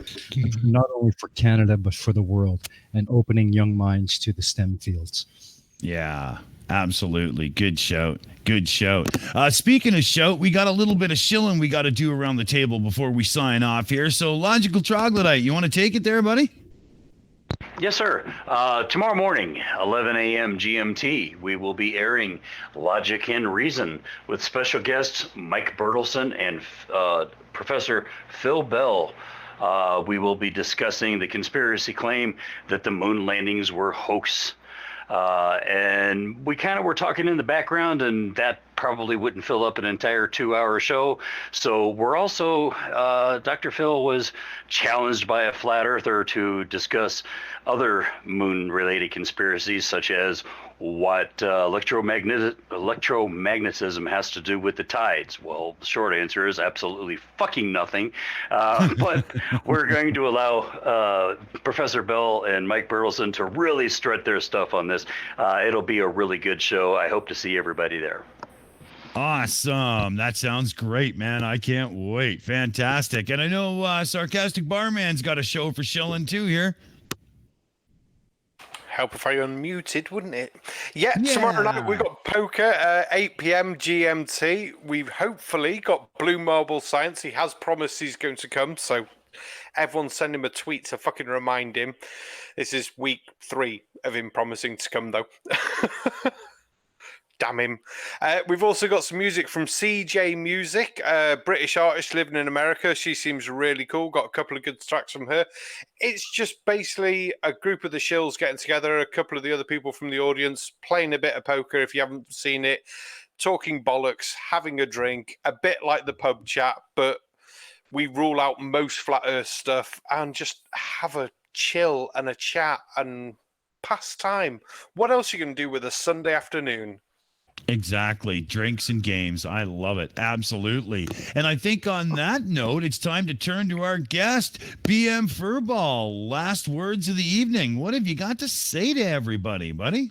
Speaker 6: not only for Canada, but for the world, and opening young minds to the STEM fields.
Speaker 1: Yeah, absolutely. Good shout. Speaking of shout, we got a little bit of shilling we got to do around the table before we sign off here. So, Logical Troglodyte, you want to take it there, buddy?
Speaker 4: Yes, sir. Tomorrow morning, 11 a.m. GMT, we will be airing Logic and Reason with special guests Mike Bertelson and Professor Phil Bell. We will be discussing the conspiracy claim that the moon landings were hoax. And we kind of were talking in the background, and that probably wouldn't fill up an entire 2-hour show. So we're also, Dr. Phil was challenged by a flat earther to discuss other moon-related conspiracies, such as what electromagnetism has to do with the tides. Well, the short answer is absolutely fucking nothing. But we're going to allow Professor Bell and Mike Bertelson to really strut their stuff on this. It'll be a really good show. I hope to see everybody there.
Speaker 1: Awesome. That sounds great, man. I can't wait. Fantastic. And I know Sarcastic Barman's got a show for Shillin' too here.
Speaker 5: Help if I unmuted, wouldn't it? Yeah, tomorrow night we've got poker at 8 p.m. GMT. We've hopefully got Blue Marble Science. He has promised he's going to come, so everyone send him a tweet to fucking remind him. This is week 3 of him promising to come, though. Damn him. We've also got some music from CJ Music, a British artist living in America. She seems really cool. Got a couple of good tracks from her. It's just basically a group of the Shills getting together, a couple of the other people from the audience, playing a bit of poker if you haven't seen it, talking bollocks, having a drink, a bit like the pub chat, but we rule out most flat earth stuff and just have a chill and a chat and pass time. What else are you going to do with a Sunday afternoon?
Speaker 1: Exactly. Drinks and games. I love it. Absolutely. And I think on that note, it's time to turn to our guest, BM Furball. Last words of the evening. What have you got to say to everybody, buddy?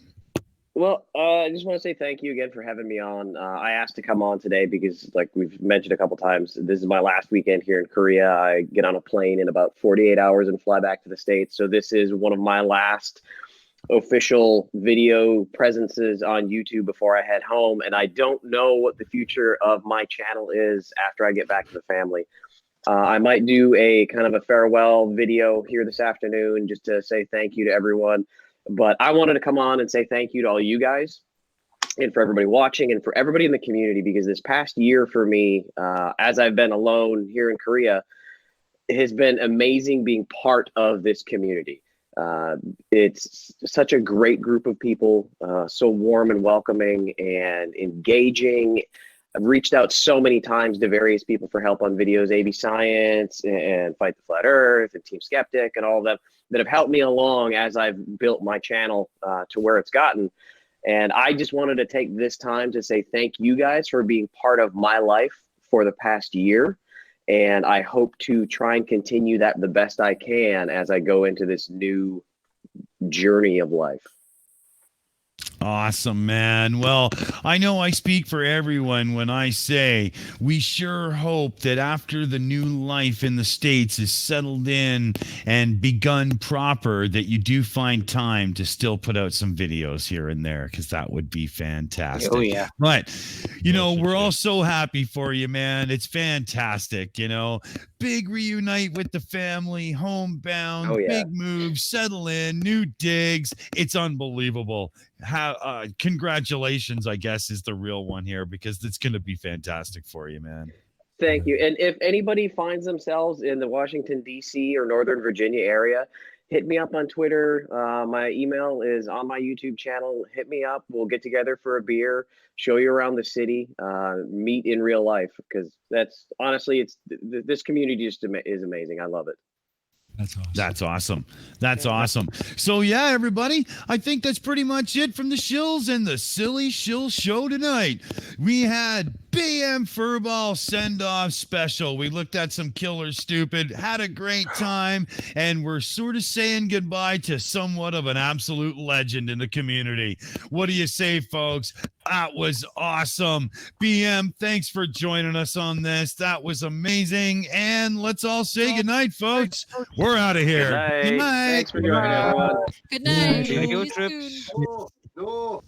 Speaker 9: Well, I just want to say thank you again for having me on. I asked to come on today because, like we've mentioned a couple times, this is my last weekend here in Korea. I get on a plane in about 48 hours and fly back to the States. So this is one of my last official video presences on YouTube before I head home, and I don't know what the future of my channel is after I get back to the family. I might do a kind of a farewell video here this afternoon just to say thank you to everyone, but I wanted to come on and say thank you to all you guys and for everybody watching and for everybody in the community, because this past year for me, as I've been alone here in Korea, it has been amazing being part of this community. It's such a great group of people, so warm and welcoming and engaging. I've reached out so many times to various people for help on videos, AV Science and Fight the Flat Earth and Team Skeptic and all of them that have helped me along as I've built my channel to where it's gotten. And I just wanted to take this time to say thank you guys for being part of my life for the past year. And I hope to try and continue that the best I can as I go into this new journey of life.
Speaker 1: Awesome, man. Well, I know I speak for everyone when I say we sure hope that after the new life in the States is settled in and begun proper, that you do find time to still put out some videos here and there, because that would be fantastic.
Speaker 7: Oh, yeah.
Speaker 1: But, you know, we're all so happy for you, man. It's fantastic, you know. Big reunite with the family, homebound, big moves, settle in, new digs. It's unbelievable. Congratulations, I guess, is the real one here, because it's going to be fantastic for you, man.
Speaker 9: Thank you. And if anybody finds themselves in the Washington, D.C. or Northern Virginia area, hit me up on Twitter. My email is on my YouTube channel. Hit me up. We'll get together for a beer, show you around the city, meet in real life, because that's honestly, this community just is amazing. I love it.
Speaker 6: That's awesome.
Speaker 1: That's awesome. That's awesome. So yeah, everybody, I think that's pretty much it from the Shills and the Silly Shill Show tonight. We had BM Furball send-off special. We looked at some Killer Stupid, had a great time, and we're sort of saying goodbye to somewhat of an absolute legend in the community. What do you say, folks? That was awesome. BM, thanks for joining us on this. That was amazing. And let's all say goodnight, folks. We're out of here.
Speaker 4: Good night.
Speaker 1: Good night.
Speaker 9: Thanks for joining, everyone.
Speaker 8: Good night.
Speaker 7: Good night.
Speaker 8: See you soon.